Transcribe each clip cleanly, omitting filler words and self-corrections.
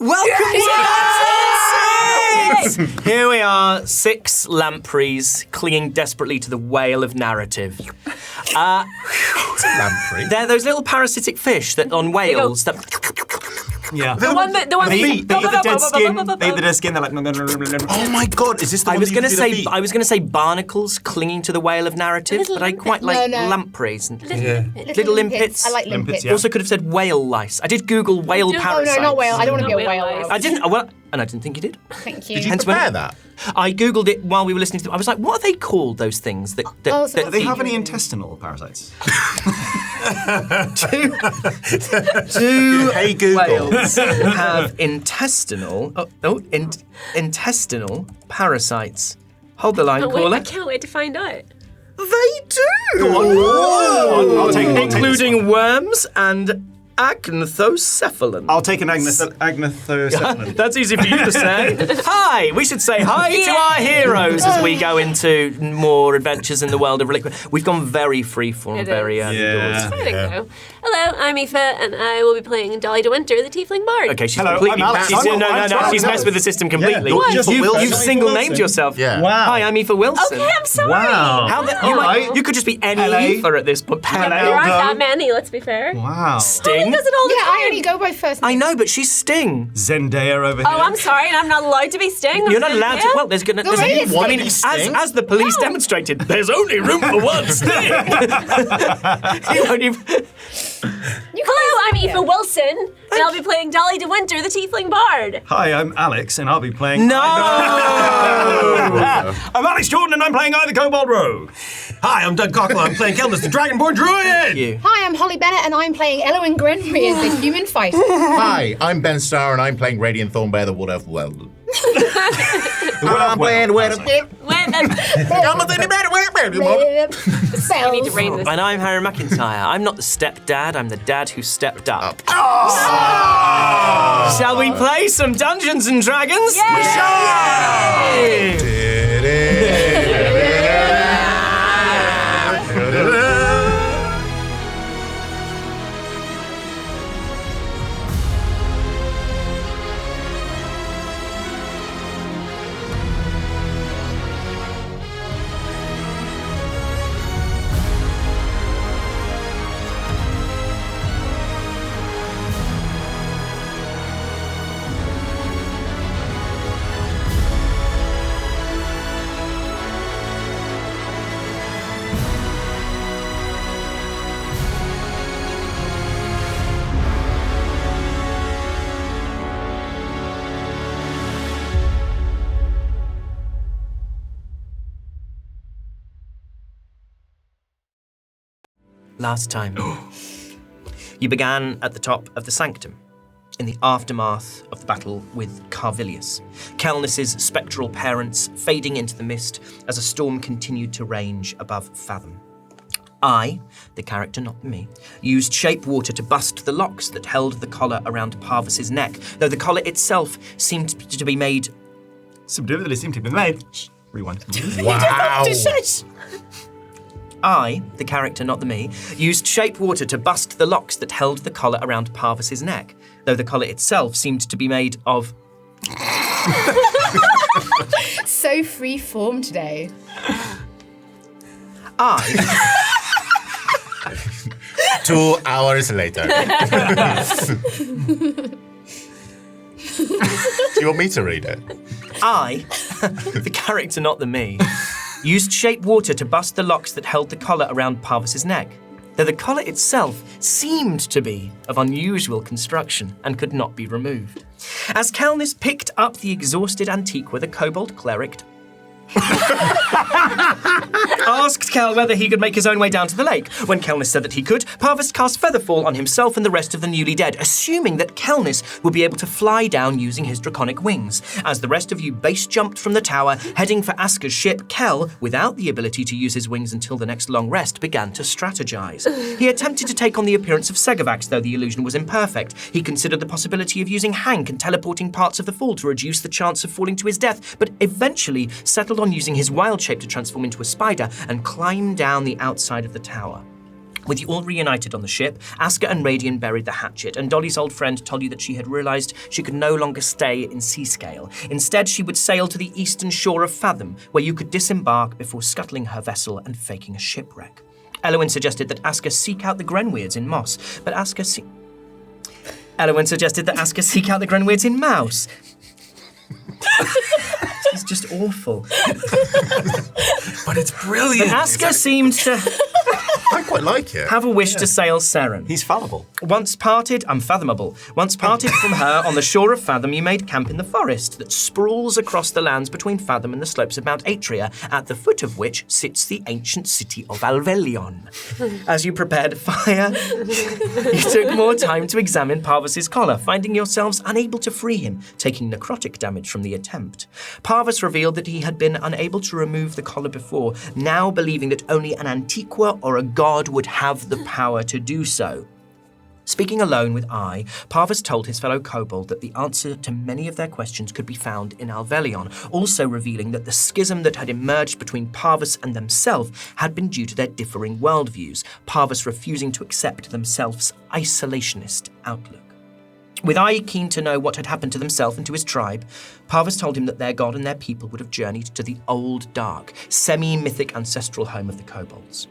Welcome to Six! Here we are, 6 lampreys clinging desperately to the whale of narrative. Lamprey. They're those little parasitic fish that on whales that. Yeah. The one They eat the dead skin. They eat the dead skin. They're like. Oh my God! Is this the I one was that going to you do the say feet? I was going to say barnacles clinging to the whale of narrative, Little but I quite limpets. like No. lampreys. And Little limpets. I like Limpets, limpets. yeah. Also could have said whale lice. I did Google whale do- oh, no, Oh parasites. no, not whale. I don't want to be a Not whale. whale. I didn't. Well, and I didn't think you did. Thank you. Did you Hence prepare when- that? I googled it while we were listening to them. I was like, what are they called? Those things that. Oh, so Do they have any intestinal parasites? Two Hey Google. whales have intestinal parasites. Hold the line, Oh, wait, caller. I can't wait to find out. They do. I'll take this Including one. worms and agnathocephalon. I'll take an agnathocephalon. That's easy for you to say. Hi! We should say hi to our heroes as we go into more adventures in the world of Reliquia. We've gone very freeform, It very is. early Yeah. doors. Exciting, though. Hello, I'm Aoife, and I will be playing Dolly de Winter, the Tiefling Bard. Okay, she's Hello, completely. I'm Alex. She's, I'm no, not- I'm she's sorry. messed with the system completely. Yeah, just You've Wilson. single named yourself. Yeah. Wow. Hi, I'm Aoife Wilson. Okay, I'm sorry. Wow. How the, Oh. you, you could just be any Hello. Aoife at this point. There Hello. aren't Hello. that many, let's be fair. Wow. Sting. Does it all the Yeah, time. I only go by first name. I know, but she's Sting. Zendaya over here. Oh, I'm sorry, and I'm not allowed to be Sting. You're not allowed to. Well, there's gonna. No, there's- it is I mean, Sting. as the police demonstrated, there's only room for one Sting. You won't even- Hello, I'm Aoife Wilson, and I'll be playing Dolly de Winter, the Tiefling Bard. Hi, I'm Alex, and I'll be playing. No. I'm Alex Jordan, and I'm playing the Kobold Rogue. Hi, I'm Doug Cockle. I'm playing Kelnys, the Dragonborn Druid. You. Hi, I'm Hollie Bennett, and I'm playing Elowen Grenry as the human fighter. Hi, I'm Ben Starr, and I'm playing Radiant Thornbear, the Wood Elf Well. I'm playing When Spells. I need to rein this. And I'm Harry McEntire. I'm not the stepdad, I'm the dad who stepped up. Shall we play some Dungeons and Dragons? Last time, you began at the top of the sanctum, in the aftermath of the battle with Carvilius, Kelnys' spectral parents fading into the mist as a storm continued to range above Fathom. I, the character not me, used shape water to bust the locks that held the collar around Parvis's neck, though the collar itself seemed to be made... Subduedly seem to be made. Rewind. Wow. I, the character not the me, used shape water to bust the locks that held the collar around Parvis's neck, though the collar itself seemed to be made of... So free form today. I... 2 hours later. Do you want me to read it? I, the character not the me, used shape water to bust the locks that held the collar around Parvis's neck, though the collar itself seemed to be of unusual construction and could not be removed. As Kelnys picked up the exhausted Antiqua, the kobold cleric asked Kel whether he could make his own way down to the lake. When Kelnys said that he could, Parvis cast Featherfall on himself and the rest of the newly dead, assuming that Kelnys would be able to fly down using his draconic wings. As the rest of you base jumped from the tower, heading for Asker's ship, Kel, without the ability to use his wings until the next long rest, began to strategize. He attempted to take on the appearance of Segavax, though the illusion was imperfect. He considered the possibility of using Hank and teleporting parts of the fall to reduce the chance of falling to his death, but eventually settled on using his wild shape to transform into a spider and climb down the outside of the tower. With you all reunited on the ship, Asker and Raidion buried the hatchet, and Dolly's old friend told you that she had realised she could no longer stay in Seascale. Instead, she would sail to the eastern shore of Fathom, where you could disembark before scuttling her vessel and faking a shipwreck. Elowen suggested that Asker seek out the Grenweirds in Moss, but Elowen suggested that Asker seek out the Grenweirds in Mouse. It's just awful. But it's brilliant. But Asker seemed to I quite like it. have a wish to sail Seren. He's fallible. Once parted from her on the shore of Fathom, you made camp in the forest that sprawls across the lands between Fathom and the slopes of Mount Atria, at the foot of which sits the ancient city of Alveleon. As you prepared a fire, you took more time to examine Parvus's collar, finding yourselves unable to free him, taking necrotic damage from the attempt. Parvus revealed that he had been unable to remove the collar before, now believing that only an Antiqua or a god would have the power to do so. Speaking alone with I, Parvus told his fellow kobold that the answer to many of their questions could be found in Alveleon, also revealing that the schism that had emerged between Parvus and themselves had been due to their differing worldviews, Parvus refusing to accept themselves' isolationist outlook. With I keen to know what had happened to himself and to his tribe, Parvus told him that their god and their people would have journeyed to the Old Dark, semi-mythic ancestral home of the kobolds.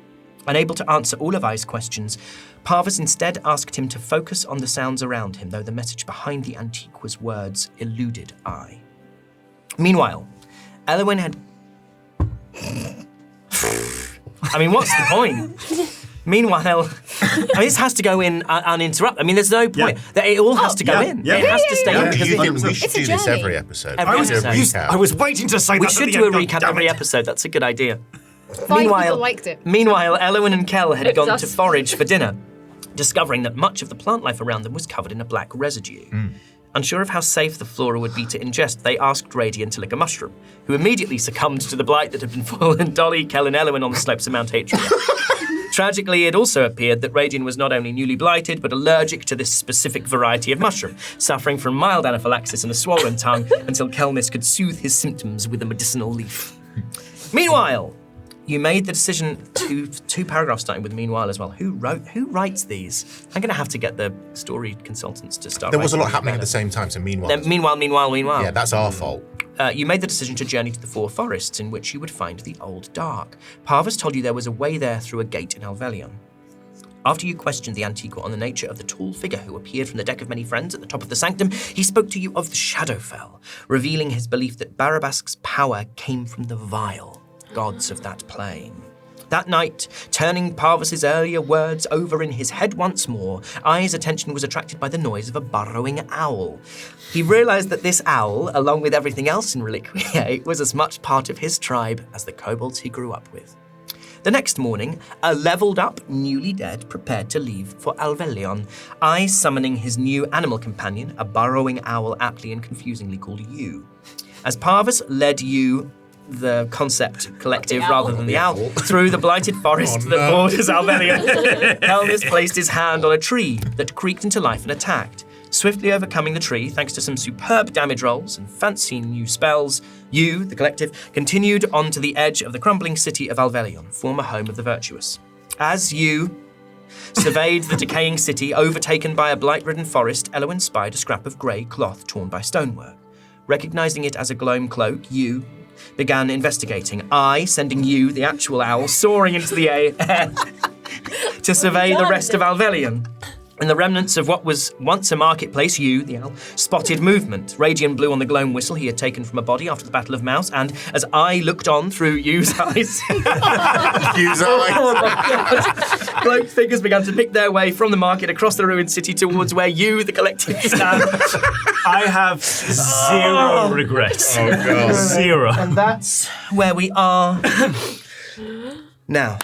Unable to answer all of I's questions, Parvus instead asked him to focus on the sounds around him, though the message behind the Antiqua's words eluded I. Meanwhile, Elowen had... I mean, what's the point? Meanwhile, this has to go in uninterrupted. I mean, there's no point. It all has to go in. yeah. It has to stay in. Do you think we should It's a do this journey. every episode? Every We should do a episode. recap. I was waiting to say We that. should do a recap every episode. That's a good idea. 5 people liked it. Meanwhile, Elowen and Kel had It's gone us. to forage for dinner, discovering that much of the plant life around them was covered in a black residue. Unsure of how safe the flora would be to ingest, they asked Raidion to lick a mushroom, who immediately succumbed to the blight that had befallen Dolly, Kel, and Elowen on the slopes of Mount Atria. Tragically, it also appeared that Raidion was not only newly blighted, but allergic to this specific variety of mushroom, suffering from mild anaphylaxis and a swollen tongue until Kelnys could soothe his symptoms with a medicinal leaf. Meanwhile, you made the decision to two paragraphs starting with meanwhile as well. Who writes these? I'm going to have to get the story consultants to start. There was a lot writing happening at the these same time, so meanwhile... together. Meanwhile. Yeah, that's our fault. You made the decision to journey to the Four Forests, in which you would find the Old Dark. Parvus told you there was a way there through a gate in Alveleon. After you questioned the Antiqua on the nature of the tall figure who appeared from the deck of many friends at the top of the sanctum, he spoke to you of the Shadowfell, revealing his belief that Barabask's power came from the Vile, gods of that plane. That night, turning Parvus's earlier words over in his head once more, I's attention was attracted by the noise of a burrowing owl. He realised that this owl, along with everything else in Reliquiae, was as much part of his tribe as the kobolds he grew up with. The next morning, a levelled-up, newly dead prepared to leave for Alveleon, I summoning his new animal companion, a burrowing owl aptly and confusingly called You. As Parvus led You, the concept collective rather than the owl, through the blighted forest that borders Alveleon, Kelnys placed his hand on a tree that creaked into life and attacked. Swiftly overcoming the tree, thanks to some superb damage rolls and fancy new spells, You, the collective, continued on to the edge of the crumbling city of Alveleon, former home of the virtuous. As You surveyed the decaying city, overtaken by a blight-ridden forest, Elowen spied a scrap of grey cloth torn by stonework. Recognizing it as a Gloam cloak, You began investigating, I sending You, the actual owl, soaring into the air to survey the rest of Alveleon. In the remnants of what was once a marketplace, You, the owl, spotted movement. Radion blew on the Gloam whistle he had taken from a body after the Battle of Mouse, and as I looked on through You's eyes, cloaked figures began to pick their way from the market across the ruined city towards where You, the collective, stand. I have zero regrets. Oh, God. Zero. And that's where we are now.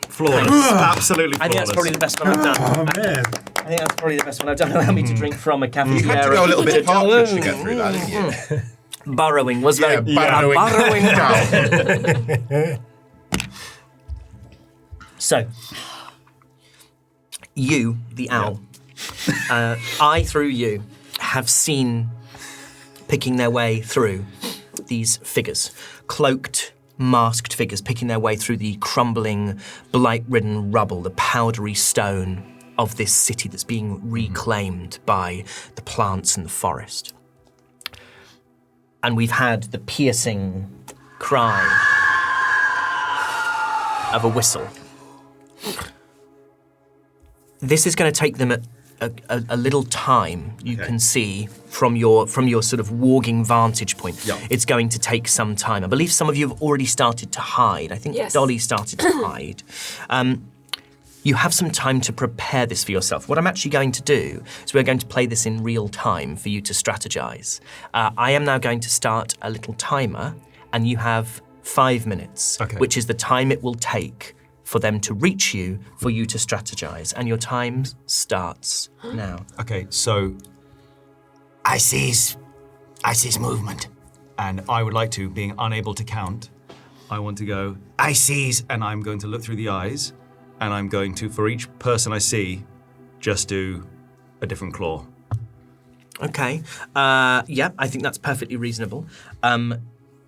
Flawless. Absolutely flawless. I think that's probably the best one I've done. Oh, man. I think that's probably the best one I've done. Allow me to drink from a cafetiere. You had to go a little bit partridge to get through that, didn't you? Burrowing was very... burrowing down. So, You, the owl, I, through You, have seen picking their way through these figures, cloaked masked figures picking their way through the crumbling, blight-ridden rubble, the powdery stone of this city that's being reclaimed by the plants and the forest. And we've had the piercing cry of a whistle. This is going to take them a little time. You can see from your sort of warging vantage point. Yeah. It's going to take some time. I believe some of you have already started to hide. I think Dolly started to hide. You have some time to prepare this for yourself. What I'm actually going to do is we're going to play this in real time for you to strategize. I am now going to start a little timer, and you have 5 minutes, which is the time it will take for them to reach you, for you to strategize. And your time starts now. Okay, so I seize movement. and I would like to, being unable to count, I want to go, I seize, and I'm going to look through the eyes, and I'm going to, for each person I see, just do a different claw. Okay. Yeah, I think that's perfectly reasonable.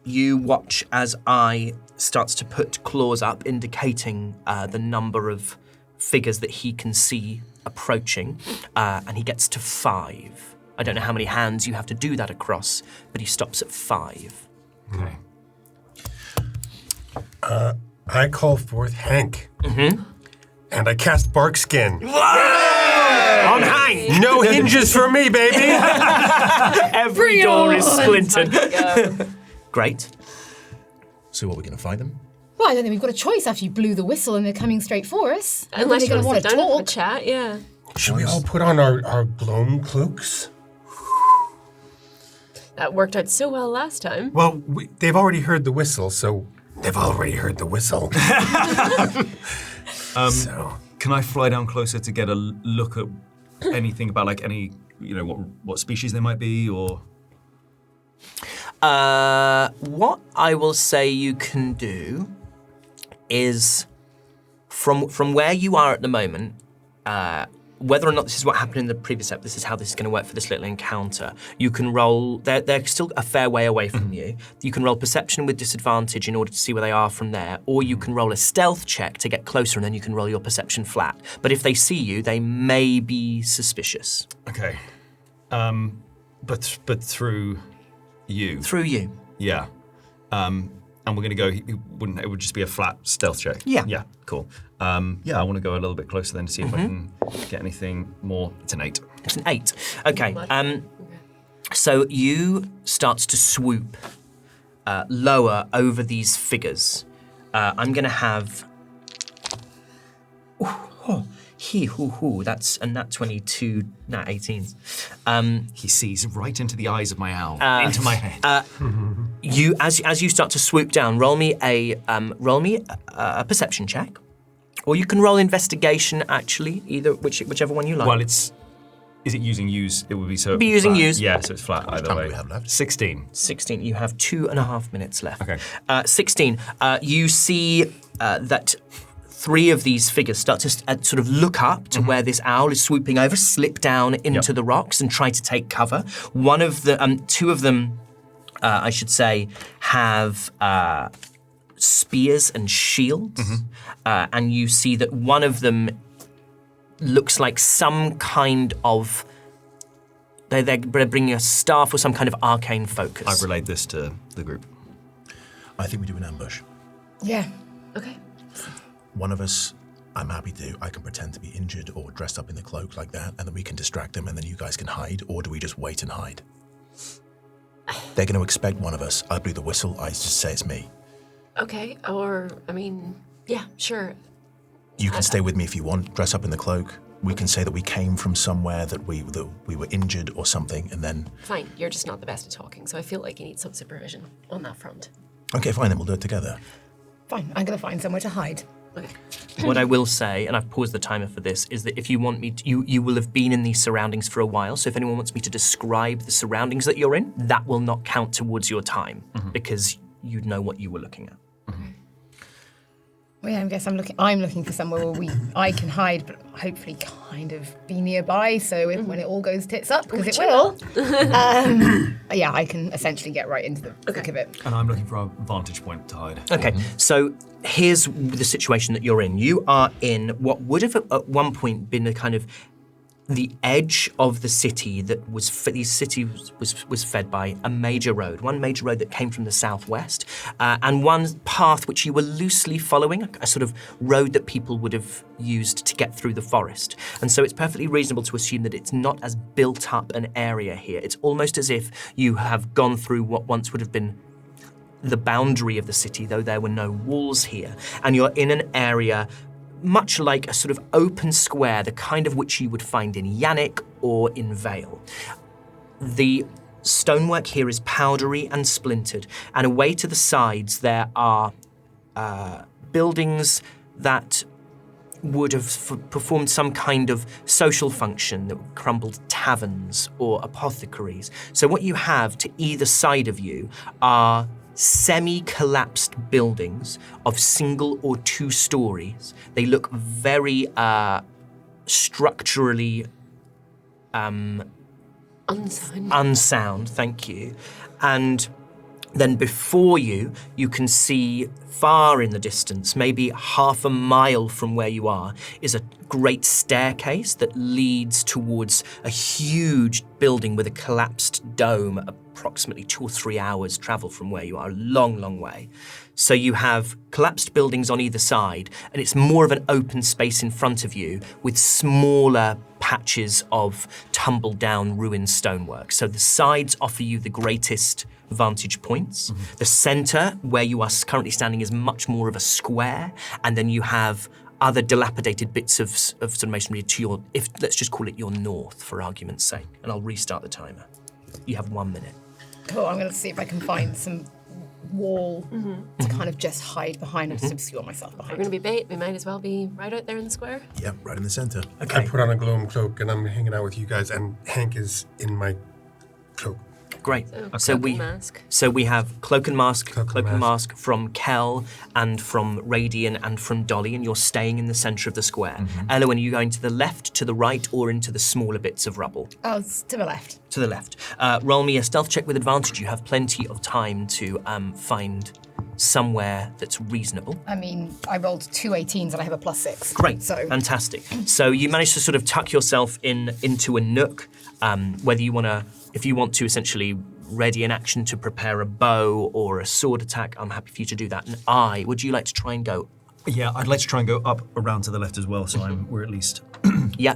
You watch as I starts to put claws up, indicating the number of figures that he can see approaching, and he gets to 5. I don't know how many hands you have to do that across, but he stops at 5. Okay. I call forth Hank. Mm-hmm. And I cast Bark Skin. On Hank! No hinges for me, baby! Every door is splintered. Great. So, what, we're going to fight them? Well, I don't think we've got a choice after you blew the whistle and they're coming straight for us. Unless they're you going to want to want to sit down and have a talk. chat, yeah. Should we all put on our Gloam cloaks? That worked out so well last time. Well, they've already heard the whistle, so... They've already heard the whistle. So... Can I fly down closer to get a look at anything about, like, any, you know, what species they might be, or...? What I will say you can do is, from where you are at the moment, whether or not this is what happened in the previous episode, this is how this is going to work for this little encounter. You can roll, they're still a fair way away from you. You can roll perception with disadvantage in order to see where they are from there, or you can roll a stealth check to get closer, and then you can roll your perception flat. But if they see you, they may be suspicious. Okay. But through you. Through you. Yeah. And we're going to go, it would just be a flat stealth check? Yeah. Yeah, cool. Yeah, I want to go a little bit closer then to see if I can get anything more. It's an 8. It's an 8. Okay. So you starts to swoop lower over these figures. I'm going to have... That's a nat 22, nat 18. He sees right into the eyes of my owl, into my head. As you start to swoop down, roll me a perception check, or you can roll investigation. Actually, whichever one you like. Well, is it using use? It would be so. It'd be using flat. use. Yeah, so it's flat either time way. do we have left? 16. 16. You have 2.5 minutes left. Okay. 16. You see that 3 of these figures start to sort of look up to where this owl is swooping over, slip down into the rocks and try to take cover. One of the, 2 of them, I should say, have spears and shields. And you see that one of them looks like some kind of, they're bringing a staff or some kind of arcane focus. I've relayed this to the group. I think we do an ambush. Yeah. Okay. One of us, I'm happy to, I can pretend to be injured or dressed up in the cloak like that, and then we can distract them, and then you guys can hide, or do we just wait and hide? They're going to expect one of us. I blew the whistle, I just say it's me. Okay, or, I mean, yeah, sure. You can stay with me if you want, dress up in the cloak. We can say that we came from somewhere, that we were injured or something, and then... Fine, you're just not the best at talking, so I feel like you need some supervision on that front. Okay, fine, then we'll do it together. Fine, I'm going to find somewhere to hide. Okay. What I will say, and I've paused the timer for this, is that if you want me to, you will have been in these surroundings for a while, so if anyone wants me to describe the surroundings that you're in, that will not count towards your time, because you'd know what you were looking at. Well, yeah, I guess I'm looking for somewhere where I can hide, but hopefully kind of be nearby, so when it all goes tits up, because it will, Yeah, I can essentially get right into the thick of it. And I'm looking for a vantage point to hide. Okay, so here's the situation that you're in. You are in what would have at one point been a kind of the edge of the city that was was fed by a major road, one major road that came from the southwest, and one path which you were loosely following, a sort of road that people would have used to get through the forest. And so it's perfectly reasonable to assume that it's not as built up an area here. It's almost as if you have gone through what once would have been the boundary of the city, though there were no walls here, and you're in an area much like a sort of open square, the kind of which you would find in Yannick or in Vale. The stonework here is powdery and splintered, and away to the sides there are buildings that would have performed some kind of social function, that crumbled taverns or apothecaries. So what you have to either side of you are semi-collapsed buildings of single or two stories. They look very structurally unsound, thank you. And then before you, you can see far in the distance, maybe half a mile from where you are, is a great staircase that leads towards a huge building with a collapsed dome, approximately 2 or 3 hours travel from where you are, a long, long way. So you have collapsed buildings on either side, and it's more of an open space in front of you with smaller patches of tumbled down ruined stonework. So the sides offer you the greatest vantage points. The center, where you are currently standing, is much more of a square, and then you have other dilapidated bits of sort of masonry to your, let's just call it your north for argument's sake, and I'll restart the timer. You have 1 minute. Cool, I'm going to see if I can find some wall to kind of just hide behind and just obscure myself behind. We're going to be bait. We might as well be right out there in the square. Yep, right in the center. Okay. I put on a Gloam cloak and I'm hanging out with you guys, and Hank is in my cloak. Great. Cloak and mask. So we have cloak and mask, Cloak and cloak and mask. mask from Kel and from Raidion and from Dolly, and you're staying in the center of the square. Elowen, are you going to the left, to the right, or into the smaller bits of rubble? Oh, it's to the left. To the left. Roll me a stealth check with advantage. You have plenty of time to find somewhere that's reasonable. I mean, I rolled 2 18s and I have a +6. Great, So fantastic. So you managed to sort of tuck yourself into a nook, whether you want to, if you want to essentially ready an action to prepare a bow or a sword attack, I'm happy for you to do that. And would you like to try and go? Yeah, I'd like to try and go up around to the left as well, so we're at least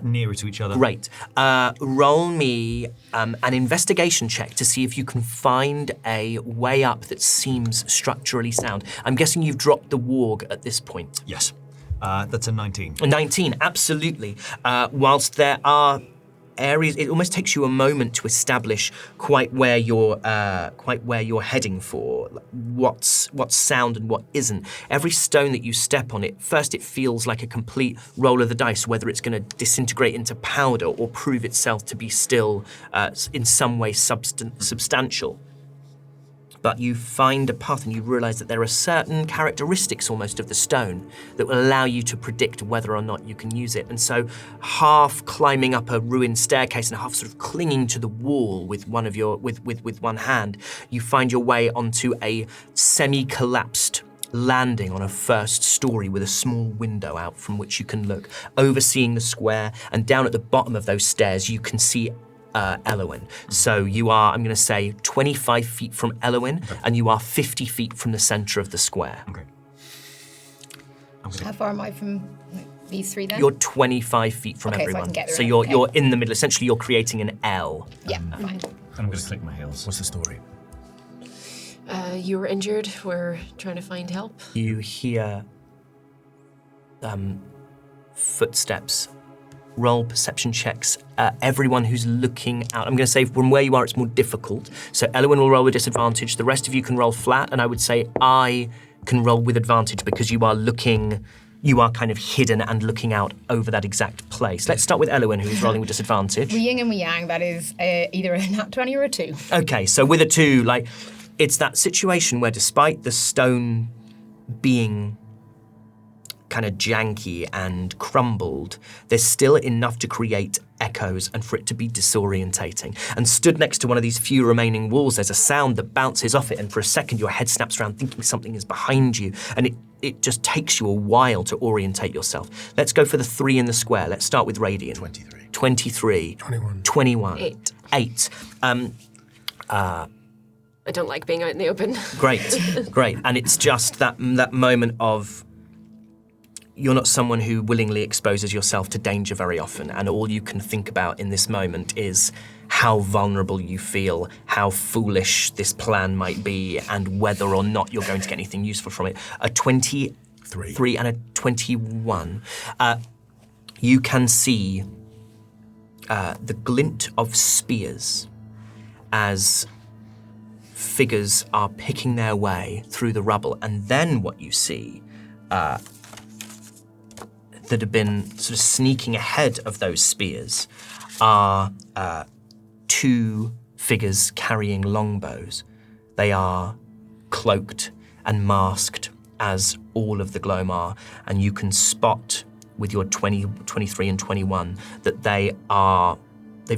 nearer to each other. Great. Roll me an investigation check to see if you can find a way up that seems structurally sound. I'm guessing you've dropped the warg at this point. Yes, that's a 19. A 19, absolutely. Whilst there are areas, it almost takes you a moment to establish quite where you're heading for, what's sound and what isn't. Every stone that you step on, it feels like a complete roll of the dice, whether it's going to disintegrate into powder or prove itself to be still in some way substantial. But you find a path and you realize that there are certain characteristics almost of the stone that will allow you to predict whether or not you can use it. And so half climbing up a ruined staircase and half sort of clinging to the wall with one of your with one hand, you find your way onto a semi-collapsed landing on a first story with a small window out from which you can look, overseeing the square, and down at the bottom of those stairs you can see Elowen. So you are, I'm going to say, 25 feet from Elowen, and you are 50 feet from the center of the square. Okay. How far am I from these three then? You're 25 feet from Okay, so I everyone. can get So around, you're in the middle. Essentially, you're creating an L. Yeah, fine. I'm going to click my heels. What's the story? You were injured. We're trying to find help. You hear footsteps. Roll perception checks. Everyone who's looking out. I'm going to say from where you are, it's more difficult. So Elowen will roll with disadvantage. The rest of you can roll flat, and I would say I can roll with advantage because you are looking. You are kind of hidden and looking out over that exact place. Let's start with Elowen, who's rolling with disadvantage. We yin and we yang, that is either a nat 20 or a 2. Okay, so with a 2, it's that situation where despite the stone being kind of janky and crumbled, there's still enough to create echoes and for it to be disorientating. And stood next to one of these few remaining walls, there's a sound that bounces off it, and for a second your head snaps around thinking something is behind you, and it just takes you a while to orientate yourself. Let's go for the 3 in the square. Let's start with Raidion. 23. 23. 21. 21. 8. 8. I don't like being out in the open. Great. And it's just that moment of you're not someone who willingly exposes yourself to danger very often, and all you can think about in this moment is how vulnerable you feel, how foolish this plan might be, and whether or not you're going to get anything useful from it. A 23 and a 21. You can see the glint of spears as figures are picking their way through the rubble, and then what you see that have been sort of sneaking ahead of those spears are 2 figures carrying longbows. They are cloaked and masked, as all of the Gloam are, and you can spot with your 20, 23 and 21 that they've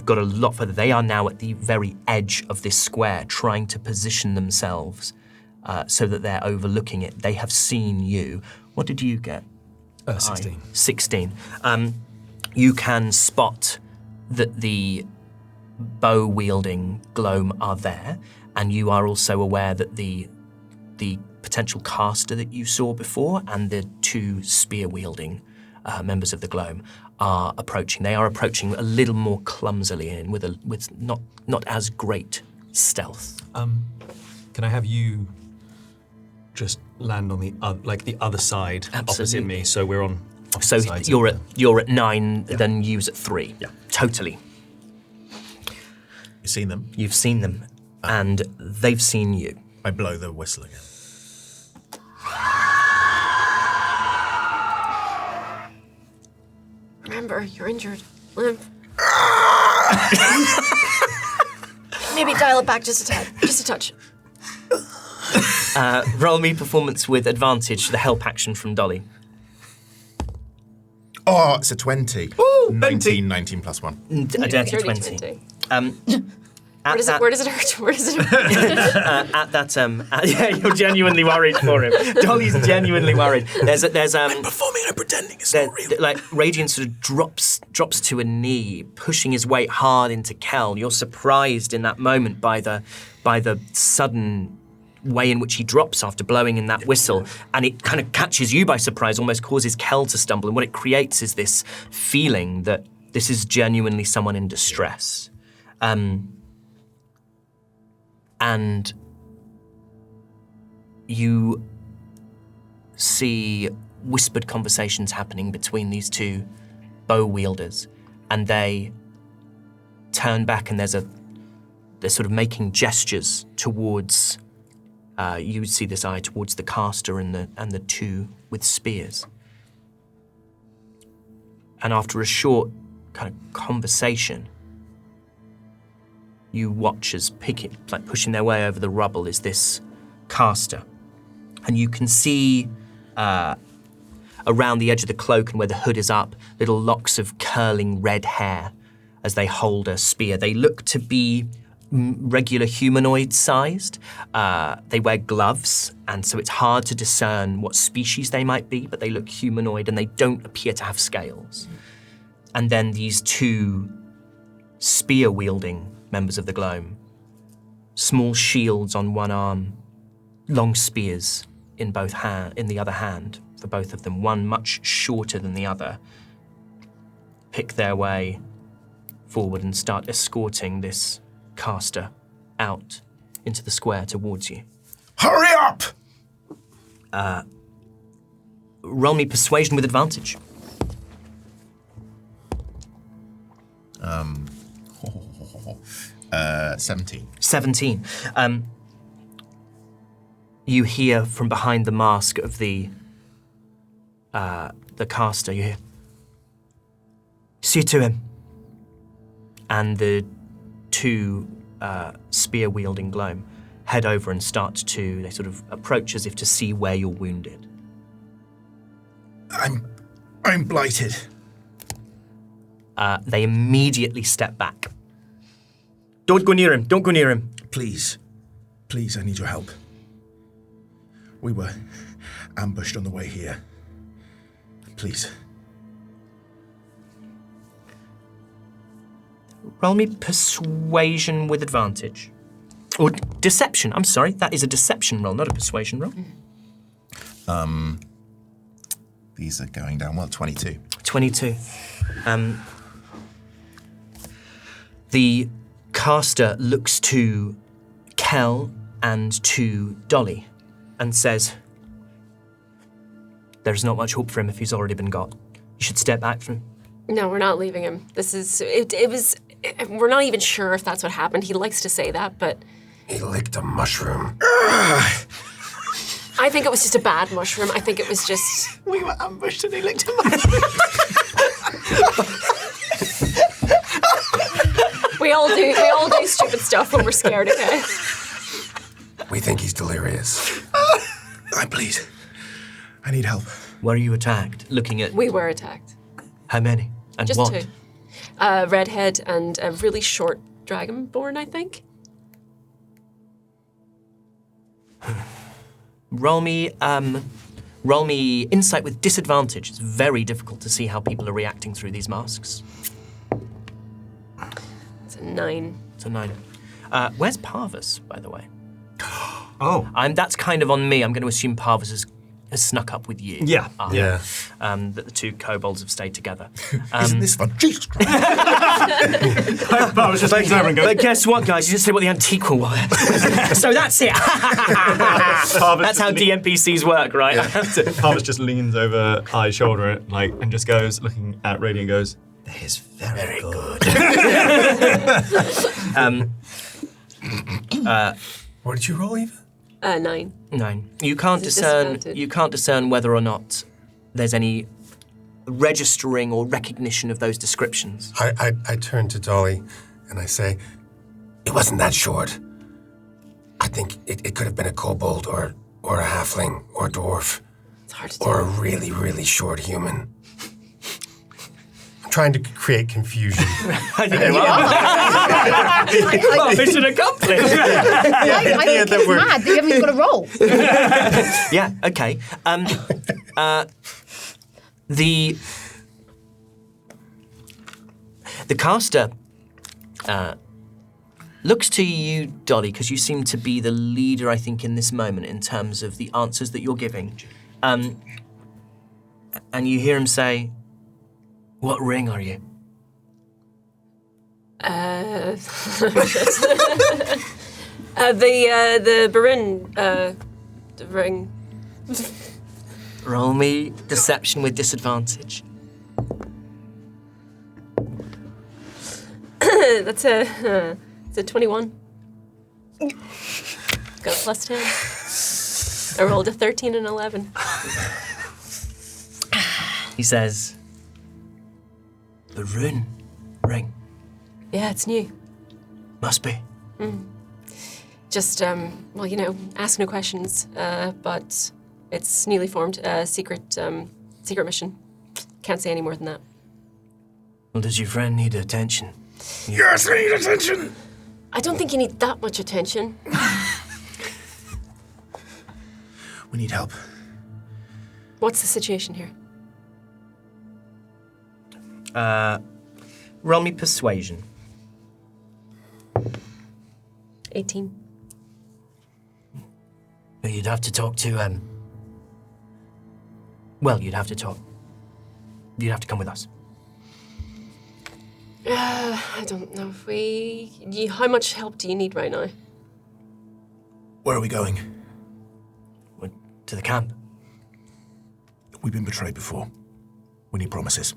got a lot further. They are now at the very edge of this square, trying to position themselves so that they're overlooking it. They have seen you. What did you get? 16. 16. You can spot that the bow-wielding Gloam are there, and you are also aware that the potential caster that you saw before and the 2 spear-wielding members of the Gloam are approaching. They are approaching a little more clumsily and with not as great stealth. Can I have you just land on the other side opposite Absolutely. me, so we're on So opposite sides? you're at 9, then use at 3. Yeah. Totally. You've seen them. You've seen them, and they've seen you. I blow the whistle again. Remember, you're injured. Limp. Maybe dial it back just a tad. Just a touch. Roll me performance with advantage, the help action from Dolly. Oh, it's a 20. Ooh, 19 plus 1. A dirty Dirty 20. 20. At that, Where does it hurt? Where does it hurt? yeah, you're genuinely worried for him. Dolly's genuinely worried. There's Performing and pretending it's not real. like Raidion sort of drops to a knee, pushing his weight hard into Kel. You're surprised in that moment by the sudden way in which he drops after blowing in that whistle, and it kind of catches you by surprise, almost causes Kel to stumble, and what it creates is this feeling that this is genuinely someone in distress. And you see whispered conversations happening between these 2 bow wielders, and they turn back, and they're sort of making gestures towards. You would see this eye towards the caster and the 2 with spears. And after a short kind of conversation, you watch as pushing their way over the rubble is this caster. And you can see around the edge of the cloak and where the hood is up, little locks of curling red hair as they hold a spear. They look to be regular humanoid-sized. They wear gloves, and so it's hard to discern what species they might be, but they look humanoid and they don't appear to have scales. And then these 2 spear-wielding members of the Gloam, small shields on one arm, long spears in the other hand for both of them, one much shorter than the other, pick their way forward and start escorting this caster out into the square towards you. Hurry up! Roll me persuasion with advantage. 17. 17. You hear from behind the mask of the caster, you hear, "See to him." And the 2 spear-wielding Gloam head over and they sort of approach as if to see where you're wounded. I'm blighted. They immediately step back. Don't go near him. Don't go near him. Please, I need your help. We were ambushed on the way here. Please. Roll me persuasion with advantage. Or deception. I'm sorry. That is a deception roll, not a persuasion roll. These are going down well. 22. 22. The caster looks to Kel and to Dolly and says, "There's not much hope for him if he's already been got. You should step back from him." No, we're not leaving him. We're not even sure if that's what happened. He likes to say that, but... He licked a mushroom. I think it was just a bad mushroom. I think it was just... We were ambushed and he licked a mushroom. We all do stupid stuff when we're scared, okay? We think he's delirious. Please. I need help. Were you attacked? Looking at We were attacked. how many? And Just what? 2. Redhead and a really short dragonborn, I think. Roll me insight with disadvantage. It's very difficult to see how people are reacting through these masks. It's a 9. It's a 9. Where's Parvus, by the way? Oh. That's kind of on me. I'm going to assume Parvus has snuck up with you. Yeah. Yeah. That the two kobolds have stayed together. Isn't this fun? Jesus Christ. I was just leans over and goes, But guess what, guys? You didn't say what the antiqual was. So that's it. That's how DMPCs work, right? Parvus just leans over I's shoulder and just goes, looking at Raidion and goes, That is very good. What did you roll, Eva? 9. 9. You can't Is it discern. disadvantage? You can't discern whether or not there's any registering or recognition of those descriptions. I turn to Dolly and I say, it wasn't that short. I think it could have been a kobold or a halfling or a dwarf It's hard to or a tell. really, really short human. I'm trying to create confusion. Well, mission accomplished. I think it's mad that you haven't even got a roll. Yeah. Okay. The caster looks to you, Dolly, because you seem to be the leader, I think, in this moment in terms of the answers that you're giving. And you hear him say, "What ring are you?" The Barin the ring. Roll me deception with disadvantage. That's a 21. Got a plus 10. I rolled a 13 and 11. He says, "The rune ring Yeah, it's new. must be." Just, well, ask no questions, but it's newly formed, secret mission. Can't say any more than that. Well, does your friend need attention? Yes, I need attention. I don't think you need that much attention. We need help. What's the situation here? Roll me persuasion. 18. But you'd have to talk to, well, you'd have to talk. You'd have to come with us. I don't know if how much help do you need right now? Where are we going? We're to the camp. We've been betrayed before. We need promises.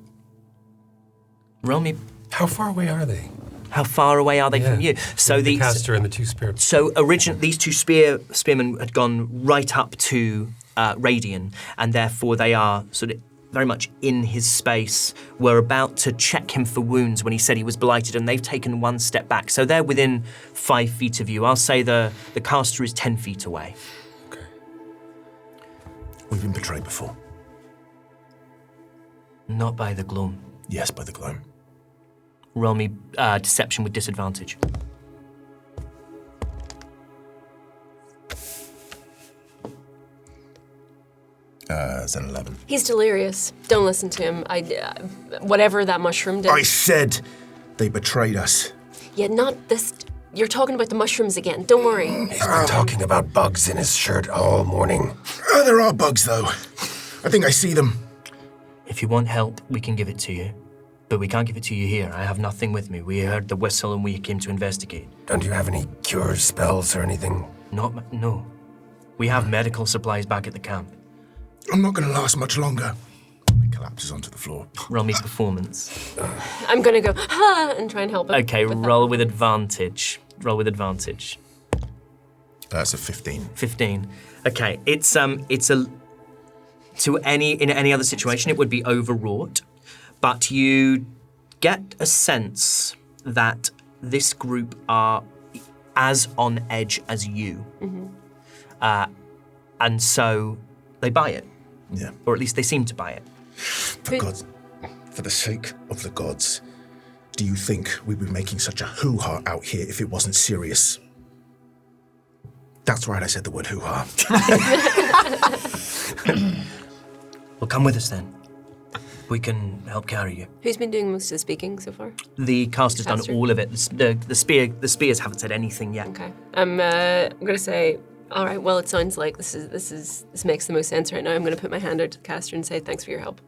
Roll me. How far away are they? How far away are they from you? So the caster and the two spirits. So these two spearmen had gone right up to Raidion, and therefore they are sort of very much in his space. Were about to check him for wounds when he said he was blighted, and they've taken one step back. So they're within 5 feet of you. I'll say the caster is 10 feet away. Okay. We've been betrayed before. Not by the Gloam. Yes, by the Gloam. Roll me deception with disadvantage. It's an 11. He's delirious. Don't listen to him. Whatever that mushroom did. I said they betrayed us. Yeah, not this. You're talking about the mushrooms again. Don't worry. He's been talking about bugs in his shirt all morning. There are bugs, though. I think I see them. If you want help, we can give it to you. But we can't give it to you here. I have nothing with me. We heard the whistle and we came to investigate. Don't you have any cures, spells, or anything? No. We have medical supplies back at the camp. I'm not going to last much longer. He collapses onto the floor. Roll me performance. I'm gonna go, and try and help him. Okay, with that. roll with advantage. Roll with advantage. That's a 15. 15. Okay, it's a in any other situation it would be overwrought, but you get a sense that this group are as on edge as you, and so they buy it, Yeah. or at least they seem to buy it. For God, for the sake of the gods, do you think we'd be making such a hoo-ha out here if it wasn't serious? That's right, I said the word hoo-ha. Well, come with us then. We can help carry you. Who's been doing most of the speaking so far? The caster's done Caster? all of it. The spears haven't said anything yet. Okay. I'm gonna say, all right. Well, it sounds like this makes the most sense right now. I'm gonna put my hand out to the caster and say thanks for your help.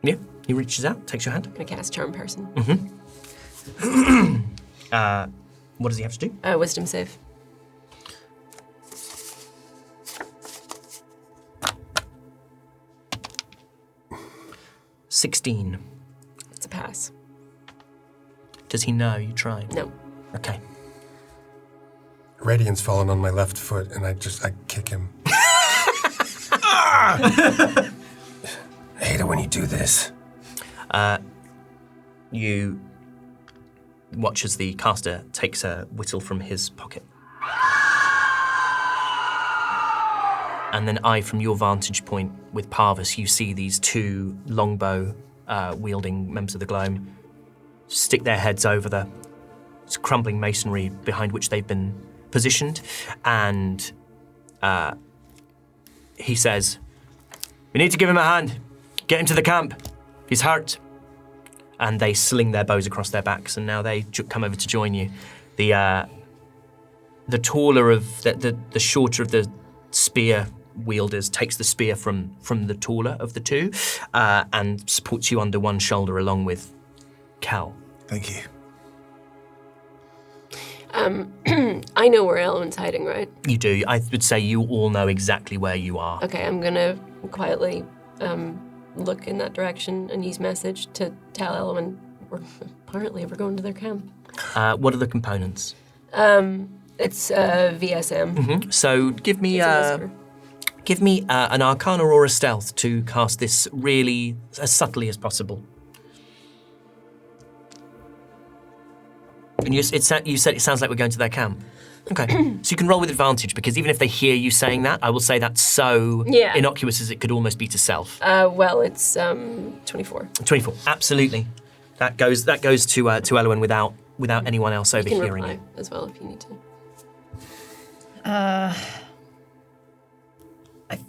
Yeah, he reaches out, takes your hand. I'm gonna cast Charm Person. What does he have to do? Wisdom save. $16. It's a pass. Does he know you tried? No. Okay. Radiant's fallen on my left foot, and I kick him. I hate it when you do this. You watch as the caster takes a whistle from his pocket. And then from your vantage point with Parvis, you see these two longbow wielding members of the Gloam stick their heads over the crumbling masonry behind which they've been positioned. And he says, "We need to give him a hand. Get him to the camp. He's hurt." And they sling their bows across their backs, and now they come over to join you. The taller of the shorter of the spear wielders takes the spear from the taller of the two, and supports you under one shoulder along with Cal. Thank you. I know where Elowen's hiding, right? You do. I would say you all know exactly where you are. Okay, I'm gonna quietly look in that direction and use message to tell Elowen we're going to their camp. What are the components? It's VSM. So give me It's a whisper. give me an Arcana or a Stealth to cast this really as subtly as possible. And you said it sounds like we're going to their camp. Okay, so you can roll with advantage because even if they hear you saying that, I will say that's so innocuous as it could almost be to self. Well, it's 24. 24, absolutely. That goes to Elowen without anyone else You can overhearing reply it. as well if you need to. I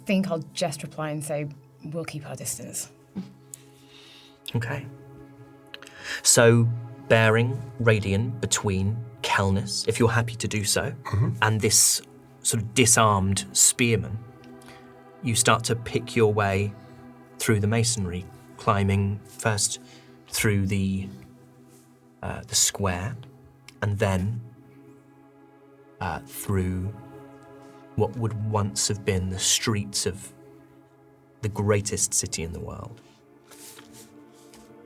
think I'll just reply and say, we'll keep our distance. Okay. So, bearing Raidion between Kelnys, if you're happy to do so, and this sort of disarmed spearman, you start to pick your way through the masonry, climbing first through the square, and then through what would once have been the streets of the greatest city in the world.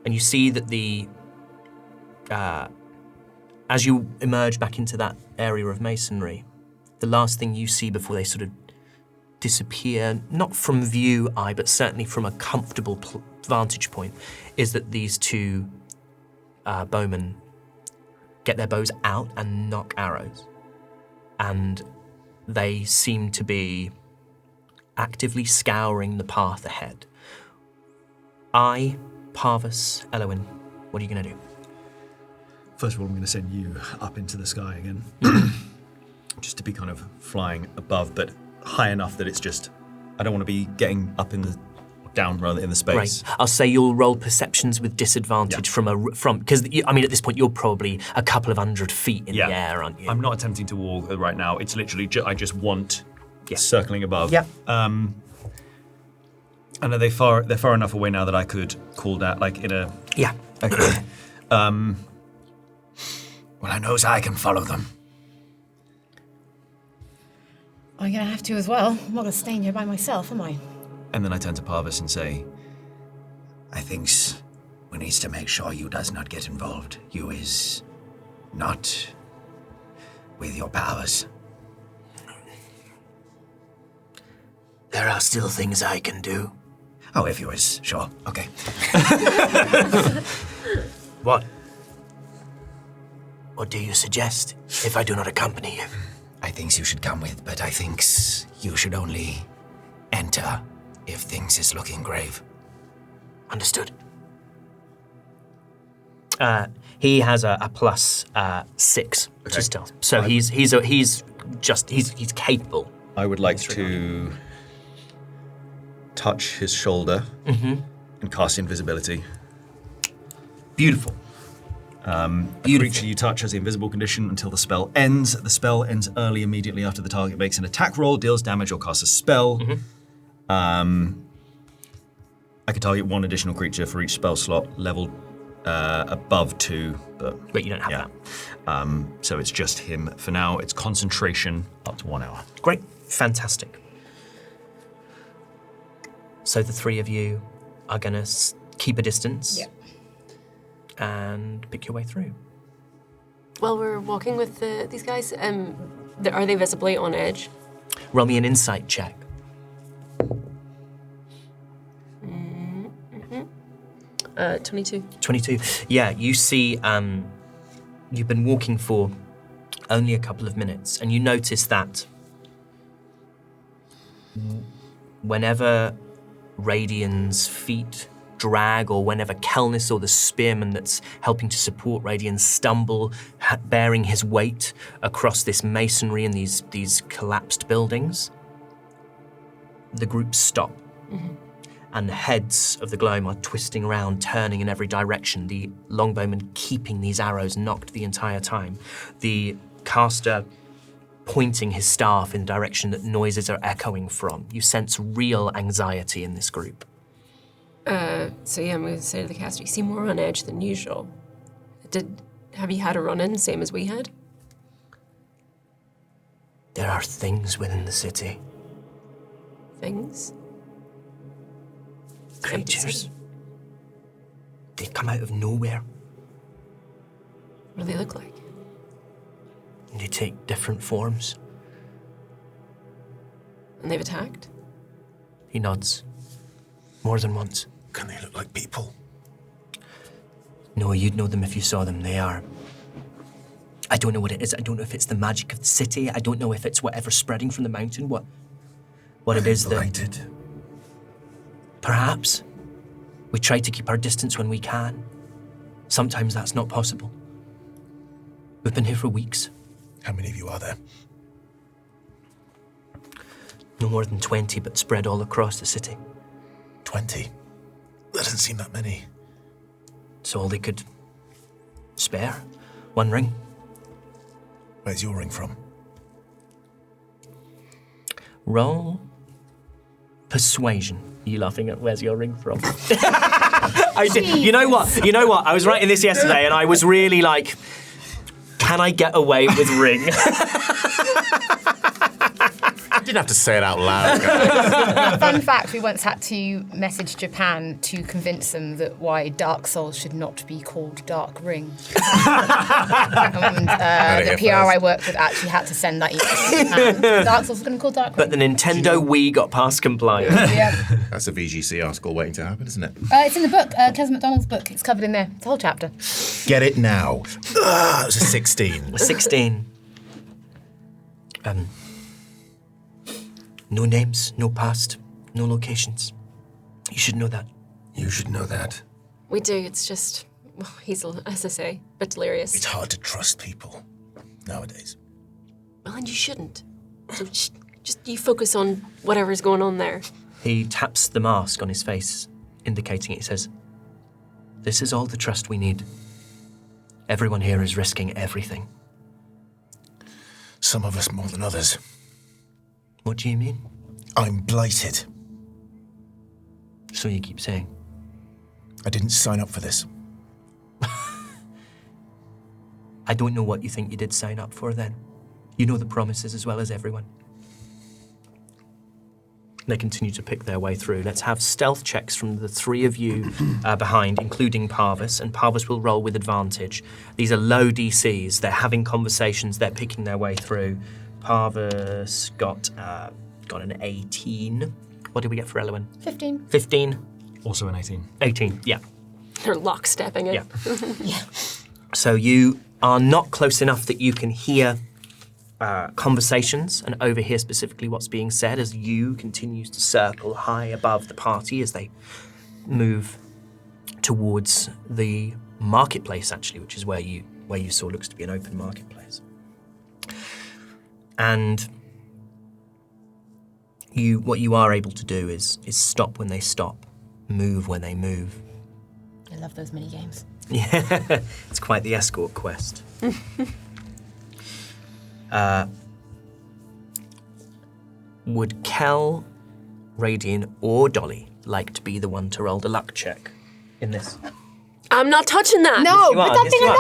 And you see that as you emerge back into that area of masonry, the last thing you see before they sort of disappear, not from view eye, but certainly from a comfortable vantage point, is that these two bowmen get their bows out and knock arrows. And they seem to be actively scouring the path ahead. I, Parvus, Elowen. What are you going to do? First of all, I'm going to send you up into the sky again. Just to be kind of flying above, but high enough that it's just... I don't want to be getting up in the... down rather in the space. Right. I'll say you'll roll perceptions with disadvantage from because I mean at this point you're probably a couple of 100 feet in the air, aren't you? I'm not attempting to walk right now. It's literally I just want circling above. Yep. And are they're far enough away now that I could call that like in a Okay. Well, I knows I can follow them. I'm gonna have to as well. I'm not gonna stay in here by myself, am I? And then I turn to Parvus and say, I thinks we needs to make sure you does not get involved. You is not with your powers. There are still things I can do. Oh, if you is, sure. Okay. What? What do you suggest if I do not accompany you? I thinks you should come with, but I thinks you should only enter if things is looking grave. Understood. He has a plus 6 to stealth, so he's capable. I would like to touch his shoulder and cast invisibility. Beautiful. A creature you touch has the invisible condition until the spell ends. The spell ends early immediately after the target makes an attack roll, deals damage, or casts a spell. I could target one additional creature for each spell slot, level above 2, but you don't have that. So it's just him for now. It's concentration up to 1 hour. Great, fantastic. So the three of you are going to keep a distance and pick your way through. While we're walking with these guys, are they visibly on edge? Roll me an insight check. 22. 22. Yeah, you see, you've been walking for only a couple of minutes, and you notice that whenever Raidion's feet drag, or whenever Kelnys or the spearman that's helping to support Raidion stumble, bearing his weight across this masonry and these collapsed buildings, the group stop. And the heads of the Gloam are twisting around, turning in every direction, the longbowman keeping these arrows knocked the entire time. The caster pointing his staff in the direction that noises are echoing from. You sense real anxiety in this group. I'm going to say to the caster, you seem more on edge than usual. Have you had a run-in, same as we had? There are things within the city. Things? Creatures. They come out of nowhere. What do they look like? They take different forms. And they've attacked? He nods. More than once. Can they look like people? No, you'd know them if you saw them. They are... I don't know what it is. I don't know if it's the magic of the city. I don't know if it's whatever's spreading from the mountain. What it is that... Blighted. Perhaps. We try to keep our distance when we can. Sometimes that's not possible. We've been here for weeks. How many of you are there? No more than 20, but spread all across the city. 20? That doesn't seem that many. It's all they could spare. One ring. Where's your ring from? Roll persuasion. Are you laughing at where's your ring from? I did. You know what? I was writing this yesterday and I was really like, can I get away with ring? You didn't have to say it out loud, guys. Fun fact, we once had to message Japan to convince them that why Dark Souls should not be called Dark Ring. And the PR I worked with actually had to send that email to Japan. Dark Souls was going to be called Dark Ring. But the Nintendo Wii got past compliance. Yeah. That's a VGC article waiting to happen, isn't it? It's in the book, Kes McDonald's book. It's covered in there. It's a whole chapter. Get it now. It was a 16. 16. No names, no past, no locations. You should know that. You should know that. We do. It's just, well, he's, as I say, a bit delirious. It's hard to trust people nowadays. Well, and you shouldn't. So just you focus on whatever's going on there. He taps the mask on his face, indicating it. He says, "This is all the trust we need. Everyone here is risking everything." Some of us more than others. What do you mean? I'm blighted. So you keep saying. I didn't sign up for this. I don't know what you think you did sign up for then. You know the promises as well as everyone. They continue to pick their way through. Let's have stealth checks from the three of you behind, including Parvis, and Parvis will roll with advantage. These are low DCs. They're having conversations. They're picking their way through. Parvis got an 18. What did we get for Elowen? 15. 15. Also an 18. 18, yeah. They're lockstepping it. Yeah. So you are not close enough that you can hear conversations and overhear specifically what's being said as you continues to circle high above the party as they move towards the marketplace, actually, which is where you saw looks to be an open marketplace. And what you are able to do is stop when they stop, move when they move. I love those mini games. Yeah, it's quite the escort quest. Would Kel, Raidion, or Dolly like to be the one to roll the luck check in this? I'm not touching that. No, you but are, that yes, thing, you no, are.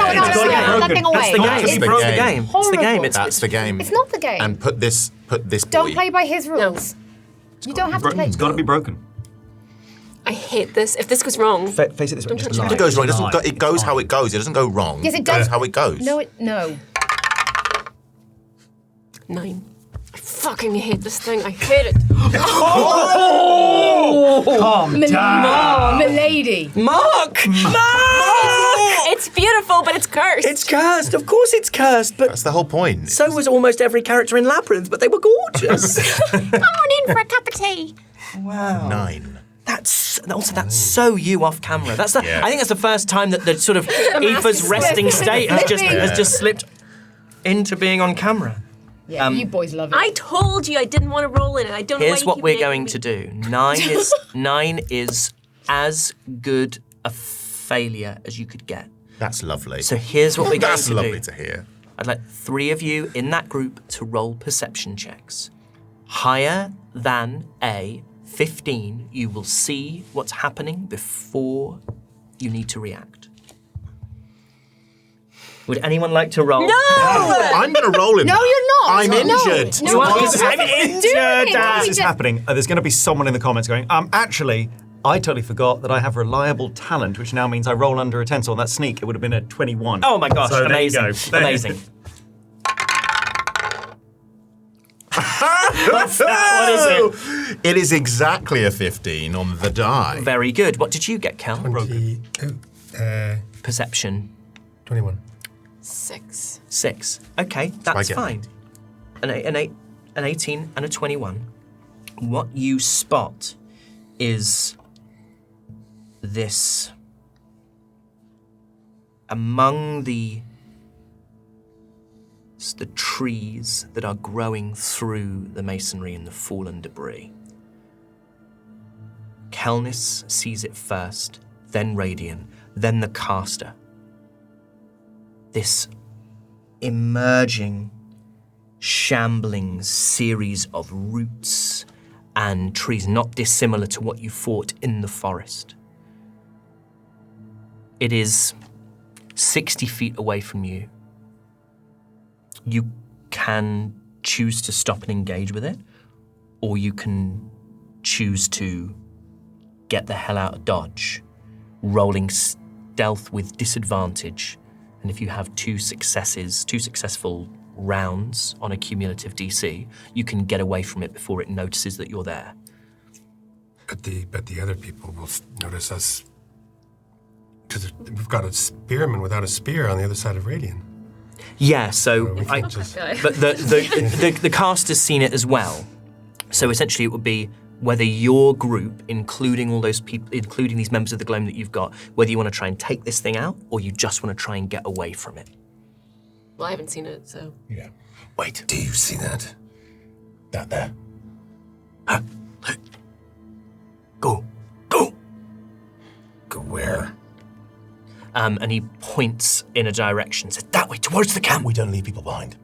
no, that thing away. That's the game. It's the game. It's the game. That's the game. It's not the game. And put this boy. Don't play by his rules. You don't have to play. It's got to be broken. I hate this. If this goes wrong, Face it this way. Don't Just touch lie. it. It goes wrong. It doesn't Lie. go, it goes how it goes. It doesn't go wrong. Yes, it does. goes how it goes. No. 9. I fucking hate this thing. I hate it. Calm down. Milady. Mark! It's beautiful, but it's cursed. It's cursed. Of course it's cursed, but That's the whole point. so was almost every character in Labyrinth, but they were gorgeous. Come on in for a cup of tea. Wow. 9. That's so you off camera. That's the. Yeah. I think that's the first time that the sort of Aoife's resting state has just slipped into being on camera. Yeah, you boys love it. I told you I didn't want to roll in it. I don't know why Here's you what keep we're making going me. to do. 9 is as good a failure as you could get. That's lovely. So here's what we're going That's to lovely do. to hear. I'd like 3 of you in that group to roll perception checks. Higher than a 15, you will see what's happening before you need to react. Would anyone like to roll? No! I'm going to roll in. No, that. you're not. I'm injured. No, I'm injured, injured. This is happening. There's going to be someone in the comments going, actually, I totally forgot that I have reliable talent, which now means I roll under a 10. So on that sneak, it would have been a 21. Oh my gosh, So there you amazing. go. Amazing. What is it? It is exactly a 15 on the die. Very good. What did you get, Cal? 22, Perception. 21. 6. 6. Okay, that's get fine. An 18 and a 21. What you spot is this among the trees that are growing through the masonry and the fallen debris. Kelnys sees it first, then Raidion, then the caster. This emerging, shambling series of roots and trees, not dissimilar to what you fought in the forest. It is 60 feet away from you. You can choose to stop and engage with it, or you can choose to get the hell out of Dodge, rolling stealth with disadvantage. And if you have two successful rounds on a cumulative DC, you can get away from it before it notices that you're there. But the other people will notice us. Because we've got a spearman without a spear on the other side of Raidion. Yeah, so We can't just... but the caster's seen it as well. So essentially it would be whether your group, including all those people, including these members of the Gloam that you've got, whether you want to try and take this thing out or you just want to try and get away from it. Well, I haven't seen it, so. Yeah. Wait, do you see that? That there. Huh? Go. Go. Go where? And he points in a direction, says, that way, towards the camp. We don't leave people behind.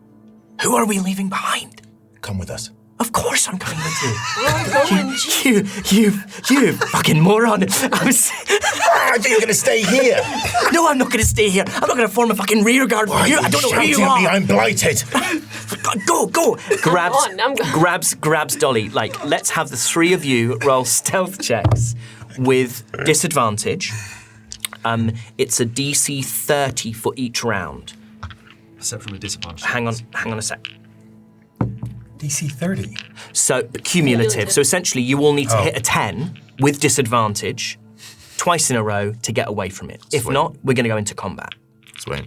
Who are we leaving behind? Come with us. Of course I'm coming with you. We're all going. You fucking moron. I thought you were going to stay here. No, I'm not going to stay here. I'm not going to form a fucking rearguard for you. I don't know who you are. Me, I'm blighted. Go. Grabs Grabs Dolly. Like, let's have the three of you roll stealth checks with disadvantage. It's a DC 30 for each round. Perception with disadvantage. Hang on a sec. DC 30. So, cumulative. So essentially, you all need to hit a 10 with disadvantage twice in a row to get away from it. If not, we're going to go into combat. Sweet.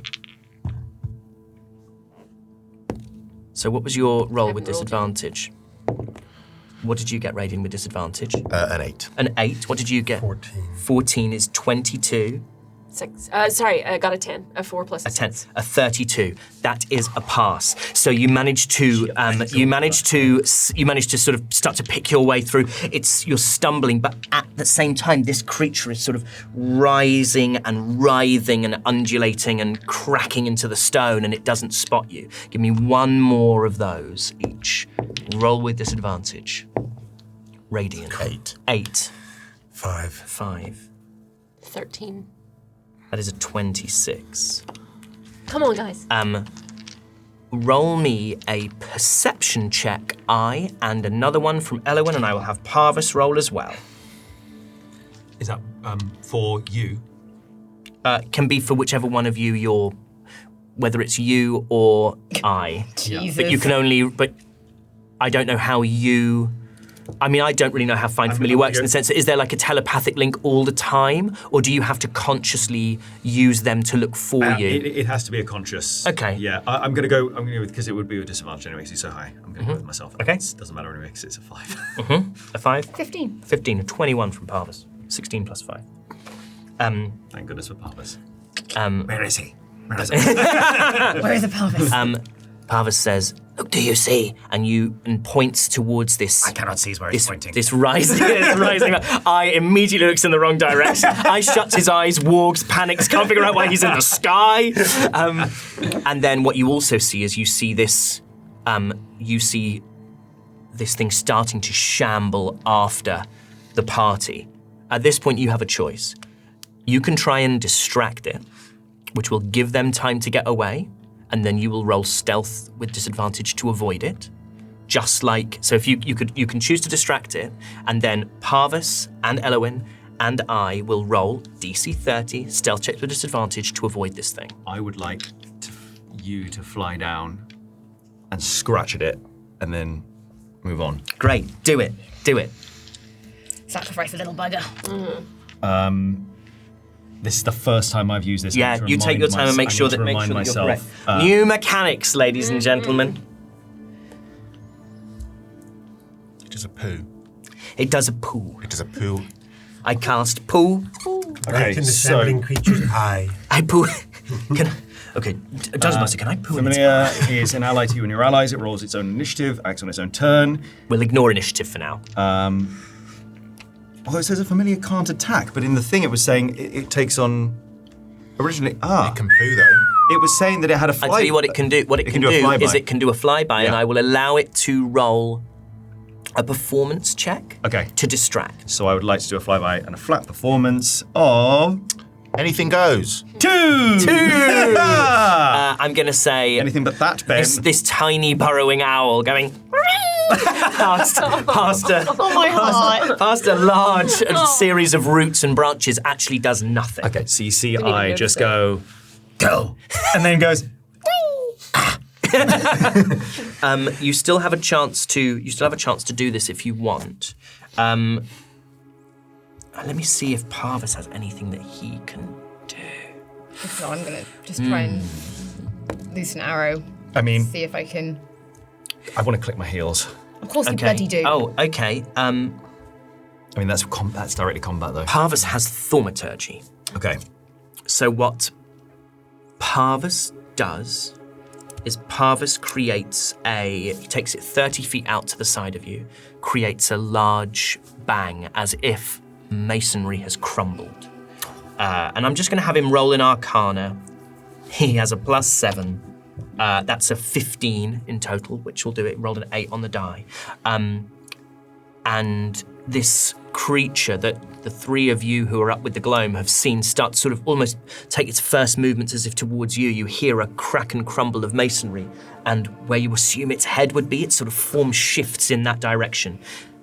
So what was your roll with disadvantage? What did you get, Raidion, with disadvantage? An 8. An 8. What did you get? 14. 14 is 22. 6. Sorry, I got a 10. A 4 plus A 10. 6. A 32. That is a pass. So you managed to sort of start to pick your way through. You're stumbling, but at the same time, this creature is sort of rising and writhing and undulating and cracking into the stone, and it doesn't spot you. Give me one more of those each. Roll with disadvantage. Radiant. 8. 8. 5. 5. 13. That is a 26. Come on, guys. Roll me a perception check, I, and another one from Elowen, and I will have Parvis roll as well. Is that for you? Can be for whichever one of you whether it's you or I. Jesus. But you can only, but I don't know how you, I mean, I don't really know how Find Familiar works in the sense that is there like a telepathic link all the time, or do you have to consciously use them to look for you? It has to be a conscious. Okay. Yeah, I'm gonna go with, because it would be a disadvantage anyway, 'cause he's so high. I'm gonna go with myself. Okay. It doesn't matter anyway, because it's a 5. A 5? 15. 15, a 21 from Parvis. 16 plus 5. Thank goodness for Parvis. Where is he? Where is the pelvis? Parvis says, "Look, do you see?" And points towards this. I cannot see where he's pointing. This rising. I immediately looks in the wrong direction. I shuts his eyes, walks, panics, can't figure out why he's in the sky. And then what you also see is you see this thing starting to shamble after the party. At this point, you have a choice. You can try and distract it, which will give them time to get away, and then you will roll stealth with disadvantage to avoid it. Just like, so if you can choose to distract it, and then Parvis and Elowen and I will roll DC 30 stealth checks with disadvantage to avoid this thing. I would like you to fly down and scratch at it, and then move on. Great, do it. Sacrifice a little bugger. This is the first time I've used this. Yeah, you take your time and make sure that you're correct. New mechanics, ladies and gentlemen. It does a poo. It does a poo. It does a poo. I cast poo. Right in the shambling creature's eye. I poo. Okay, Dungeon Master, can I poo in its Familiar is an ally to you and your allies. It rolls its own initiative, acts on its own turn. We'll ignore initiative for now. Although it says a familiar can't attack, but in the thing it was saying it takes on originally. It can poo though. It was saying that it had a fly. I'll tell you what it can do. What it can do a flyby. is it can do a flyby, and I will allow it to roll a performance check to distract. So I would like to do a flyby and a flat performance of Anything goes. 2! I'm going to say... Anything but that, Ben. This tiny burrowing owl going... past a large series of roots and branches actually does nothing. Okay, so you see I just go... And then goes... You still have a chance to do this if you want. Let me see if Parvis has anything that he can do. So I'm gonna just try and loose an arrow. I mean, see if I can. I want to click my heels. Of course you bloody do. Oh, okay. I mean, that's directly combat, though. Parvus has thaumaturgy. Okay. So what Parvus does is Parvus he takes it 30 feet out to the side of you, creates a large bang as if masonry has crumbled. And I'm just going to have him roll in Arcana. He has a +7. That's a 15 in total, which will do it. Rolled an 8 on the die. And this creature that the three of you who are up with the Gloam have seen start to sort of almost take its first movements as if towards you. You hear a crack and crumble of masonry, and where you assume its head would be, its sort of form shifts in that direction.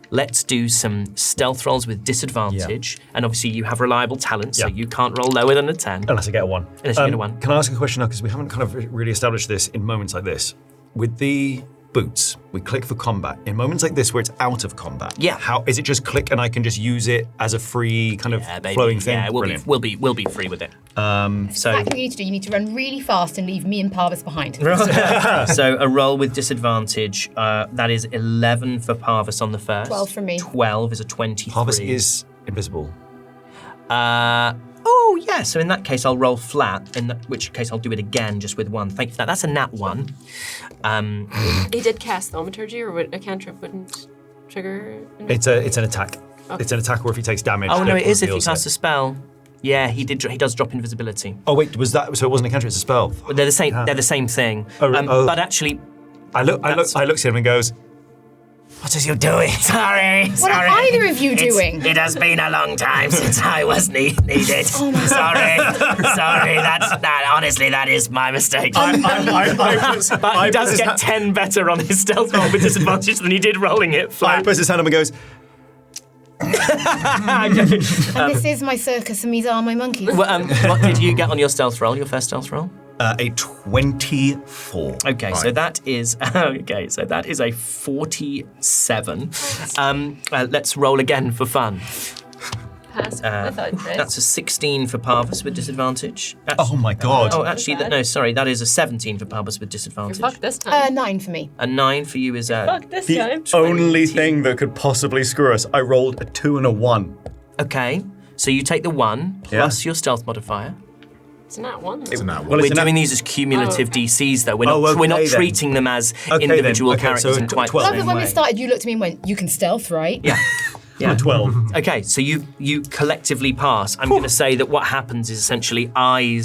Let's do some stealth rolls with disadvantage, and obviously you have reliable talent, so you can't roll lower than a 10. Unless I get a 1. Unless you get a 1. Can I ask a question now, because we haven't kind of really established this in moments like this. With the boots, we click for combat. In moments like this where it's out of combat, how is it just click and I can just use it as a free kind of flowing thing? Yeah, we'll be free with it. So Exactly what you need to do. You need to run really fast and leave me and Parvus behind. So a roll with disadvantage, that is 11 for Parvus on the first. 12 from me. 12 is a 23. Parvus is invisible. Oh, yeah, so in that case I'll roll flat, in which case I'll do it again just with 1. Thank you for that. That's a nat 1. He did cast thaumaturgy, or a cantrip wouldn't trigger? It's an attack. Okay. It's an attack, or if he takes damage. Oh, no, it is if he reveals casts a spell. Yeah, he does drop invisibility. Oh, wait, was that, so it wasn't a cantrip, it's a spell? They're the same. They're the same thing. But actually, I looks at him and goes, What is you doing? Sorry. What are either of you doing? It has been a long time since I was needed. Oh my sorry. Honestly, that is my mistake. But he does get 10 better on his stealth roll with disadvantage than he did rolling it flat. he puts his hand up and goes, And this is my circus and these are my monkeys. Well, what did you get on your stealth roll, your first stealth roll? a 24. Okay, so that is a 47. Let's roll again for fun. Pass. I thought right. That's a 16 for Parvus with disadvantage. Oh my god. Oh, actually, that is a 17 for Parvus with disadvantage. You're fucked this time. 9 for me. A 9 for you is Fuck this The time. only thing that could possibly screw us, I rolled a 2 and a 1. Okay, so you take the 1 plus your stealth modifier. It's not one. It's not one. Well, We're doing these as cumulative DCs, though. We're not then. treating them as individual characters so in quite the 12. Love same that when way. we started, you looked at me and went, "You can stealth, right?" Yeah. Yeah. 12. Okay, so you collectively pass. I'm going to say that what happens is essentially I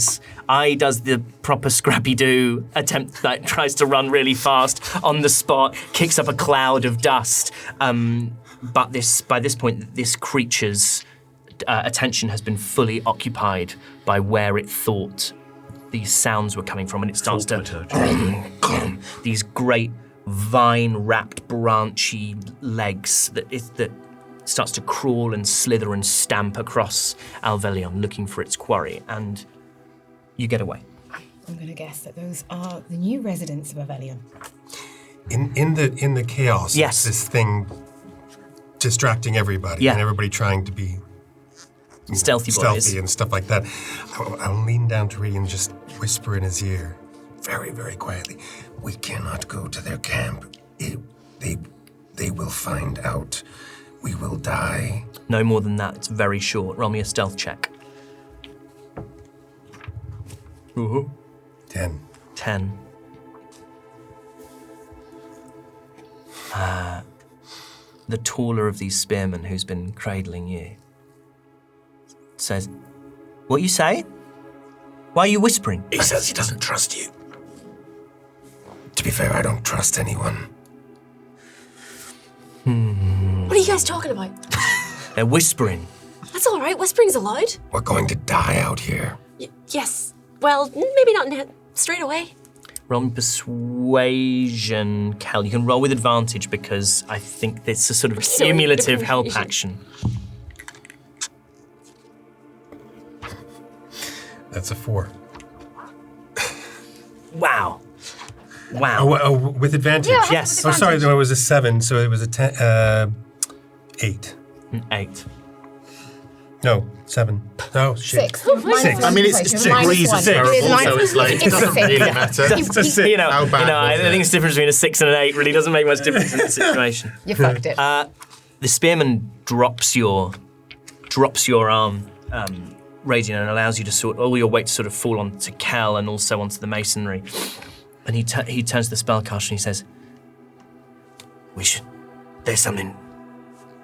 does the proper Scrappy-Doo attempt that tries to run really fast on the spot, kicks up a cloud of dust. But by this point, this creature's attention has been fully occupied by where it thought these sounds were coming from, and it starts to these great vine-wrapped, branchy legs that starts to crawl and slither and stamp across Alveleon, looking for its quarry, and you get away. I'm going to guess that those are the new residents of Alveleon. In the chaos, Yes. this thing distracting everybody Yeah. and everybody trying to be Stealthy boys. stealthy and stuff like that. I'll lean down to Raidion and just whisper in his ear, very, very quietly, "We cannot go to their camp. They will find out. We will die." No more than that. It's very short. Roll me a stealth check. 10. 10. The taller of these spearmen who's been cradling you says, "What you say? Why are you whispering?" He says he doesn't trust you. To be fair, I don't trust anyone. What are you guys talking about? They're whispering. That's all right. Whispering's allowed. We're going to die out here. Yes. Well, maybe not straight away. Roll me persuasion, Kel. You can roll with advantage because I think it's a sort of so cumulative help persuasion. action. That's a 4. Wow. Oh, with advantage? Yeah, Yes. Oh, sorry, no, it was a 7, so it was a 8. 8. No, 7. No, shit. 6. Six. I mean, it's 6 degrees one. is terrible, It is so it's like, it It's a doesn't six. really matter. It's a 6. You know, How bad I was it? think it's the difference between a 6 and an 8 really doesn't make much difference in this situation. You fucked it. the spearman drops your arm, Raidion, and allows you to all your weight to sort of fall onto Kel and also onto the masonry. And he turns to the spellcaster and he says, there's something,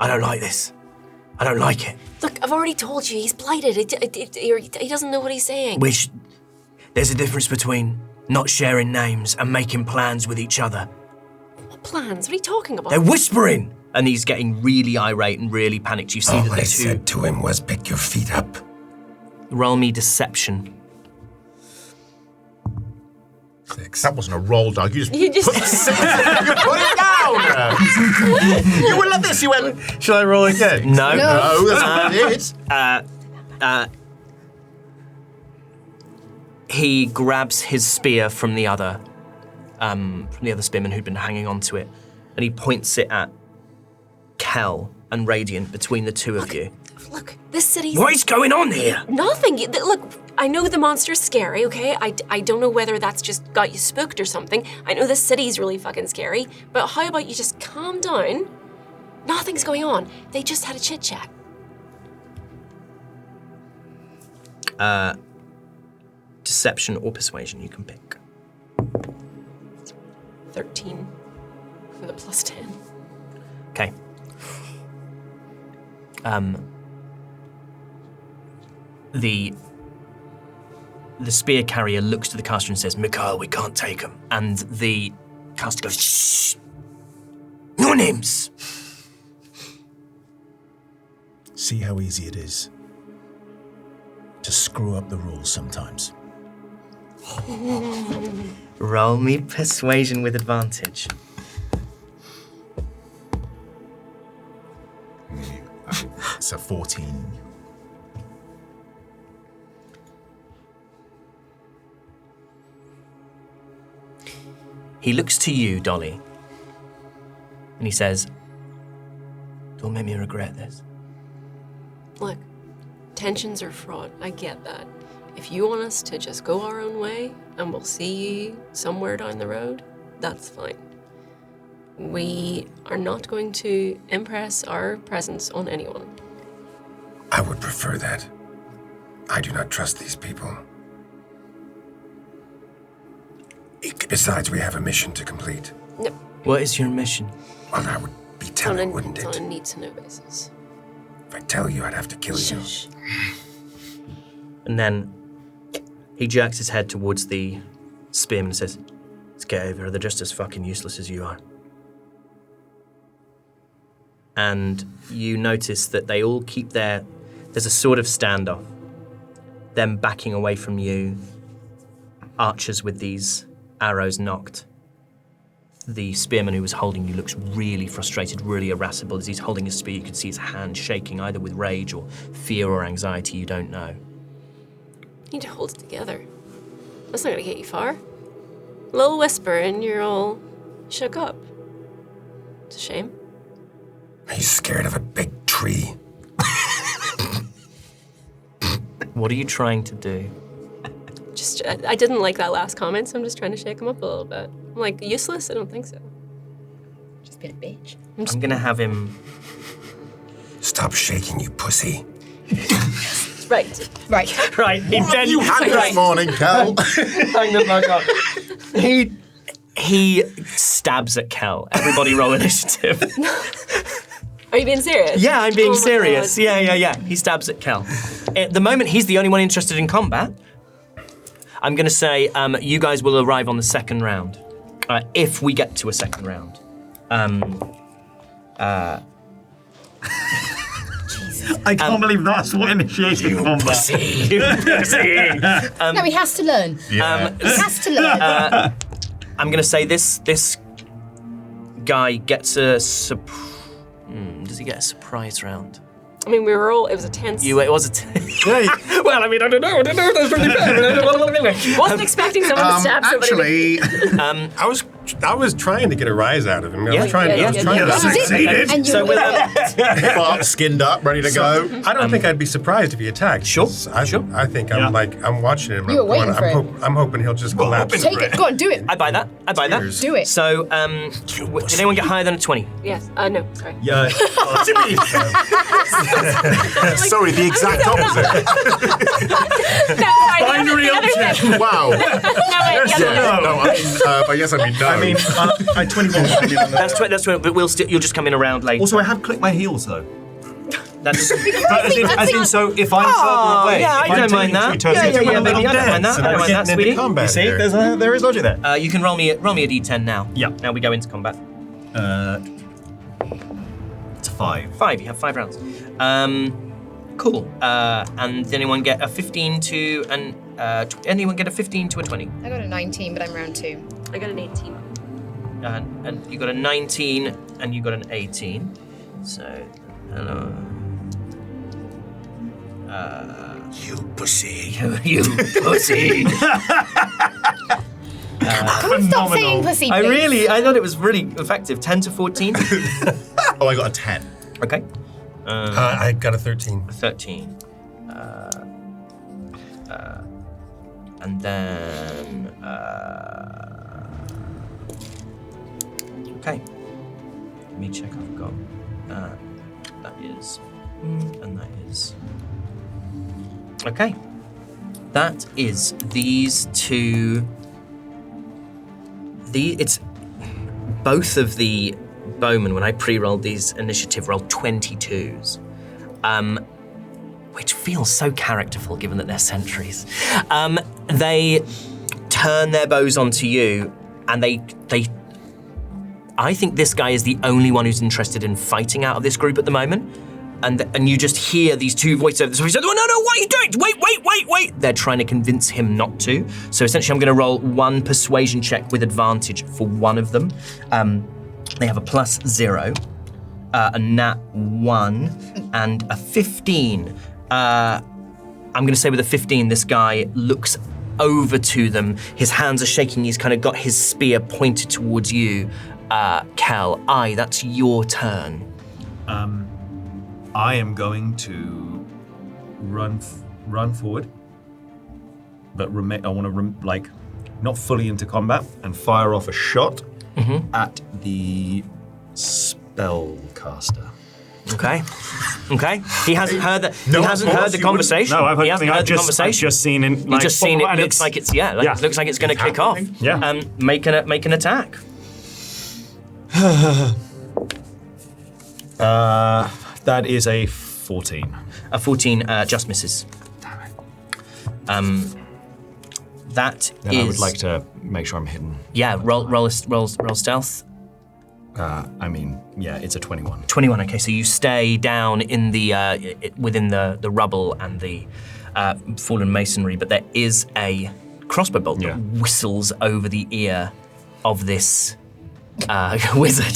I don't like this. I don't like it. Look, I've already told you, he's blighted. He doesn't know what he's saying. There's a difference between not sharing names and making plans with each other. What plans? What are you talking about? They're whispering! And he's getting really irate and really panicked. You see All that I the two... said to him was pick your feet up. Roll me deception. 6. That wasn't a roll, dog. You You just just you put it down. You went like this. You went, shall I roll again? No. No, that's not it. He grabs his spear from the other spearman who'd been hanging onto it, and he points it at Kel and Raidion between the two of you. look. This city's What is going on here? nothing. Look, I know the monster's scary. Okay, I don't know whether that's just got you spooked or something. I know this city's really fucking scary. But how about you just calm down? Nothing's going on. They just had a chit chat. Deception or persuasion, you can pick. 13 for the plus 10. Okay. The spear carrier looks to the caster and says, Mikhail, we can't take him. And the caster goes, shh! No names! See how easy it is to screw up the rules sometimes. Roll me persuasion with advantage. It's a 14. He looks to you, Dolly, and he says, don't make me regret this. Look, tensions are fraught. I get that. If you want us to just go our own way and we'll see you somewhere down the road, that's fine. We are not going to impress our presence on anyone. I would prefer that. I do not trust these people. Besides, we have a mission to complete. No, What is your mission? Well, that would be it's on telling, a, wouldn't it's on it? a need-to-know basis. If I tell you, I'd have to kill you. Shush. And then he jerks his head towards the spearman and says, let's get over here. They're just as fucking useless as you are. And you notice that they all keep there's a sort of standoff. Them backing away from you, archers with these arrows knocked. The spearman who was holding you looks really frustrated, really irascible. As he's holding his spear, you can see his hand shaking, either with rage or fear or anxiety, you don't know. You need to hold it together. That's not gonna get you far. A little whisper and you're all shook up. It's a shame. He's scared of a big tree. What are you trying to do? Just, I didn't like that last comment, so I'm just trying to shake him up a little bit. I'm like, useless? I don't think so. Just been a bitch. I'm gonna have him... Stop shaking, you pussy. Right. Right. Right, he then... You had this morning, Kel. Hang the fuck up. He stabs at Kel. Everybody roll initiative. Are you being serious? Yeah, I'm being Oh my serious. God. Yeah. He stabs at Kel. At the moment, he's the only one interested in combat. I'm going to say you guys will arrive on the second round, if we get to a second round. I can't believe that's what initiating combat. No, he has to learn. Yeah. He has to learn. I'm going to say this guy gets a does he get a surprise round? I mean, it was a tense. It was a well, I mean, I don't know. That's really fair. Wasn't expecting someone to stab somebody. Actually, I was was trying to get a rise out of him. I Yeah, was trying. yeah, I was yeah, trying yeah. to You did, succeed. and you So were we'll, Bart skinned up, ready to go. I don't think I'd be surprised if he attacked. Sure, 'cause I think Yeah. I'm watching him. You were waiting for it. I'm hoping he'll just collapse. Take it. Go on, do it. I buy that. I buy that. Cheers. Do it. So, did anyone get higher than a 20? Yes. No, sorry. Yeah. Sorry, the exact opposite. Binary option. Wow. By yes, I mean no. I mean, I 21. That's 20. That's 20. But you'll just come in around later. Also, I have clicked my heels though. That's. But as in, so if I'm further away, yeah, if I I'm don't mind that. taking 2 turns, Yeah, it's yeah, one yeah, little baby, I don't mind dance, that. I don't mind that, Getting into sweetie. combat You see, here. there is logic there. You can roll me a d10 now. Yeah. Now we go into combat. It's a 5. 5. You have 5 rounds. Cool. And did anyone get a 15 to an? Anyone get a 15 to a 20? I got a 19, but I'm round 2. I got an 18. And you got a 19 and you got an 18. So, hello. You pussy. You pussy. Can we stop saying pussy, please? I thought it was really effective. 10 to 14. Oh, I got a 10. Okay. I got a 13. 13. And then. Okay. Let me check I've got. That is. And that is. Okay. That is these two. It's both of the bowmen, when I pre-rolled these initiative, rolled 22s. Which feels so characterful given that they're sentries. They turn their bows onto you, and they I think this guy is the only one who's interested in fighting out of this group at the moment. And you just hear these two voices over the top. He said, "Oh, no, what are you doing? Wait. They're trying to convince him not to. So essentially I'm gonna roll one persuasion check with advantage for one of them. They have a +0, a nat 1, and a 15. I'm gonna say with a 15, this guy looks over to them. His hands are shaking. He's kind of got his spear pointed towards you. Kel, that's your turn. I am going to run forward, but I want to not fully into combat and fire off a shot at the spellcaster. Okay. He hasn't heard the. No, he hasn't of heard course, the you conversation. No, I've heard he hasn't nothing. heard the conversation. I've just seen it. You've just seen it. Looks like it's It looks like it's going to kick off. Yeah. Make an attack. That is a 14. A 14 just misses. That Then is. I would like to make sure I'm hidden. Yeah. Roll stealth. It's a 21. 21. Okay, so you stay down in the within the rubble and the fallen masonry, but there is a crossbow bolt that whistles over the ear of this wizard.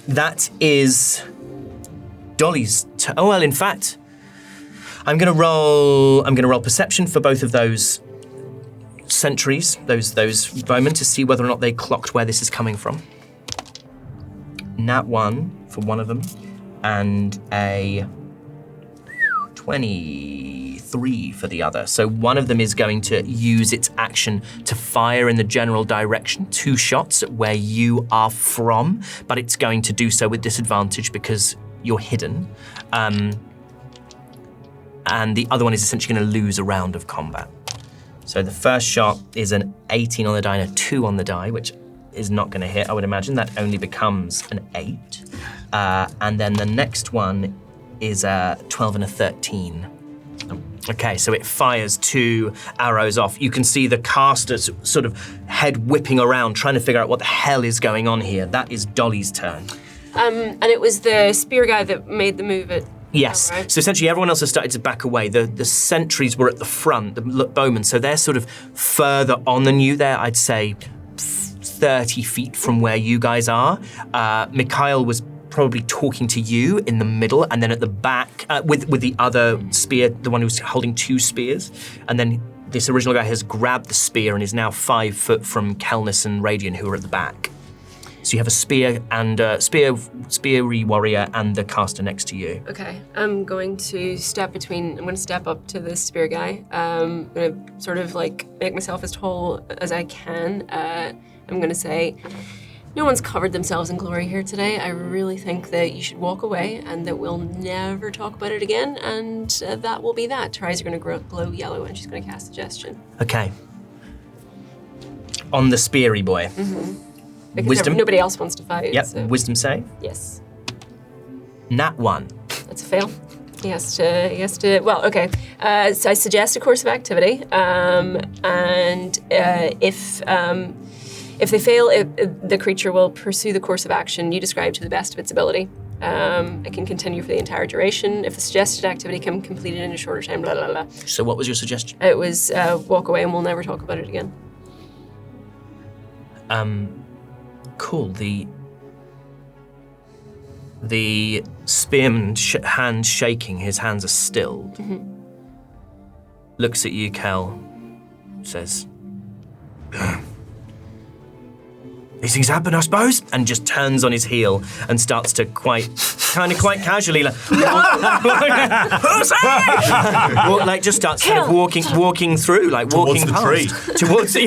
That is Dolly's turn. Oh well, in fact, I'm gonna roll perception for both of those sentries, those bowmen, to see whether or not they clocked where this is coming from. Nat 1 for one of them, and a 23 for the other. So one of them is going to use its action to fire in the general direction, 2 shots at where you are from, but it's going to do so with disadvantage because you're hidden. And the other one is essentially going to lose a round of combat. So the first shot is an 18 on the die and a 2 on the die, which is not going to hit, I would imagine. That only becomes an 8. And then the next one is a 12 and a 13. Okay, so it fires 2 arrows off. You can see the caster's sort of head whipping around, trying to figure out what the hell is going on here. That is Dolly's turn. And it was the spear guy that made the move at... Yes. Oh, right. So essentially everyone else has started to back away. The sentries were at the front, the bowmen, so they're sort of further on than you. There, I'd say 30 feet from where you guys are. Mikhail was probably talking to you in the middle, and then at the back with the other spear, the one who's holding 2 spears, and then this original guy has grabbed the spear and is now 5 foot from Kelnys and Raidion, who are at the back. So you have a spear and speary warrior and the caster next to you. Okay, I'm going to step up to the spear guy. I'm gonna sort of like make myself as tall as I can. I'm gonna say, no one's covered themselves in glory here today. I really think that you should walk away and that we'll never talk about it again, and that will be that. Her eyes are gonna glow yellow and she's gonna cast Suggestion. Okay. On the speary boy. Mm-hmm. Because Wisdom? nobody else wants to fight. Yep, So. wisdom save. Yes. Nat 1. That's a fail. He has to, well, okay. So I suggest a course of activity, and if they fail, the creature will pursue the course of action you described to the best of its ability. It can continue for the entire duration. If the suggested activity can be completed in a shorter time, blah, blah, blah. So what was your suggestion? It was walk away and we'll never talk about it again. Cool. The spearman, hand shaking, his hands are stilled. Mm-hmm. Looks at you, Kel, says, "These things happen, I suppose," and just turns on his heel and starts to quite casually, like, just starts kind of walking through, like Towards walking the past. tree. Towards.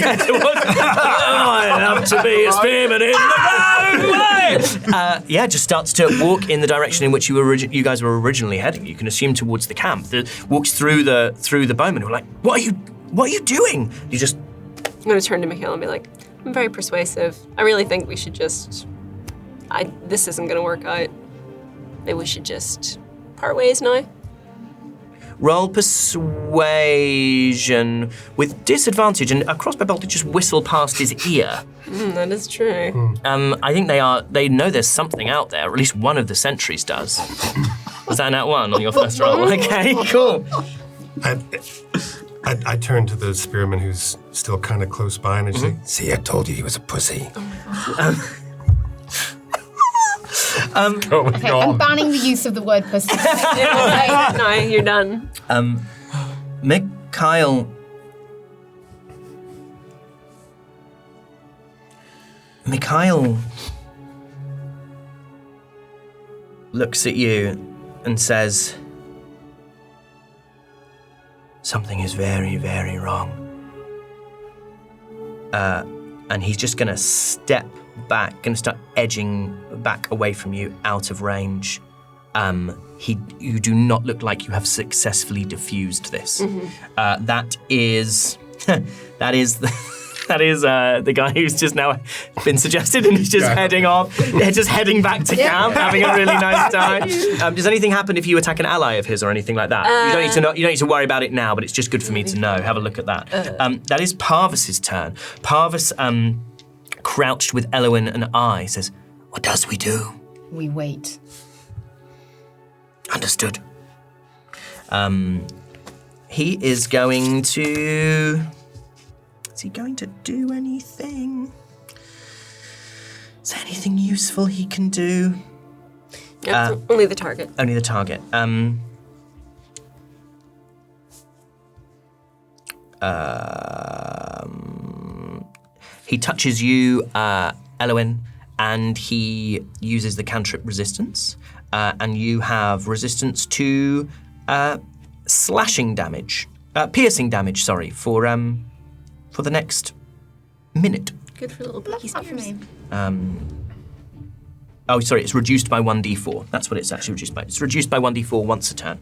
I love to be a spearman in the road. Just starts to walk in the direction in which you guys were originally heading. You can assume towards the camp. Walks through the bowmen who are like, "What are you doing?" You just. I'm going to turn to Mikhail and be like, I'm very persuasive. I really think we should just... this isn't going to work out. Maybe we should just part ways now. Roll persuasion with disadvantage, and a crossbow bolt to just whistle past his ear. That is true. I think they know there's something out there, or at least one of the sentries does. Was that nat 1 on your first roll? Okay, cool. I turn to the spearman who's still kind of close by and I say, see, I told you he was a pussy. Okay, I'm banning the use of the word pussy. No, you're done. Mikhail looks at you and says, "Something is very, very wrong." And he's just gonna step back, gonna start edging back away from you, out of range. You do not look like you have successfully diffused this. Mm-hmm. That is the guy who's just now been suggested, and he's just heading off, just heading back to camp, having a really nice time. Does anything happen if you attack an ally of his or anything like that? You don't need to worry about it now, but it's just good for me to know. Have a look at that. That is Parvis's turn. Parvis, crouched with Elowen and I, says, "What does we do?" We wait. Understood. He is going to... Is he going to do anything? Is there anything useful he can do? Yep, only the target. Only the target. He touches you, Elowen, and he uses the cantrip resistance. And you have resistance to slashing damage, piercing damage, sorry, for the next minute. Good for little piggy That's not for spears. me. Oh, sorry, it's reduced by 1d4. That's what it's actually reduced by. It's reduced by 1d4 once a turn.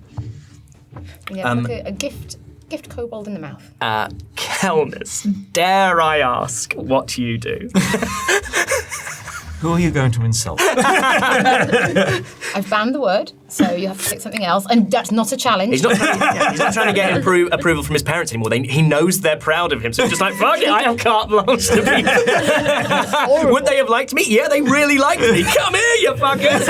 Yeah, look at a gift kobold in the mouth. Kelnys, dare I ask what you do? Who are you going to insult? I've banned the word, so you have to pick something else, and that's not a challenge. He's not trying to get approval from his parents anymore. He knows they're proud of him, so he's just like, fuck it, I have carte blanche to be. Would they have liked me? Yeah, they really liked me. Come here, you fuckers.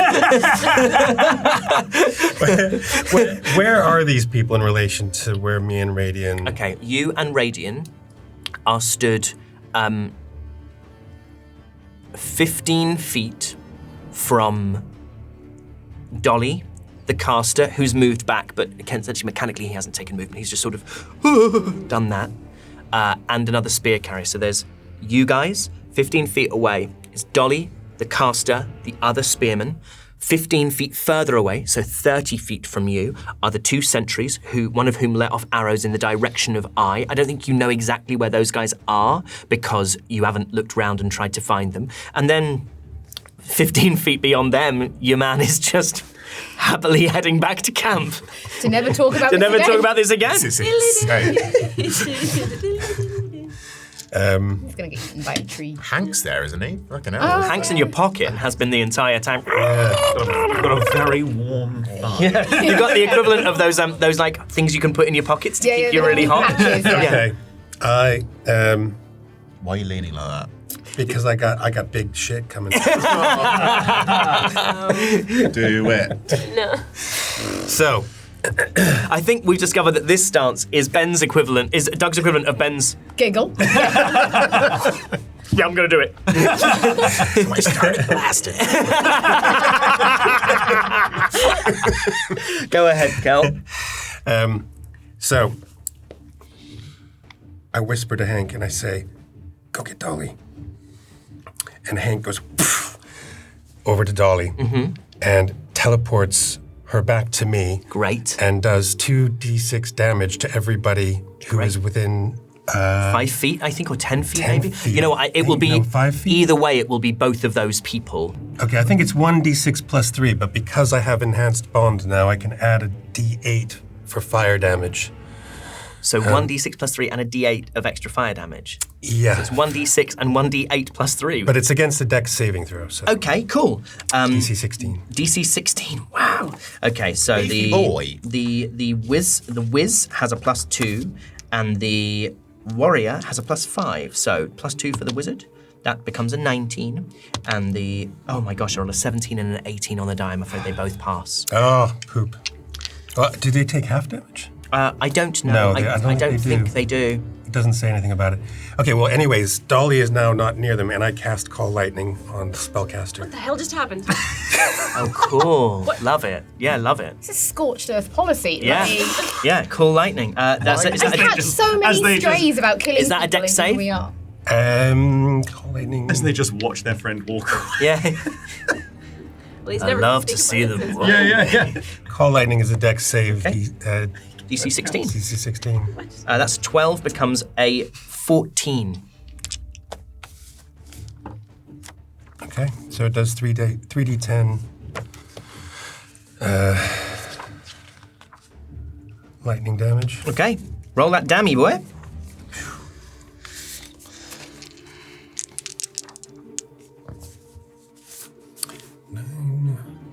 Where are these people in relation to where me and Raidion... Okay, you and Raidion are stood 15 feet from Dolly, the caster, who's moved back, but essentially mechanically he hasn't taken movement. He's just sort of done that. and another spear carrier. So there's you guys, 15 feet away is Dolly, the caster, the other spearman. 15 feet further away, so 30 feet from you, are the 2 sentries, one of whom let off arrows in the direction of I. I don't think you know exactly where those guys are because you haven't looked round and tried to find them. And then 15 feet beyond them, your man is just happily heading back to camp. To never talk about To this never again. talk about this again. He's going to get eaten by a tree. Hank's there, isn't he? Fucking hell. Hank's in your pocket and has been the entire time. I've got a very warm thigh. Yeah, you've got the equivalent of those like things you can put in your pockets to keep you really hot. Patches, yeah. Okay. Why are you leaning like that? Because I got big shit coming. Do it. No. So, I think we've discovered that this stance is Doug's equivalent of Ben's. Giggle. Yeah, I'm gonna do it. I started blasting. Go ahead, Kel. So, I whisper to Hank and I say, "Go get Dolly." And Hank goes poof, over to Dolly and teleports her back to me. Great. And does 2d6 damage to everybody who is within 5 feet, I think, or 10 feet, 10 maybe. feet. You know, it will be 5 feet? either way. It will be both of those people. Okay, I think it's 1d6 plus 3, but because I have enhanced bond now, I can add a d8 for fire damage. So 1d6 plus 3 and a d8 of extra fire damage. Yeah. So it's 1d6 and 1d8 plus 3. But it's against the dex saving throw, so Okay, cool. DC 16. DC 16. Wow. Okay, so Beefy boy. the whiz has a +2, and the warrior has a +5. So +2 for the wizard. That becomes a 19, and oh my gosh, I rolled a 17 and an 18 on the die. I'm afraid they both pass. Oh, poop. Do they take half damage? I don't know. No, I don't think they do. It doesn't say anything about it. Okay, well, anyways, Dolly is now not near them, and I cast Call Lightning on the spellcaster. What the hell just happened? Oh, cool. Love it. Yeah, love it. It's a scorched earth policy. Yeah. Like, Yeah, cool lightning. That's it. Is I've that had so many strays about killing Is that a people dex in who save? we are. Call Lightning. As they just watch their friend walk off. Yeah. Well, he's I never love gonna to think see about them. it. Yeah. Call Lightning is a dex save. Okay. DC 16. DC 16. That's 12 becomes a 14. Okay, so it does 3d10 lightning damage. Okay. Roll that dammy, boy.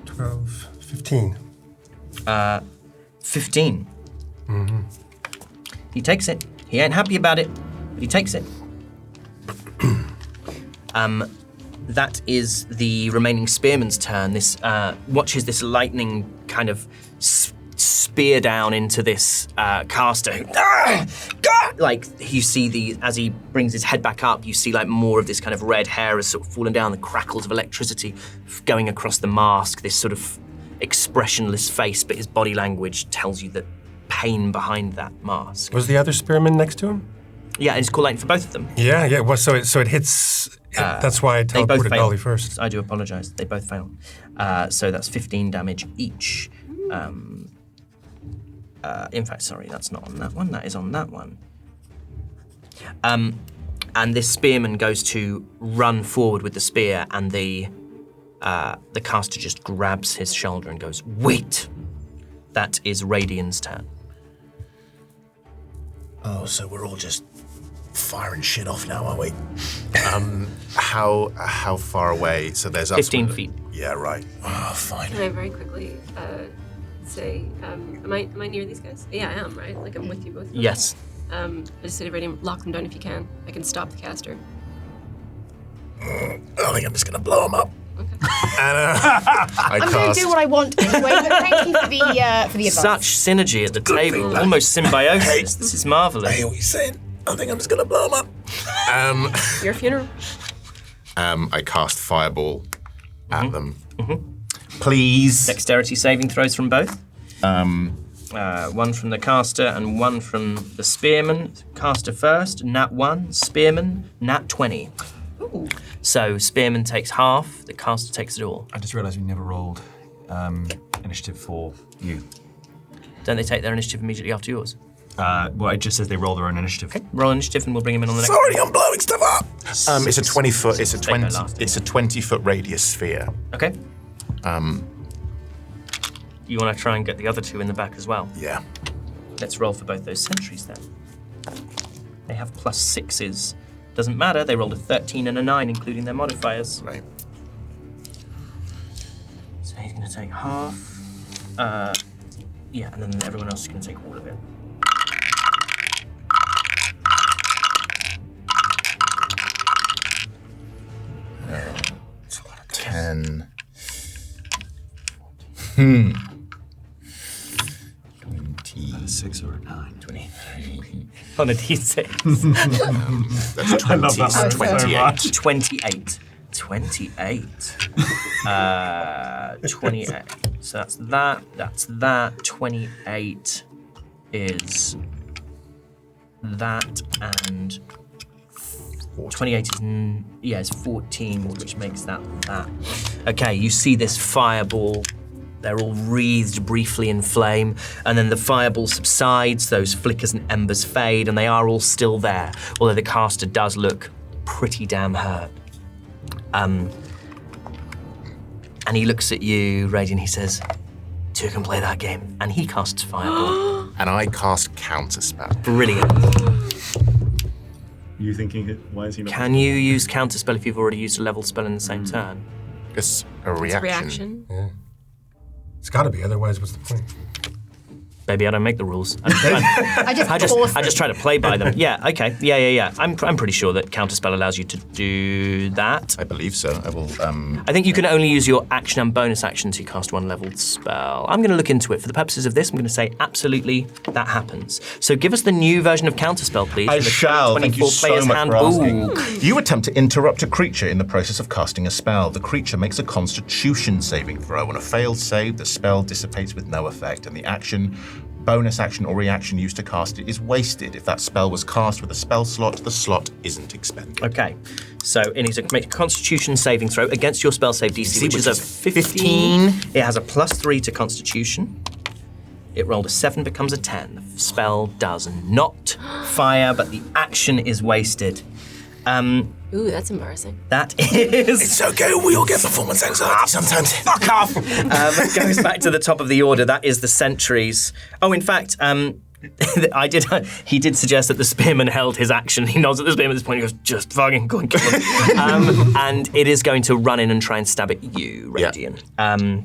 12, 15. 15. Mm-hmm. He takes it. He ain't happy about it, but he takes it. That is the remaining spearman's turn. This watches this lightning kind of spear down into this caster. Who, like you see as he brings his head back up, you see like more of this kind of red hair has sort of fallen down, the crackles of electricity going across the mask, this sort of expressionless face, but his body language tells you the pain behind that mask. Was the other spearman next to him? Yeah, it's call lightning for both of them. Yeah. Well, so it hits. That's why I They both teleported fail. Dolly first. I do apologize. They both fail. So that's 15 damage each. In fact, sorry, that's not on that one. That is on that one. And this spearman goes to run forward with the spear, and the caster just grabs his shoulder and goes, "Wait!" That is Raidion's turn. Oh, so we're all just firing shit off now, are we? How far away? So there's us. 15 with it. feet. Yeah, right. Oh, fine. Can I very quickly say, am I near these guys? Yeah, I am, right? Like I'm with you both. Yes. I just say to Raidion, lock them down if you can. I can stop the caster. I think I'm just gonna blow him up. I'm going to do what I want anyway, but thank you for the advice. Such synergy at the table, almost symbiosis. This is marvelous. I hear what you're saying. I think I'm just gonna blow him up. Your funeral. I cast Fireball at them. Please. Dexterity saving throws from both. One from the caster and one from the spearman. Caster first, nat 1. Spearman, nat 20. Ooh. So spearman takes half, the caster takes it all. I just realised we never rolled initiative for you. Don't they take their initiative immediately after yours? Well, it just says they roll their own initiative. Okay, roll initiative and we'll bring him in on the next. Sorry, I'm blowing stuff up. It's a 20 foot. It's a Take that 20. last. It's a 20-foot radius sphere. Okay. You want to try and get the other two in the back as well? Yeah. Let's roll for both those sentries then. They have +6s. Doesn't matter, they rolled a 13 and a 9, including their modifiers. Right. So he's going to take half. Yeah, and then everyone else is going to take all of it. It's a lot of 10. 20. 6 or a 9. 20. On a d6. That's 20. love that so word so 28. much. 28. 28. So that's that. 28 is that, and 28 is 14, which makes that. Okay, you see this fireball. They're all wreathed briefly in flame, and then the fireball subsides, those flickers and embers fade, and they are all still there, although the caster does look pretty damn hurt. And he looks at you, Raidion, he says, "Two can play that game," and he casts fireball. And I cast counterspell. Brilliant. You thinking, why is he not? Can you use counterspell if you've already used a level spell in the same turn? It's a It's reaction. Yeah. It's got to be, otherwise what's the point? Maybe I don't make the rules. I just try to play by them. Yeah, okay. Yeah. I'm pretty sure that counterspell allows you to do that. I believe so. I will. I think you can only use your action and bonus action to cast one leveled spell. I'm going to look into it. For the purposes of this, I'm going to say absolutely that happens. So give us the new version of counterspell, please. I from the shall. Thank you 24 so Player's much for Handbook. asking. You attempt to interrupt a creature in the process of casting a spell. The creature makes a Constitution saving throw. On a failed save, the spell dissipates with no effect, and the action, bonus action, or reaction used to cast it is wasted. If that spell was cast with a spell slot, the slot isn't expended. Okay, so it needs to make a Constitution saving throw against your spell save DC, which is a 15. It has a +3 to Constitution. It rolled a 7, becomes a 10. The spell does not fire, but the action is wasted. Ooh, that's embarrassing. That is... It's okay, we all get performance anxiety sometimes. Fuck off! Goes back to the top of the order. That is the sentries. Oh, in fact, he did suggest that the spearman held his action. He nods at the spearman at this point. He goes, "Just fucking go and kill him." And it is going to run in and try and stab at you, Raidion. Yeah.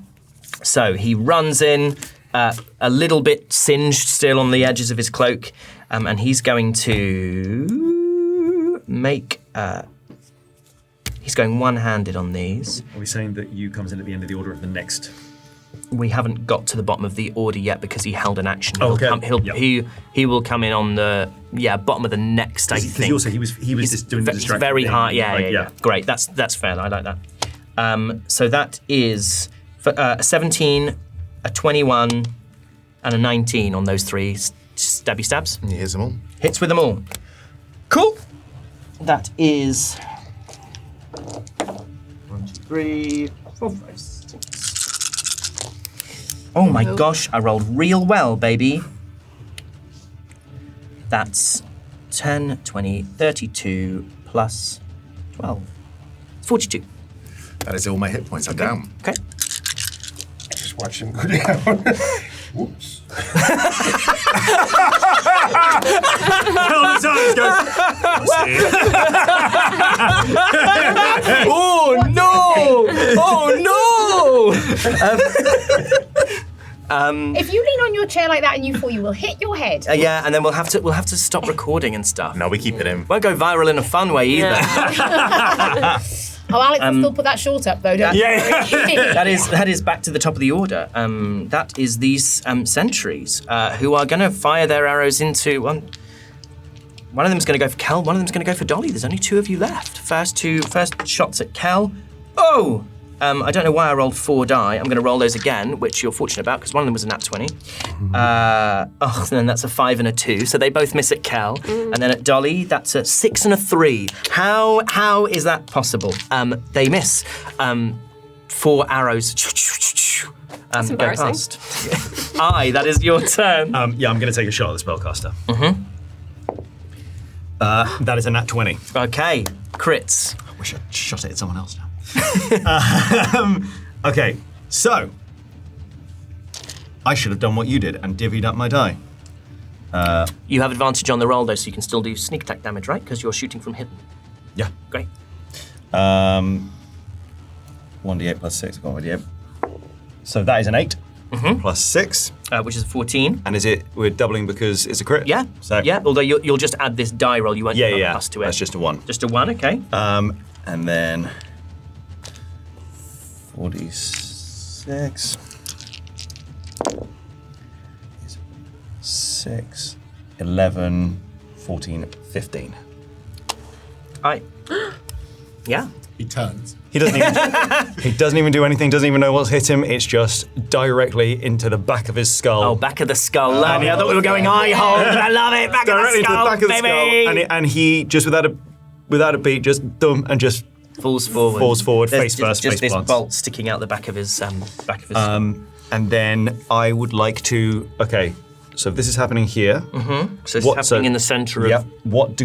So he runs in, a little bit singed still on the edges of his cloak, and he's going to make. He's going one-handed on these. Are we saying that you comes in at the end of the order of the next? We haven't got to the bottom of the order yet because he held an action. Oh, okay. He will come in on the bottom of the next. I think. Also, he was just doing the distracting very thing. hard. Yeah. Great. That's fair. I like that. So that is a 17, a 21, and a 19 on those three stabby stabs. He hits them all. Hits with them all. Cool. That is 1, 2, 3, 4, 5, 6. Oh my gosh, I rolled real well, baby. That's 10, 20, 32 plus 12. 42. That is all my hit points. I'm down. Okay. Just watch him go down. Whoops. Oh no! Oh no! If you lean on your chair like that and you fall, you will hit your head. Yeah, and then we'll have to stop recording and stuff. No, we keep it in. Won't go viral in a fun way either. Oh, Alex will still put that short up though, don't you? That is back to the top of the order. That is these sentries who are going to fire their arrows into one. One of them's going to go for Kel. One of them's going to go for Dolly. There's only two of you left. First shots at Kel. Oh, I don't know why I rolled 4 die. I'm going to roll those again, which you're fortunate about because one of them was a nat 20. And then that's a 5 and a 2, so they both miss at Kel. And then at Dolly, that's a 6 and a 3. How is that possible? They miss. 4 arrows. That's go embarrassing. past. Aye, that is your turn. Yeah, I'm going to take a shot at the spellcaster. That is a nat 20. Okay, crits. I wish I'd shot it at someone else now. Okay, so I should have done what you did and divvied up my die. You have advantage on the roll, though, so you can still do sneak attack damage, right? Because you're shooting from hidden. Yeah. Great. 1d8 plus 6. Go on, 1d8. So that is an 8 plus 6. Which is a 14. And is it, we're doubling because it's a crit? Yeah. So, yeah, although you'll just add this die roll. You won't add a plus to it. That's just a 1. Just a 1, okay. And then 46. 6, 11, 14, 15. Aye. Yeah. He turns. He doesn't even do anything, doesn't even know what's hit him. It's just directly into the back of his skull. Oh, back of the skull. Lovely. I thought we were going eye hole, but I love it. Back Directly of the skull, into the back of baby. the skull. And he, just without a beat, just thumb and just falls forward. There's face first, just face this plants. bolt sticking out the back of his skull. And then I would like to, okay, so if this is happening here. So it's happening in the centre of... Yeah. What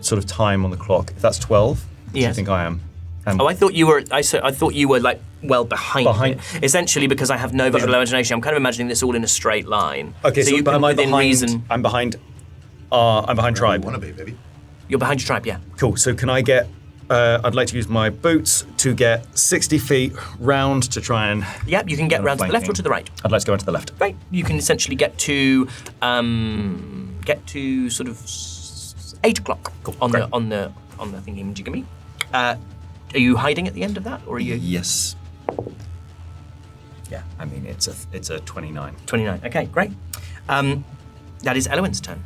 sort of time on the clock? If that's 12, which I Yes. think I am. Oh, I thought you were. I thought you were like well behind. It. Essentially, because I have no visual imagination, I'm kind of imagining this all in a straight line. Okay, so you can, within reason. I'm behind tribe. Wanna be, baby. You're behind your tribe, yeah. Cool. So can I get? I'd like to use my boots to get 60 feet round to try and. Yep, you can get Kind of round to the left or flanking. to the right. I'd like to go into the left. Right. You can essentially get to sort of 8 o'clock on the thingy jigamy. Are you hiding at the end of that, or are you? Yes. Yeah. I mean, it's a 29. 29. Okay, great. That is Elowen's turn.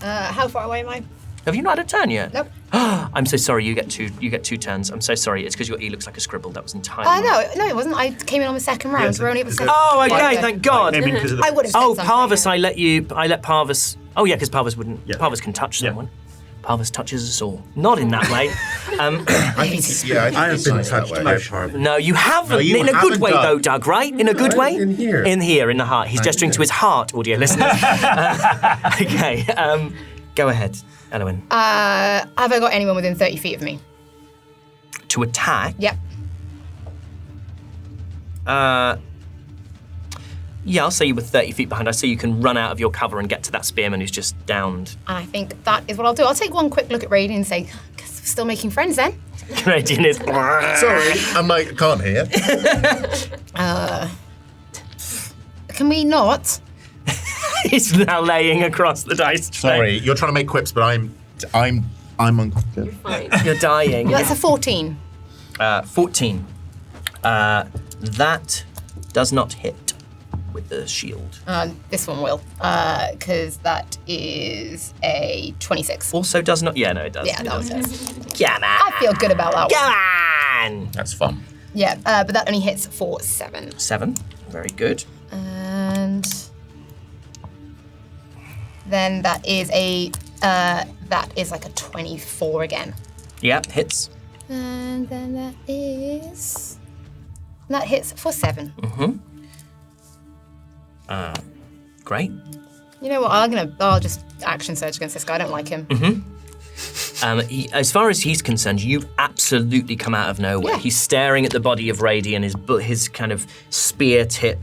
How far away am I? Have you not had a turn yet? Nope. I'm so sorry. You get 2 turns. I'm so sorry. It's because your E looks like a scribble. That was entirely. No, it wasn't. I came in on the second round. so We're only at the second. Oh, okay. Right, Thank God. Maybe because of the. I would have said Oh, something, Parvis, yeah. I let Parvis. Oh, yeah, because Parvis wouldn't. Yeah. Parvis can touch Yeah. someone. Parvis touches us all. Not in that way. I have been touched by Parvis. No, you haven't. No, you in a good haven't, way, Doug. though, Doug, right? In a good way? In here. In here, in the heart. He's gesturing to his heart, audio listeners. Okay, go ahead, Elowen. Have I got anyone within 30 feet of me? To attack? Yep. Yeah, I'll say you were 30 feet behind. I say you can run out of your cover and get to that spearman who's just downed. And I think that is what I'll do. I'll take one quick look at Raidion and say, guess we're still making friends then. Raidion is... Sorry, I'm like, can't hear. Can we not? He's now laying across the dice tray. Sorry, you're trying to make quips, but I'm on. You're fine. You're dying. That's a 14. 14. That does not hit with the shield. This one will, because that is a 26. Also does not... Yeah, no, it does. Yeah, It that one does. does. Come on. I feel good about that one. Come on. That's fun. Yeah, but that only hits for 7. 7. Very good. And then that is like a 24 again. Yeah, hits. And then that hits for 7. Great. You know what? I'll just action surge against this guy. I don't like him. As far as he's concerned, you've absolutely come out of nowhere. Yeah. He's staring at the body of Raidion, his kind of spear tip,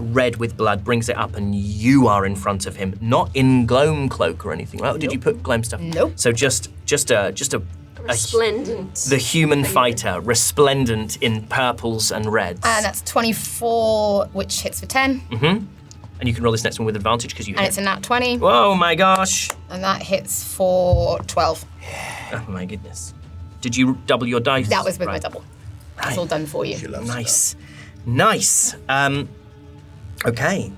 red with blood, brings it up, and you are in front of him, not in Gloam cloak or anything. Well, did you put Gloam stuff? Nope. So just a Resplendent. the human fighter, resplendent in purples and reds. And that's 24, which hits for 10. And you can roll this next one with advantage because you And hit. it's a nat 20. Oh my gosh! And that hits for 12. Oh my goodness. Did you double your dice? That was with my Right. double. Right. It's all done for you. Nice. Nice. Okay.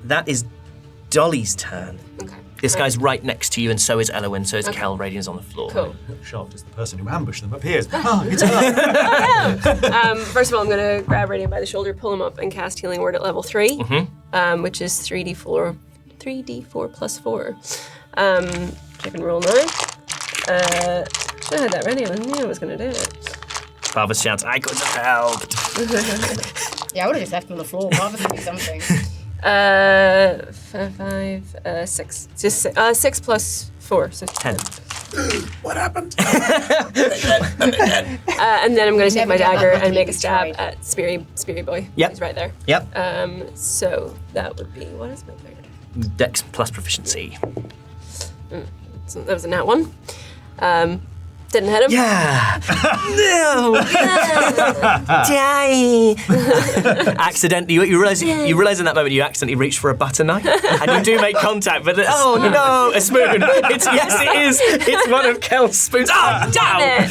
That is Dolly's turn. Okay. This guy's right next to you, and so is Elowen, so is Kel. Radian's on the floor. Cool. Shaft is the person who ambushed them appears. Oh, it's her. First of all, I'm going to grab Radiant by the shoulder, pull him up, and cast Healing Word at level 3, which is 3d4 plus 4. Check and roll 9. Should have had that ready. I knew I was going to do it. Parvus shouts, I could have helped. Yeah, I would have just left him on the floor. Rather than do something. 6. Just 6 plus 4, so 10. What happened? And then I'm going to take my Never get dagger that and make a lucky. stab Tried. at Speary Boy. Yep. He's right there. Yep. So that would be, what is my dagger? Dex plus proficiency. So that was a nat 1. Didn't hit him. Yeah. No. Die. Accidentally, you realize in that moment you accidentally reach for a butter knife, and you do make contact. But no, a spoon. Yes, it is. It's one of Kel's spoons. Oh, damn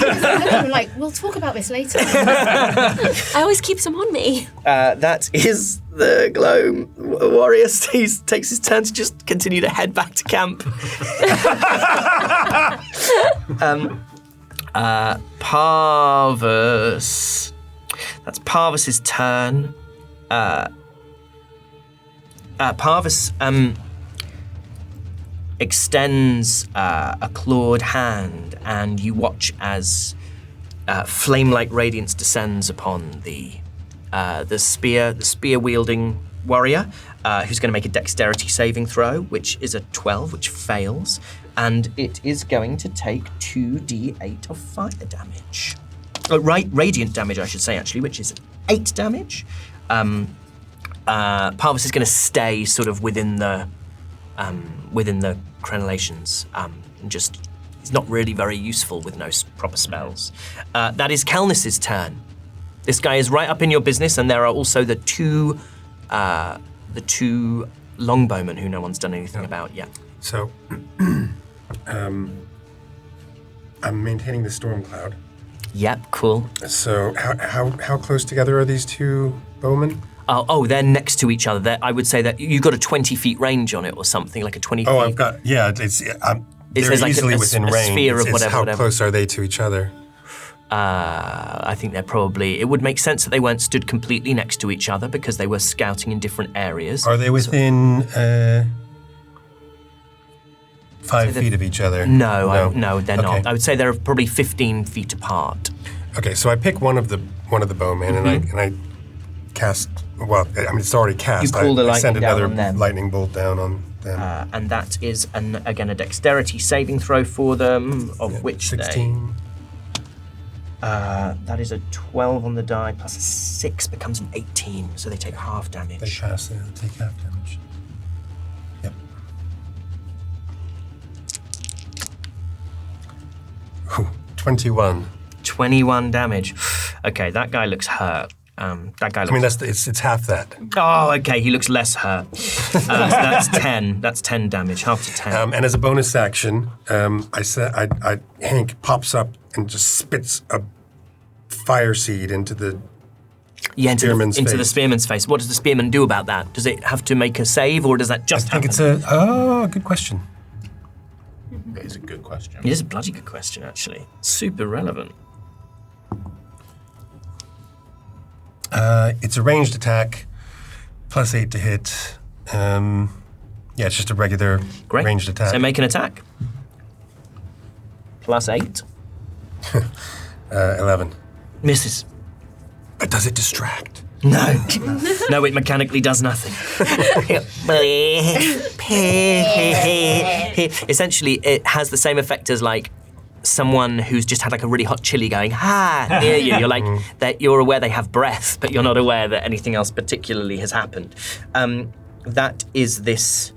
I'm like, we'll talk about this later. I always keep some on me. That is the Gloam warrior. He takes his turn to just continue to head back to camp. Parvus. That's Parvus's turn. Parvus extends a clawed hand, and you watch as flame-like radiance descends upon the spear-wielding warrior, who's going to make a dexterity saving throw, which is a 12, which fails, and it is going to take 2d8 of fire damage. Radiant damage, I should say, actually, which is 8 damage. Parvus is going to stay sort of within the crenellations, and just he's not really very useful with no proper spells. That is Kelnys' turn. This guy is right up in your business, and there are also the two longbowmen who no one's done anything about yet. So, I'm maintaining the storm cloud. Yep, cool. So, how close together are these two bowmen? They're next to each other. I would say that you got a 20 feet range on it or something, like a 20 feet. Oh, I've got, yeah, they're like easily within range. Sphere of It's whatever. how close are they to each other? I think they're probably, it would make sense that they weren't stood completely next to each other because they were scouting in different areas. Are they within 5 feet of each other? No, they're Okay. not. I would say they're probably 15 feet apart. Okay, so I pick one of the bowmen and I cast. Well, I mean it's already cast. You pull the I send lightning down another on them. lightning bolt down on them. And that is, again, a dexterity saving throw for them, of which 16. that is a 12 on the die, plus a 6 becomes an 18, so they take half damage. They pass. They take half damage. Yep. Ooh, 21. 21 damage. Okay, that guy looks hurt. That guy looks... I mean, it's half that. Oh, okay, he looks less hurt. So that's 10. That's 10 damage, half to 10. And as a bonus action, Hank pops up and just spits a fire seed into the spearman's into face. the spearman's face. What does the spearman do about that? Does it have to make a save, or does that just happen? I think it's good question. It's a good question. It is a bloody good question, actually. Super relevant. It's a ranged attack, plus 8 to hit. It's just a regular Great. ranged attack. So make an attack. Plus 8. 11. Misses. But does it distract? No. No, it mechanically does nothing. Essentially, it has the same effect as like someone who's just had like a really hot chili going, near you. You're like, that you're aware they have breath, but you're not aware that anything else particularly has happened. That is this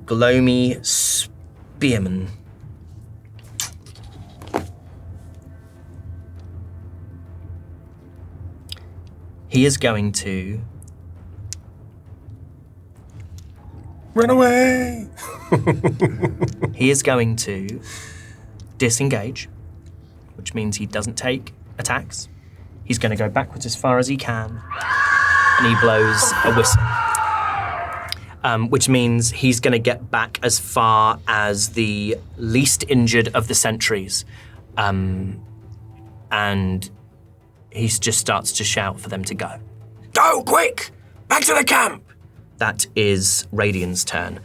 Gloamy spearman. He is going to... Run away! He is going to disengage, which means he doesn't take attacks. He's going to go backwards as far as he can, and he blows a whistle. which means he's going to get back as far as the least injured of the sentries. And he just starts to shout for them to go. Go, quick! Back to the camp! That is Raidian's turn.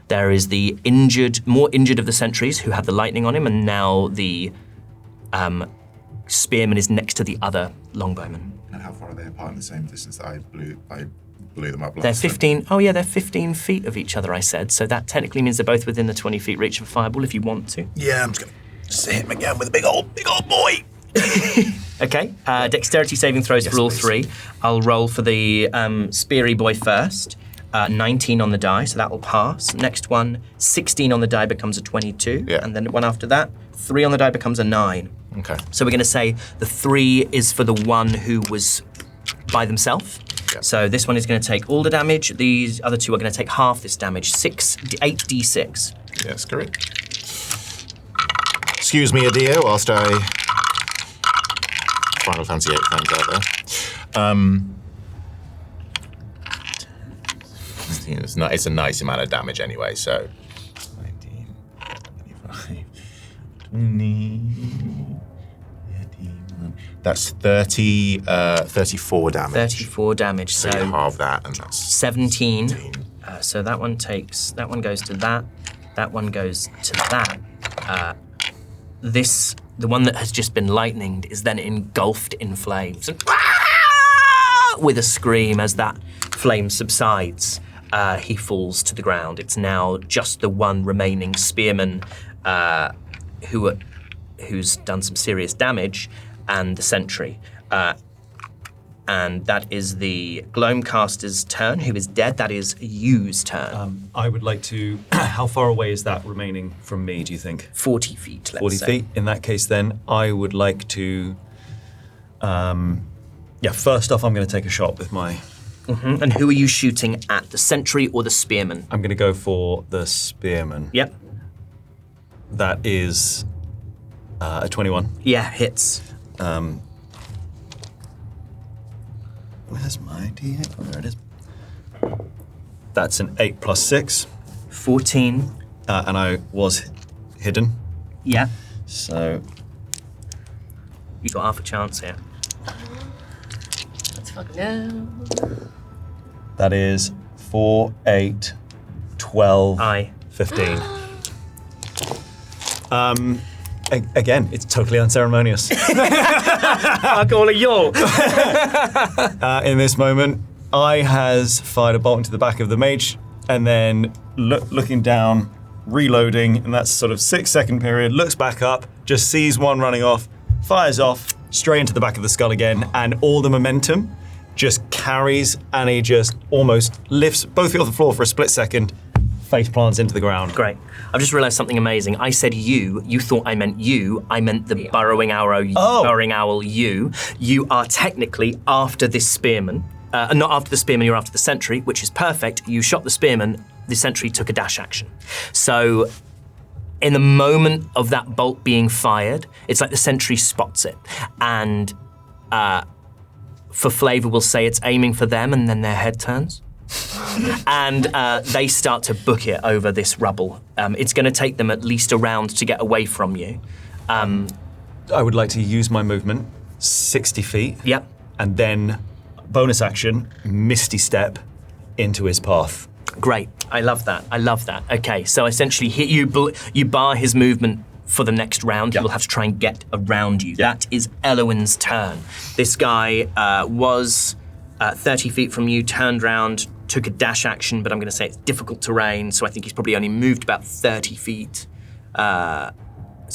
There is the more injured of the sentries who had the lightning on him, and now the spearman is next to the other longbowman. And how far are they apart in the same distance that I blew them up? They're 15. Oh yeah, they're 15 feet of each other. I said so. That technically means they're both within the 20 feet reach of a fireball. If you want to. Yeah, I'm just gonna hit him again with a big old boy. Okay. Dexterity saving throws for all three. I'll roll for the speary boy first. 19 on the die, so that will pass. Next one, 16 on the die becomes a 22. Yeah. And then one after that, 3 on the die becomes a 9. Okay. So we're going to say the 3 is for the one who was by themselves. Yeah. So this one is going to take all the damage. These other 2 are going to take half this damage. 8d6. Yes, correct. Excuse me, Adio, whilst I Final Fantasy VIII fans out there. It's a nice amount of damage anyway, so 19, 25, 20, 31. That's 34 damage. 34 damage, So you halve that, and that's 17. So that one goes to that. That one goes to that. The one that has just been lightninged is then engulfed in flames. And with a scream as that flame subsides, he falls to the ground. It's now just the one remaining spearman who's done some serious damage, and the sentry. And that is the Gloam caster's turn, who is dead. That is Yu's turn. I would like to... How far away is that remaining from me, do you think? 40 feet, let's 40 say. feet? In that case, then, I would like to... first off, I'm going to take a shot with my... Mm-hmm. And who are you shooting at, the sentry or the spearman? I'm going to go for the spearman. Yep. That is a 21. Yeah, hits. Where's my D8? Oh, there it is. That's an 8 plus 6. 14. And I was hidden. Yeah. So... You got half a chance here. Let's fucking go. That is 4, 8, 12, Aye. 15. Again, it's totally unceremonious. I'll call it your. In this moment, I has fired a bolt into the back of the mage, and then looking down, reloading, and that's sort of 6-second period, looks back up, just sees one running off, fires off, straight into the back of the skull again, and all the momentum just carries, and he just almost lifts both feet off the floor for a split second, face plants into the ground. Great. I've just realised something amazing. I said you thought I meant you. I meant the burrowing owl you. You are technically after this spearman. Not after the spearman, you're after the sentry, which is perfect. You shot the spearman, the sentry took a dash action. So in the moment of that bolt being fired, it's like the sentry spots it. And for flavour, we'll say it's aiming for them, and then their head turns. And they start to book it over this rubble. It's going to take them at least a round to get away from you. I would like to use my movement, 60 feet. Yep. And then, bonus action, Misty Step into his path. Great. I love that. Okay, so essentially you bar his movement for the next round. He will have to try and get around you. That is Elowen's turn. This guy was 30 feet from you, turned round, took a dash action, but I'm going to say it's difficult terrain, so I think he's probably only moved about 30 feet. So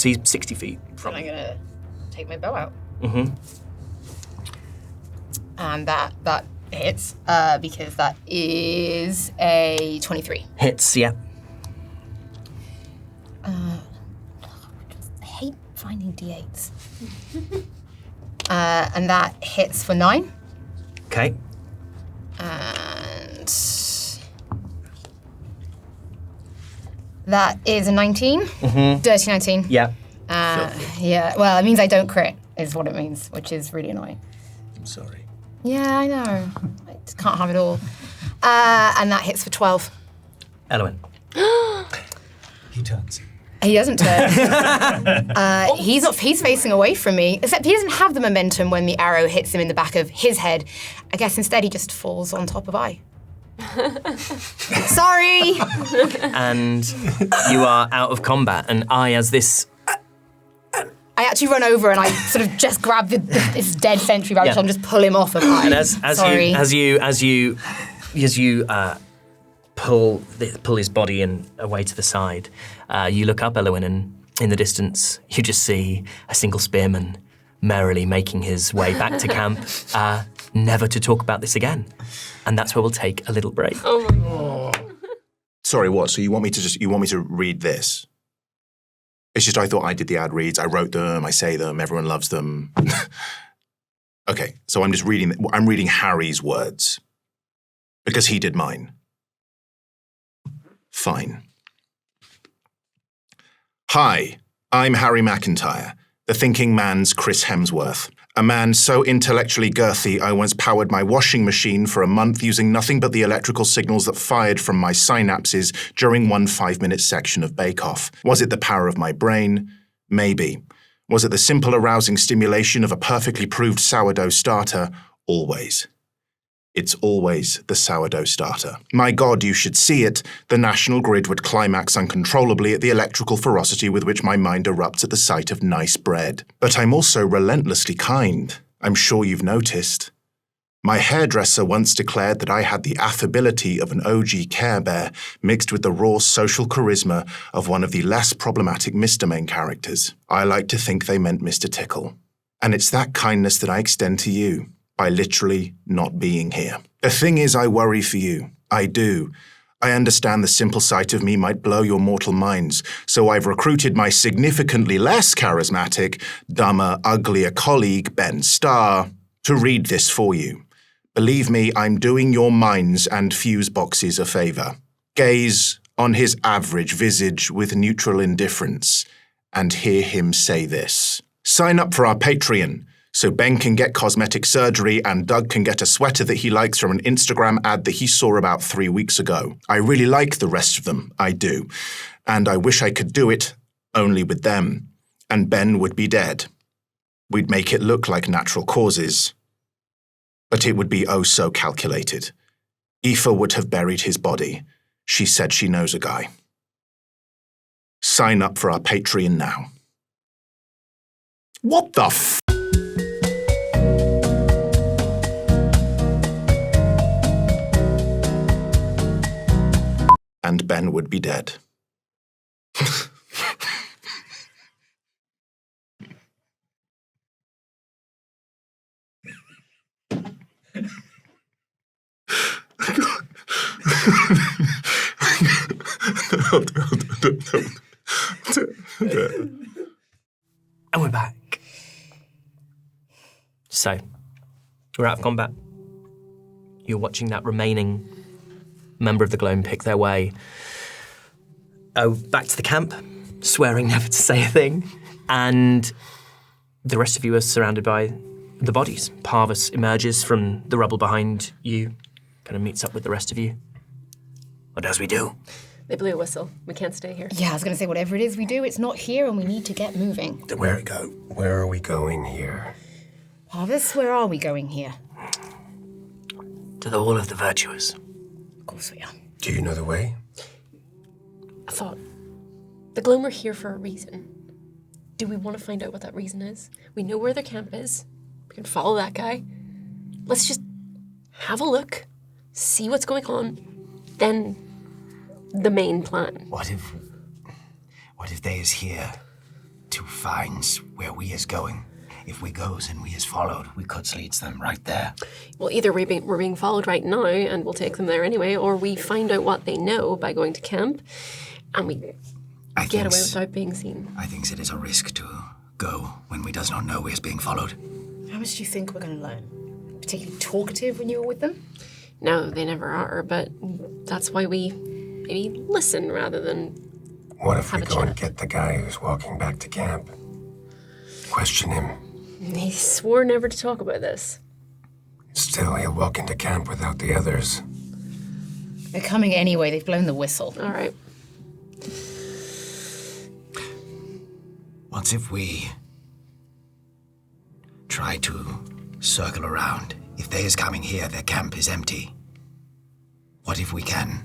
he's 60 feet from I'm you. going to take my bow out. Mm-hmm. And that hits, because that is a 23. Hits, yeah. I hate finding D8s. And that hits for 9. Okay. And that is a 19. Mm-hmm. Dirty 19. Yeah. Yeah, well, it means I don't crit, is what it means, which is really annoying. I'm sorry. Yeah, I know. I just can't have it all. And that hits for 12. Elowen. He turns. He doesn't turn. He's facing away from me, except he doesn't have the momentum when the arrow hits him in the back of his head. I guess instead he just falls on top of I. Sorry! And you are out of combat, and I, as this... I actually run over and I sort of just grab this dead sentry rabbit and just pull him off of I. And as you pull his body away to the side, you look up, Elowen, and in the distance you just see a single spearman merrily making his way back to camp, never to talk about this again. And that's where we'll take a little break. Oh my God. Sorry, what? So you want me to read this? It's just I thought I did the ad reads. I wrote them. I say them. Everyone loves them. Okay, so I'm just reading. I'm reading Harry's words because he did mine. Fine. Hi, I'm Harry McEntire, the thinking man's Chris Hemsworth. A man so intellectually girthy I once powered my washing machine for a month using nothing but the electrical signals that fired from my synapses during one 5-minute section of Bake Off. Was it the power of my brain? Maybe. Was it the simple arousing stimulation of a perfectly proved sourdough starter? Always. It's always the sourdough starter. My God, you should see it. The national grid would climax uncontrollably at the electrical ferocity with which my mind erupts at the sight of nice bread. But I'm also relentlessly kind. I'm sure you've noticed. My hairdresser once declared that I had the affability of an OG Care Bear mixed with the raw social charisma of one of the less problematic Mr. Main characters. I like to think they meant Mr. Tickle. And it's that kindness that I extend to you. By literally not being here. The thing is, I worry for you. I do. I understand the simple sight of me might blow your mortal minds, so I've recruited my significantly less charismatic, dumber, uglier colleague, Ben Starr, to read this for you. Believe me, I'm doing your minds and fuse boxes a favor. Gaze on his average visage with neutral indifference, and hear him say this. Sign up for our Patreon, so Ben can get cosmetic surgery and Doug can get a sweater that he likes from an Instagram ad that he saw about 3 weeks ago. I really like the rest of them, I do. And I wish I could do it only with them. And Ben would be dead. We'd make it look like natural causes. But it would be oh so calculated. Aoife would have buried his body. She said she knows a guy. Sign up for our Patreon now. What the f***? And Ben would be dead. And we're back. So, we're out of combat. You're watching that remaining member of the Gloam pick their way back to the camp, swearing never to say a thing, and the rest of you are surrounded by the bodies. Parvis emerges from the rubble behind you, kind of meets up with the rest of you. What else we do? They blew a whistle. We can't stay here. Yeah, I was going to say, whatever it is we do, it's not here and we need to get moving. Then where are we going here? Parvis, where are we going here? To the Hall of the Virtuous. Of course we are. Do you know the way? I thought, the Gloam are here for a reason. Do we want to find out what that reason is? We know where their camp is. We can follow that guy. Let's just have a look, see what's going on, then the main plan. What if they is here to find where we is going? If we goes and we is followed, we could leads them right there. Well, either we're being followed right now and we'll take them there anyway, or we find out what they know by going to camp and we get away without being seen. I think it is a risk to go when we does not know we is being followed. How much do you think we're going to learn? Particularly talkative when you're with them? No, they never are, but that's why we maybe listen rather than What if we have a go and chat. get the guy who's walking back to camp? Question him. He swore never to talk about this. Still, he'll walk into camp without the others. They're coming anyway. They've blown the whistle. All right. What if we try to circle around? If they is coming here, their camp is empty. What if we can?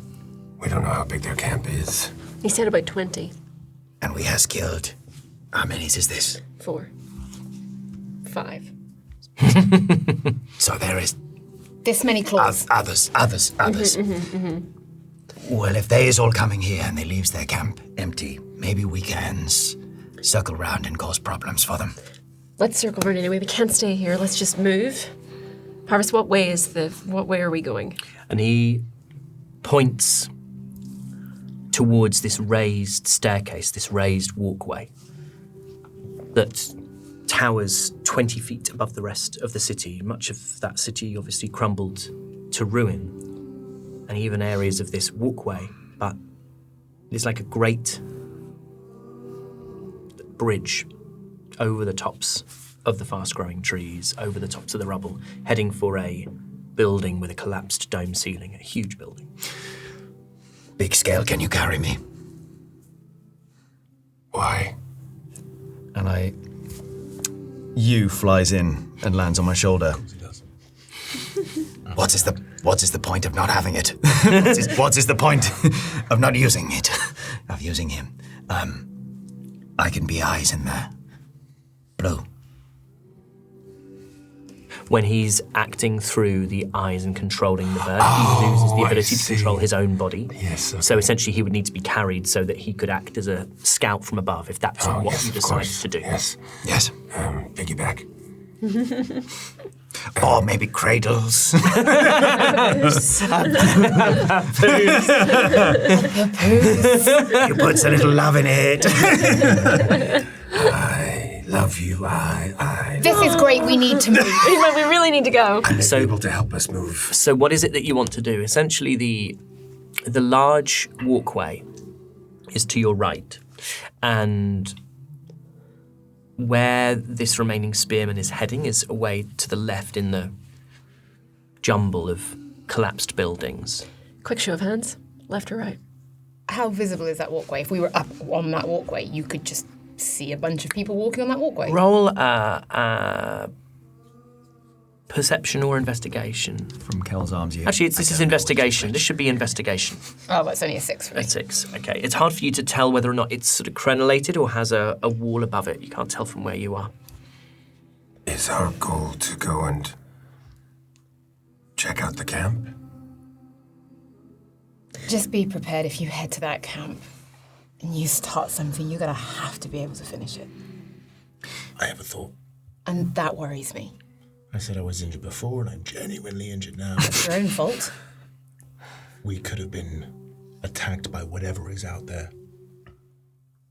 We don't know how big their camp is. He said about 20. And we has killed... How many is this? 4. 5. So there is... This many claws. Others. Well, if they is all coming here and they leaves their camp empty, maybe we can circle around and cause problems for them. Let's circle around anyway. We can't stay here. Let's just move. Parvis, what way are we going? And he points towards this raised staircase, this raised walkway that towers 20 feet above the rest of the city. Much of that city obviously crumbled to ruin, and even areas of this walkway, but it's like a great bridge over the tops of the fast-growing trees, over the tops of the rubble, heading for a building with a collapsed dome ceiling, a huge building. Big scale, can you carry me? Why? And You flies in and lands on my shoulder. What is the point of not having it? What is the point of not using it? Of using him? I can be eyes in there. Blue. When he's acting through the eyes and controlling the bird, he loses the ability to control his own body. Yes. Okay. So essentially he would need to be carried so that he could act as a scout from above, if that's what yes, you of decide course. to do. Yes. Yes. Piggyback. Or maybe cradles. You puts a little love in it. I love you. I This is great. We need to move. We really need to go. so able to help us move. So what is it that you want to do? Essentially the large walkway is to your right, and where this remaining spearman is heading is away to the left in the jumble of collapsed buildings. Quick show of hands. Left or right? How visible is that walkway? If we were up on that walkway, you could just see a bunch of people walking on that walkway. Roll perception or investigation. From Kel's arms, yeah. Actually, this is investigation. This should be investigation. Oh, that's only a 6 for me. A 6. Okay. It's hard for you to tell whether or not it's sort of crenellated or has a wall above it. You can't tell from where you are. Is our goal to go and check out the camp? Just be prepared if you head to that camp and you start something, you're going to have to be able to finish it. I have a thought. And that worries me. I said I was injured before, and I'm genuinely injured now. It's your own fault. We could have been attacked by whatever is out there.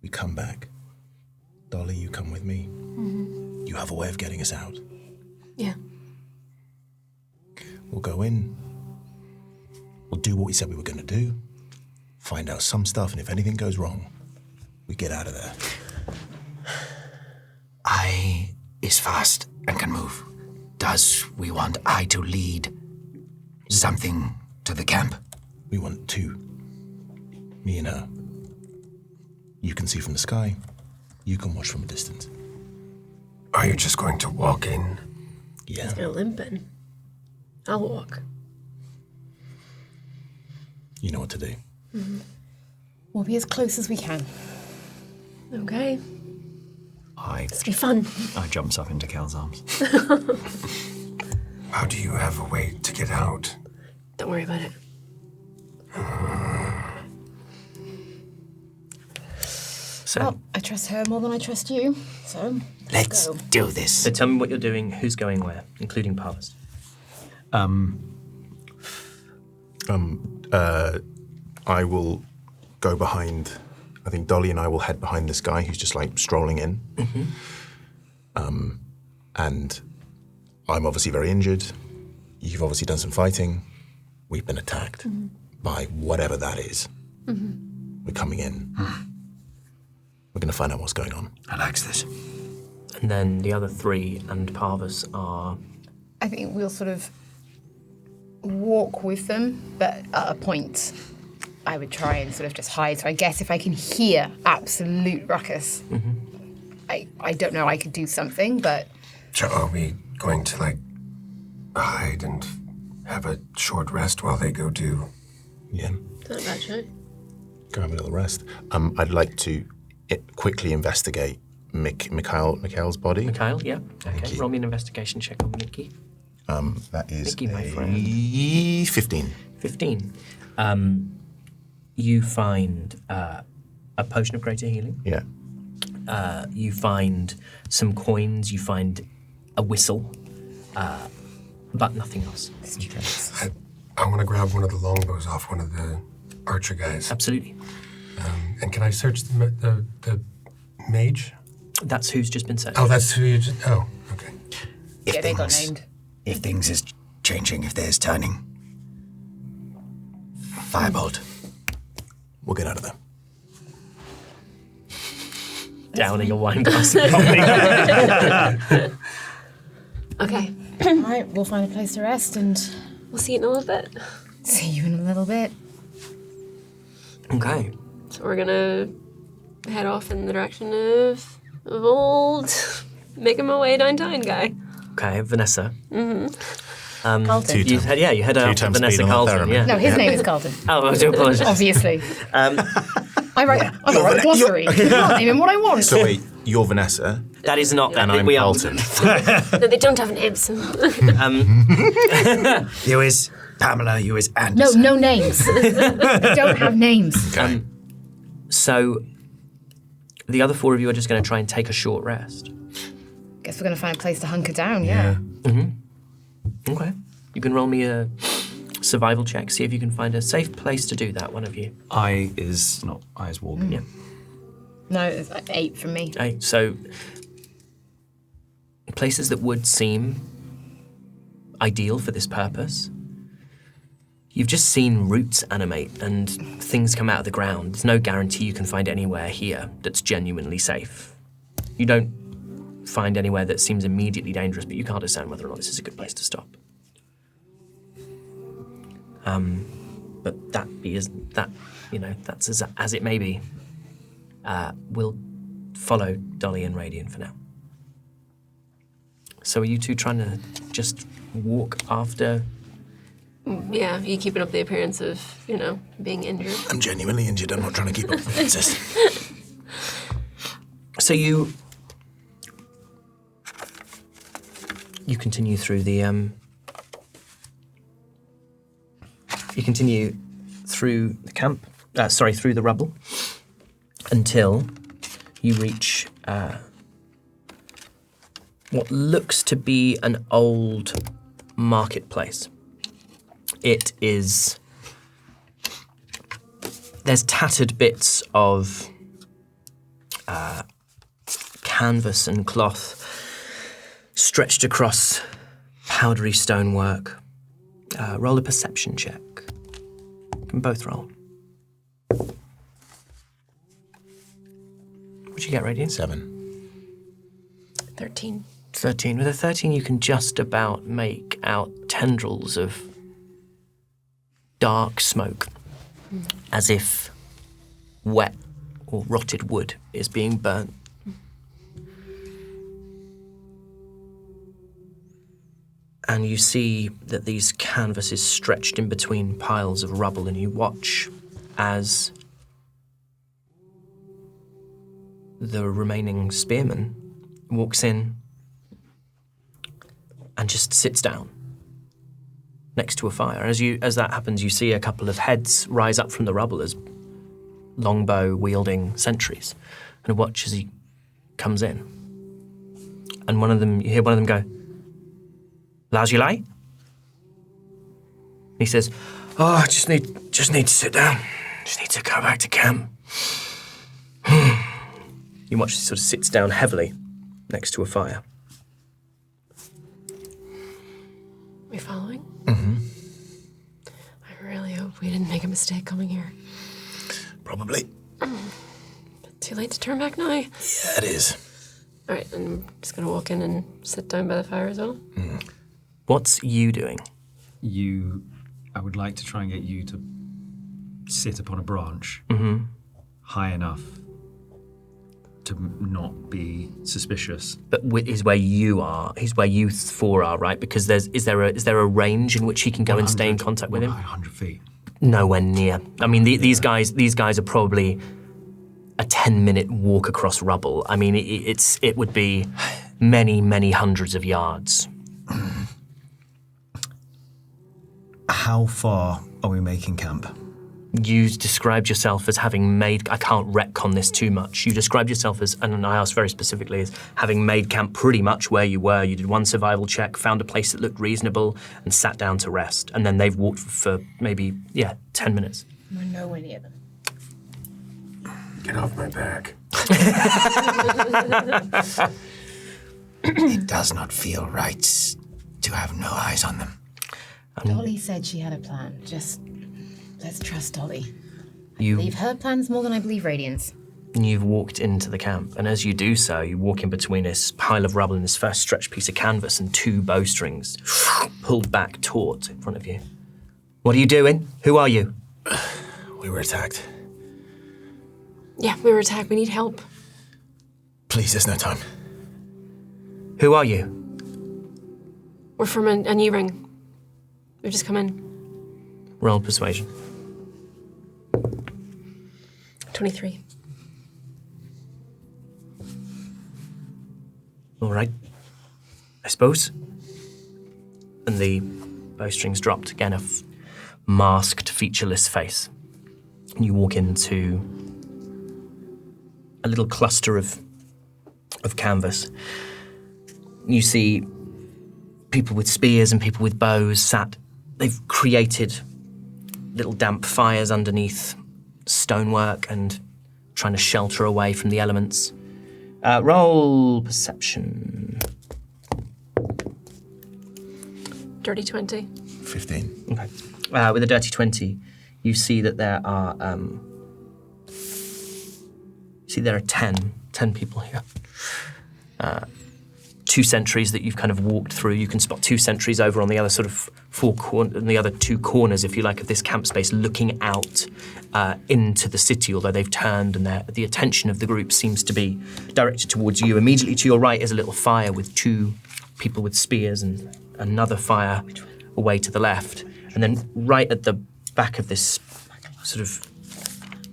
We come back. Dolly, you come with me. Mm-hmm. You have a way of getting us out. Yeah. We'll go in. We'll do what we said we were going to do. Find out some stuff, and if anything goes wrong, we get out of there. I is fast and can move. Does we want I to lead something to the camp? We want two. Me and her. You can see from the sky. You can watch from a distance. Are you just going to walk in? Yeah. He's gonna limp in. I'll walk. You know what to do. Mm-hmm. We'll be as close as we can. Okay. It's Be fun. I jumps up into Kel's arms. How do you have a way to get out? Don't worry about it. So, Well, I trust her more than I trust you, so Let's go. do this. so tell me what you're doing, who's going where, including Parvis. I will go behind. I think Dolly and I will head behind this guy who's just like strolling in. Mm-hmm. And I'm obviously very injured. You've obviously done some fighting. We've been attacked by whatever that is. Mm-hmm. We're coming in. We're going to find out what's going on. I likes this. And then the other three and Parvis are... I think we'll walk with them, but at a point, I would try and sort of just hide. So I guess if I can hear absolute ruckus, I don't know, I could do something, but... So are we going to, hide and have a short rest while they go do... Yeah. Not a bad show. Go have a little rest. I'd like to quickly investigate Mikhail's body. Mikhail, yeah. Thank Okay, you. roll me an investigation check on Mickey. That is Mickey, my friend. 15. 15. You find a potion of greater healing. Yeah. You find some coins. You find a whistle, but nothing else. I want to grab one of the longbows off one of the archer guys. Absolutely. And can I search the mage? That's who's just been searched. Oh, that's who you just... Oh, okay. Yeah, they got named. If things is changing, if there's turning, firebolt. We'll get out of there. Downing a wine glass. Okay. All right, we'll find a place to rest and We'll see you in a little bit. see you in a little bit. Okay. So we're gonna head off in the direction of old making my way downtown guy. Okay, Vanessa. Carlton. You head out to times Vanessa speed on that Carlton. theremin. Yeah. No, his name is Carlton, Oh, I do apologise. obviously. I write a glossary. I can't name him what I want. So wait, you're Vanessa, That is not. and I'm we are. Carlton. No, they don't have names. You is Pamela, you is Anderson. No names. They don't have names. Okay. So, the other four of you are just going to try and take a short rest. Guess we're going to find a place to hunker down, yeah. Okay. You can roll me a survival check. See if you can find a safe place to do that. One of you. I is walking. Yeah. No, it's like 8 from me. Okay. So, places that would seem ideal for this purpose. You've just seen roots animate and things come out of the ground. There's no guarantee you can find anywhere here that's genuinely safe. You don't find anywhere that seems immediately dangerous, but you can't discern whether or not this is a good place to stop. But that's as it may be. We'll follow Dolly and Raidion for now. So are you two trying to just walk after? Yeah, you keeping up the appearance of, being injured. I'm genuinely injured. I'm not trying to keep up the fences. So you continue through the camp. Through the rubble until you reach what looks to be an old marketplace. It is. There's tattered bits of canvas and cloth stretched across powdery stonework. Roll a perception check. You can both roll. What'd you get, Radiant? 7. 13. 13. With a 13, you can just about make out tendrils of dark smoke, as if wet or rotted wood is being burnt. And you see that these canvas is stretched in between piles of rubble, and you watch as the remaining spearman walks in and just sits down next to a fire. As that happens, you see a couple of heads rise up from the rubble as longbow-wielding sentries, and watch as he comes in. And you hear one of them go, "Allows you lay?" He says, "Oh, I just need to sit down. Just need to go back to camp." You watch as he sort of sits down heavily next to a fire. We following? Mm-hmm. I really hope we didn't make a mistake coming here. Probably. Too late to turn back now. Yeah, it is. All right, and I'm just gonna walk in and sit down by the fire as well. What's you doing? I would like to try and get you to sit upon a branch high enough to not be suspicious. But is where you are. He's where you four are, right? Because is there a range in which he can go and stay in contact with him? 100 feet. Nowhere near. I mean, these guys are probably a 10-minute walk across rubble. I mean, it would be many, many hundreds of yards. How far are we making camp? You described yourself as having made, I can't retcon this too much, you described yourself as, and I asked very specifically, as having made camp pretty much where you were. You did one survival check, found a place that looked reasonable, and sat down to rest. And then they've walked for maybe, 10 minutes. We're nowhere near them. Get off my back. It does not feel right to have no eyes on them. Dolly said she had a plan. Just let's trust Dolly. I You- believe her plans more than I believe Radiant's. You've walked into the camp, and as you do so, you walk in between this pile of rubble and this first stretched piece of canvas and two bowstrings pulled back taut in front of you. What are you doing? Who are you? We were attacked. Yeah, we were attacked. We need help. Please, there's no time. Who are you? We're from a new ring. We've just come in. Roll persuasion. 23. All right. I suppose. And the bowstrings dropped again, masked, featureless face. And you walk into a little cluster of canvas. You see people with spears and people with bows sat. They've created little damp fires underneath stonework and trying to shelter away from the elements. Roll perception. Dirty 20. 15. Okay. With a dirty 20, you see that there are 10 people here. 2 sentries that you've kind of walked through. You can spot 2 sentries over on the other sort of on the other 2 corners, if you like, of this camp space, looking out into the city, although they've turned and the attention of the group seems to be directed towards you. Immediately to your right is a little fire with 2 people with spears and another fire away to the left. And then right at the back of this sort of,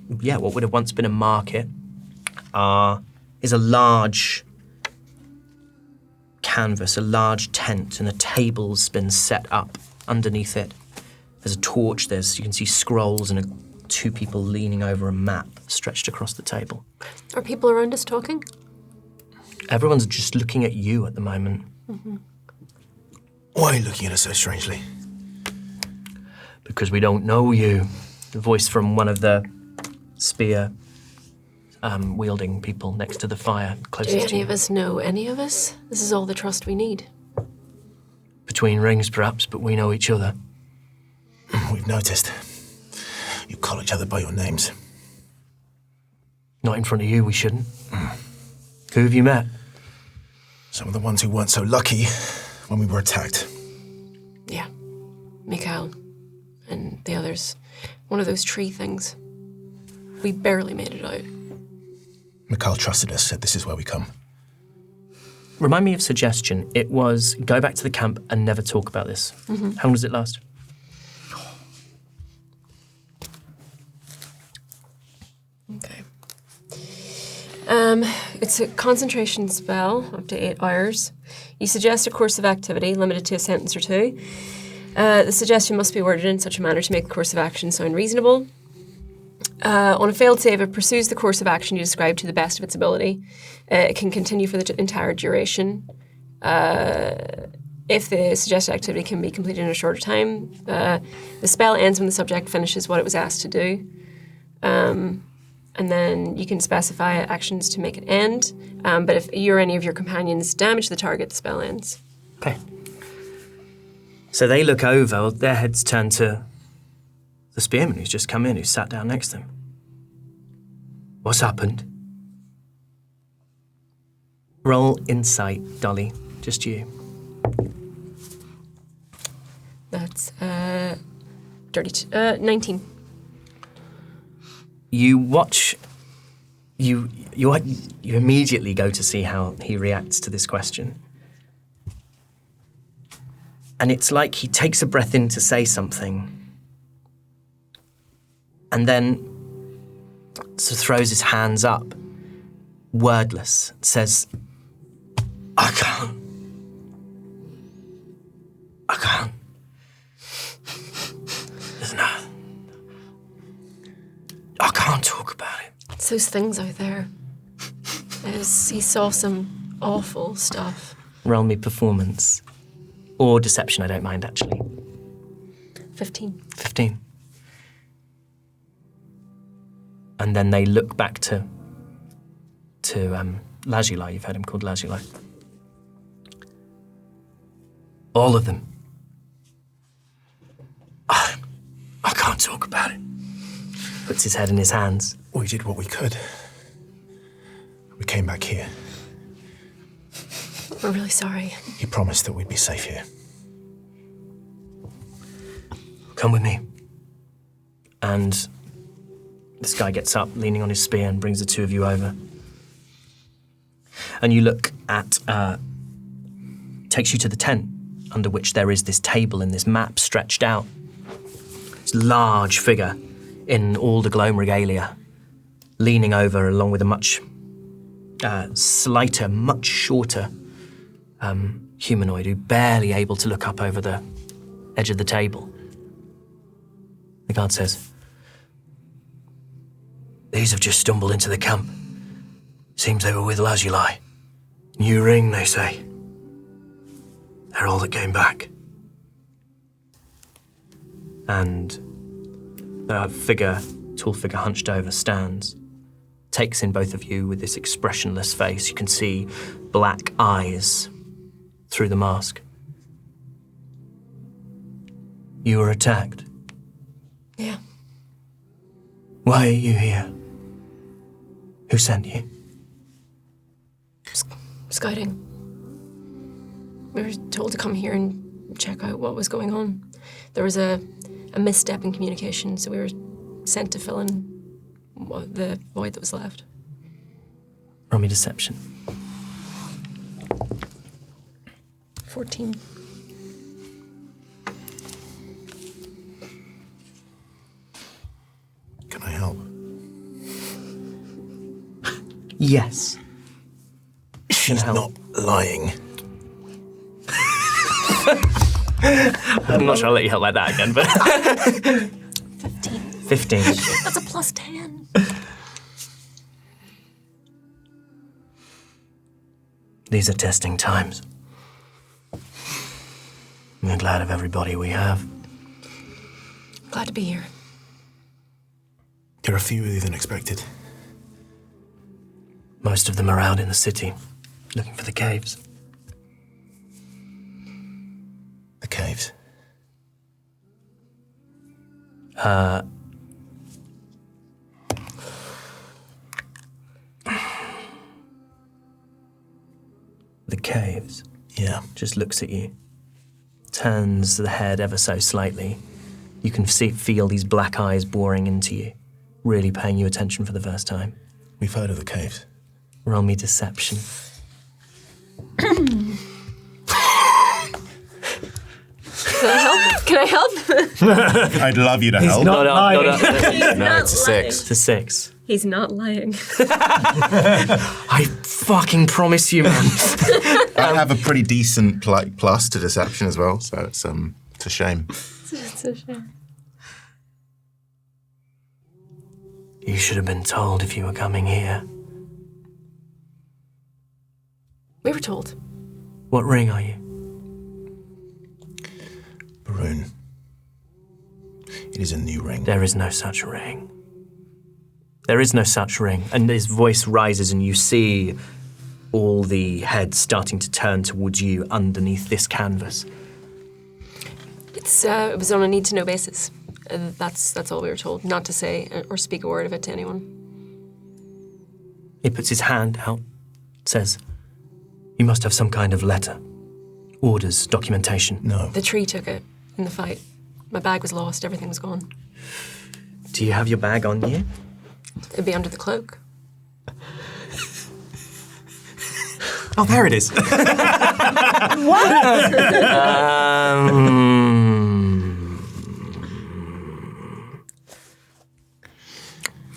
what would have once been a market, is a large canvas, a large tent, and a table's been set up underneath it. There's a torch, you can see scrolls and 2 people leaning over a map stretched across the table. Are people around us talking? Everyone's just looking at you at the moment. Mm-hmm. Why are you looking at us so strangely? Because we don't know you. The voice from one of the spear wielding people next to the fire, Do closest to any you. of us know any of us? This is all the trust we need. Between rings, perhaps, but we know each other. We've noticed. You call each other by your names. Not in front of you, we shouldn't. Who have you met? Some of the ones who weren't so lucky when we were attacked. Yeah. Mikhail and the others. One of those tree things. We barely made it out. Mikhail trusted us, said this is where we come. Remind me of suggestion. It was go back to the camp and never talk about this. Mm-hmm. How long does it last? Okay. It's a concentration spell, up to 8 hours. You suggest a course of activity, limited to a sentence or 2. The suggestion must be worded in such a manner to make the course of action sound reasonable. On a failed save, it pursues the course of action you describe to the best of its ability. It can continue for the entire duration. If the suggested activity can be completed in a shorter time, the spell ends when the subject finishes what it was asked to do. And then you can specify actions to make it end. But if you or any of your companions damage the target, the spell ends. Okay. So they look over, their heads turn to the spearman who's just come in, who's sat down next to them. What's happened? Roll insight, Dolly. Just you. That's 19. You watch. You immediately go to see how he reacts to this question. And it's like he takes a breath in to say something, and then sort of throws his hands up, wordless, says, I can't. There's no... I can't talk about it. It's those things out there. He saw some awful stuff. Roll me performance. Or deception, I don't mind, actually. 15. 15. And then they look back to Lazuli. You've heard him called Lazuli. All of them. I can't talk about it. Puts his head in his hands. We did what we could. We came back here. We're really sorry. He promised that we'd be safe here. Come with me. And this guy gets up, leaning on his spear, and brings the two of you over. And you look at... takes you to the tent, under which there is this table and this map stretched out. This large figure in all the Gloam regalia, leaning over along with a much slighter, much shorter humanoid who barely able to look up over the edge of the table. The guard says, these have just stumbled into the camp. Seems they were with Lazuli. New ring, they say. They're all that came back. And the tall figure hunched over, stands, takes in both of you with this expressionless face. You can see black eyes through the mask. You were attacked. Yeah. Why are you here? Who sent you? Scouting. We were told to come here and check out what was going on. There was a misstep in communication, so we were sent to fill in the void that was left. Roll me deception. 14. Can I help? Yes. She's not lying. I'm not sure I'll let you help like that again, but... 15. 15. That's a plus 10. These are testing times. We're glad of everybody we have. Glad to be here. There are fewer than expected. Most of them are out in the city, looking for the caves. The caves? The caves? Yeah. Just looks at you. Turns the head ever so slightly. You can feel these black eyes boring into you, really paying you attention for the first time. We've heard of the caves. Roll me deception. Can I help? I'd love you to help. No, It's a 6. It's a 6. He's not lying. I fucking promise you, man. I have a pretty decent plus to deception as well, so it's a shame. It's a shame. You should have been told if you were coming here. We were told. What ring are you? Baroon. It is a new ring. There is no such ring. There is no such ring. And his voice rises and you see all the heads starting to turn towards you underneath this canvas. It was on a need-to-know basis. That's all we were told. Not to say or speak a word of it to anyone. He puts his hand out, says, you must have some kind of letter. Orders, documentation. No. The tree took it. in the fight. My bag was lost, everything was gone. Do you have your bag on you? It'd be under the cloak. Oh, there it is.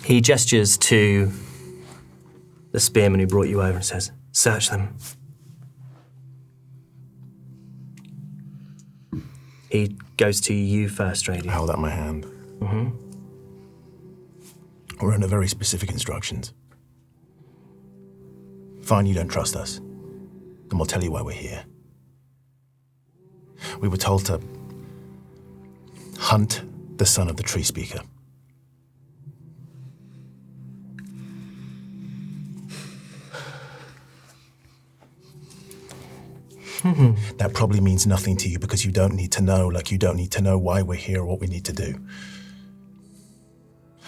He gestures to the spearman who brought you over and says, "Search them." He goes to you first, Raidion. I hold out my hand. Mm-hmm. We're under very specific instructions. Fine, you don't trust us. Then we'll tell you why we're here. We were told to hunt the son of the tree speaker. That probably means nothing to you because you don't need to know, like you don't need to know why we're here or what we need to do.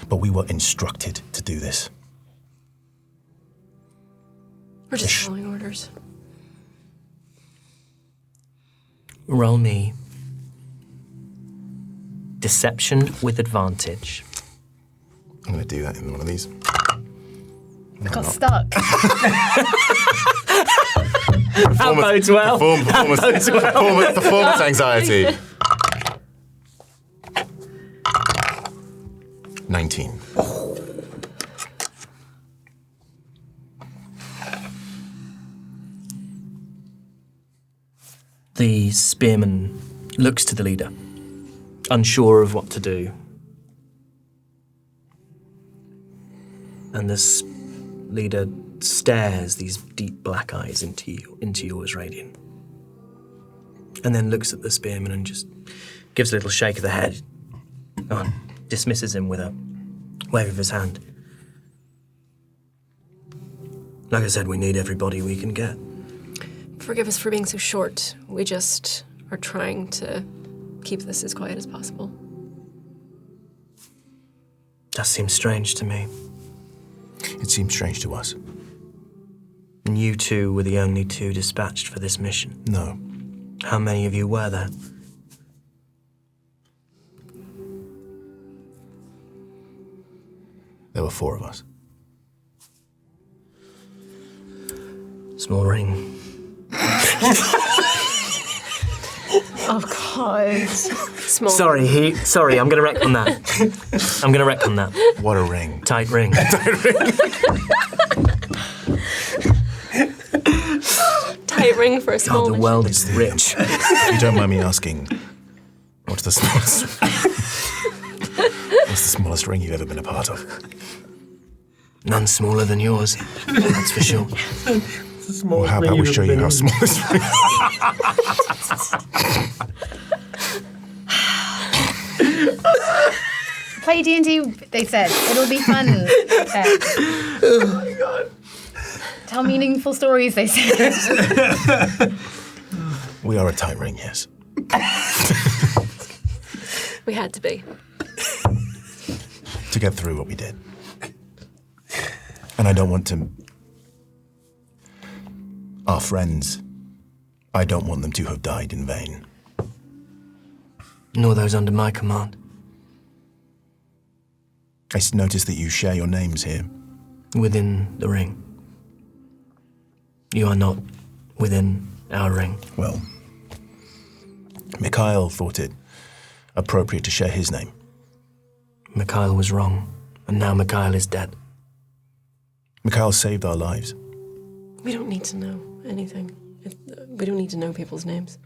But we were instructed to do this. We're just following orders. Roll me deception with advantage. I'm going to do that in one of these. I got stuck. That bodes well. Performance anxiety. 19. The spearman looks to the leader, unsure of what to do. And the leader stares these deep black eyes into yours, Raidion. And then looks at the spearman and just gives a little shake of the head. Oh, dismisses him with a wave of his hand. Like I said, we need everybody we can get. Forgive us for being so short. We just are trying to keep this as quiet as possible. That seems strange to me. It seems strange to us. And you two were the only two dispatched for this mission? No. How many of you were there? There were 4 of us. Small ring. Oh, God. Small. Sorry, I'm gonna wreck on that. What a ring. Tight ring. Tight ring for a small God, the world is rich. If you don't mind me asking, what's the smallest ring you've ever been a part of? None smaller than yours, that's for sure. Well, how about we show you how small this ring is? Play D&D, they said. It'll be fun. Oh my God. Tell meaningful stories, they said. We are a tight ring, yes. We had to be. To get through what we did. And I don't want to... Our friends, I don't want them to have died in vain. Nor those under my command. I noticed that you share your names here. Within the ring. You are not within our ring. Well, Mikhail thought it appropriate to share his name. Mikhail was wrong, and now Mikhail is dead. Mikhail saved our lives. We don't need to know anything. We don't need to know people's names.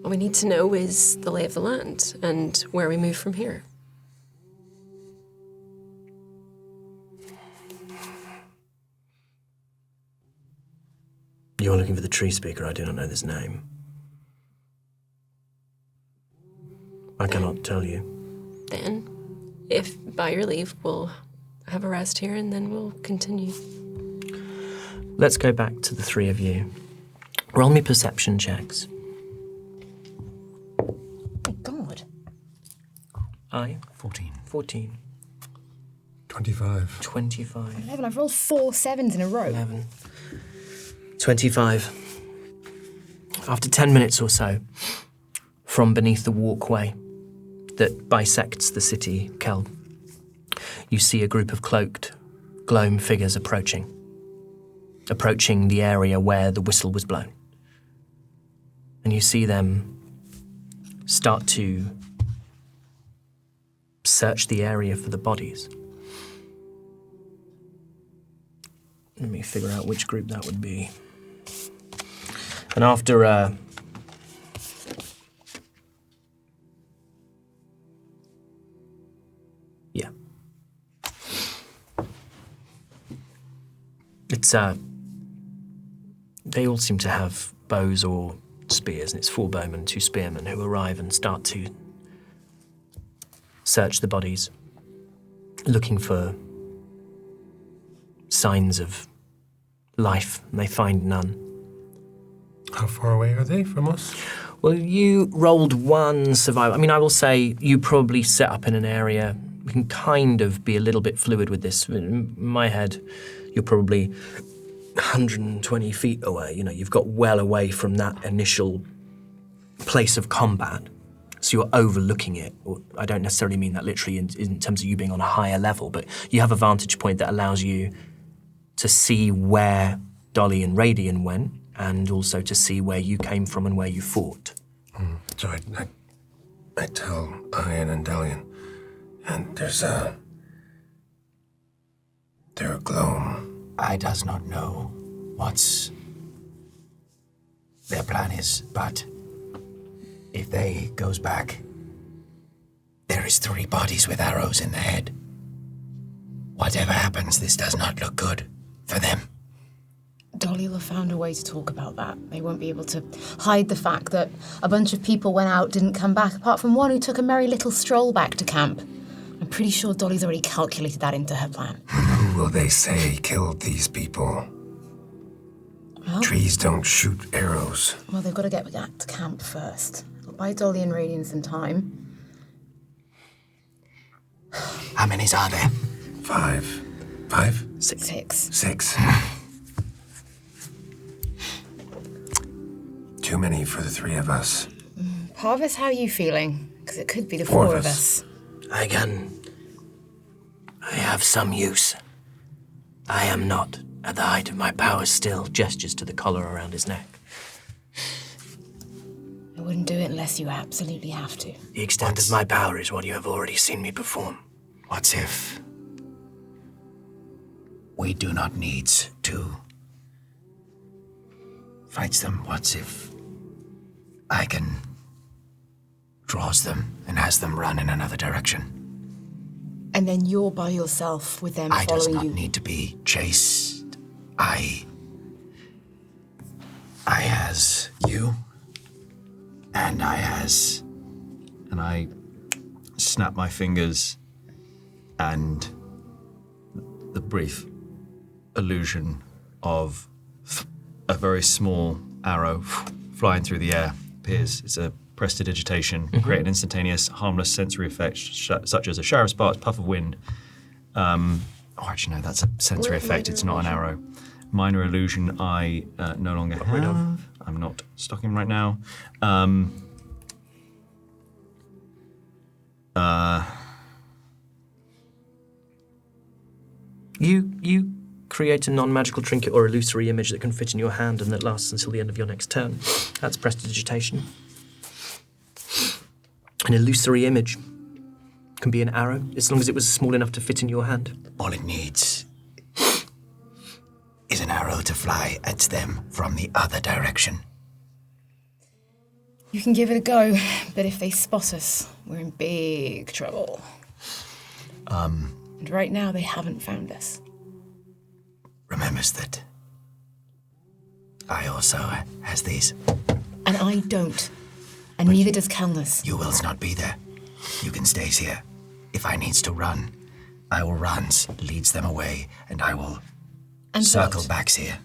All we need to know is the lay of the land and where we move from here. You are looking for the tree speaker. I do not know this name. I cannot tell you. Then, if by your leave, we'll have a rest here and then we'll continue. Let's go back to the 3 of you. Roll me perception checks. Oh, God. Aye. 14. 14. 25. 25. 11. I've rolled 4 7s in a row. 11. 25. After 10 minutes or so, from beneath the walkway that bisects the city, Kel, you see a group of cloaked Gloam figures approaching the area where the whistle was blown. And you see them start to search the area for the bodies. Let me figure out which group that would be. And after yeah. It's they all seem to have bows or spears, and it's 4 bowmen, 2 spearmen who arrive and start to search the bodies, looking for signs of life, and they find none. How far away are they from us? Well, you rolled 1 survival. I mean, I will say you probably set up in an area. We can kind of be a little bit fluid with this. In my head, you're probably 120 feet away. You know, you've got well away from that initial place of combat. So you're overlooking it. I don't necessarily mean that literally in terms of you being on a higher level, but you have a vantage point that allows you to see where Dolly and Raidion went, and also to see where you came from and where you fought. So I tell Ian and Delian, and they're a Gloam. I does not know what's their plan is, but if they goes back, there is 3 bodies with arrows in the head. Whatever happens, this does not look good for them. Dolly will have found a way to talk about that. They won't be able to hide the fact that a bunch of people went out, didn't come back, apart from one who took a merry little stroll back to camp. I'm pretty sure Dolly's already calculated that into her plan. Who will they say killed these people? Well, Trees don't shoot arrows. well, they've got to get back to camp first. It'll buy Dolly and Raidion some time. How many are there? 5. 6. 6. Too many for the 3 of us. Parvis, how are you feeling? Because it could be the 4 of us. I have some use. I am not at the height of my powers still, gestures to the collar around his neck. I wouldn't do it unless you absolutely have to. The extent of my power is what you have already seen me perform. What if we do not need to fight them? What if I can draws them and has them run in another direction? And then you're by yourself with them I does following not you. need to be chased. I has you, and I has... And I snap my fingers, and the brief illusion of a very small arrow flying through the air appears. It's a prestidigitation, create an instantaneous, harmless sensory effect, such as a shower of sparks, puff of wind. Actually, no, that's a sensory effect. It's not an arrow. Minor illusion I no longer have. I'm not stocking right now. You create a non-magical trinket or illusory image that can fit in your hand and that lasts until the end of your next turn. That's prestidigitation. An illusory image can be an arrow, as long as it was small enough to fit in your hand. All it needs is an arrow to fly at them from the other direction. You can give it a go, but if they spot us, we're in big trouble. And right now, they haven't found us. Remembers that I also has these. And I don't. And neither does Kelnys. You will not be there. You can stay here. If I needs to run, I will run, leads them away, and I will circle back here.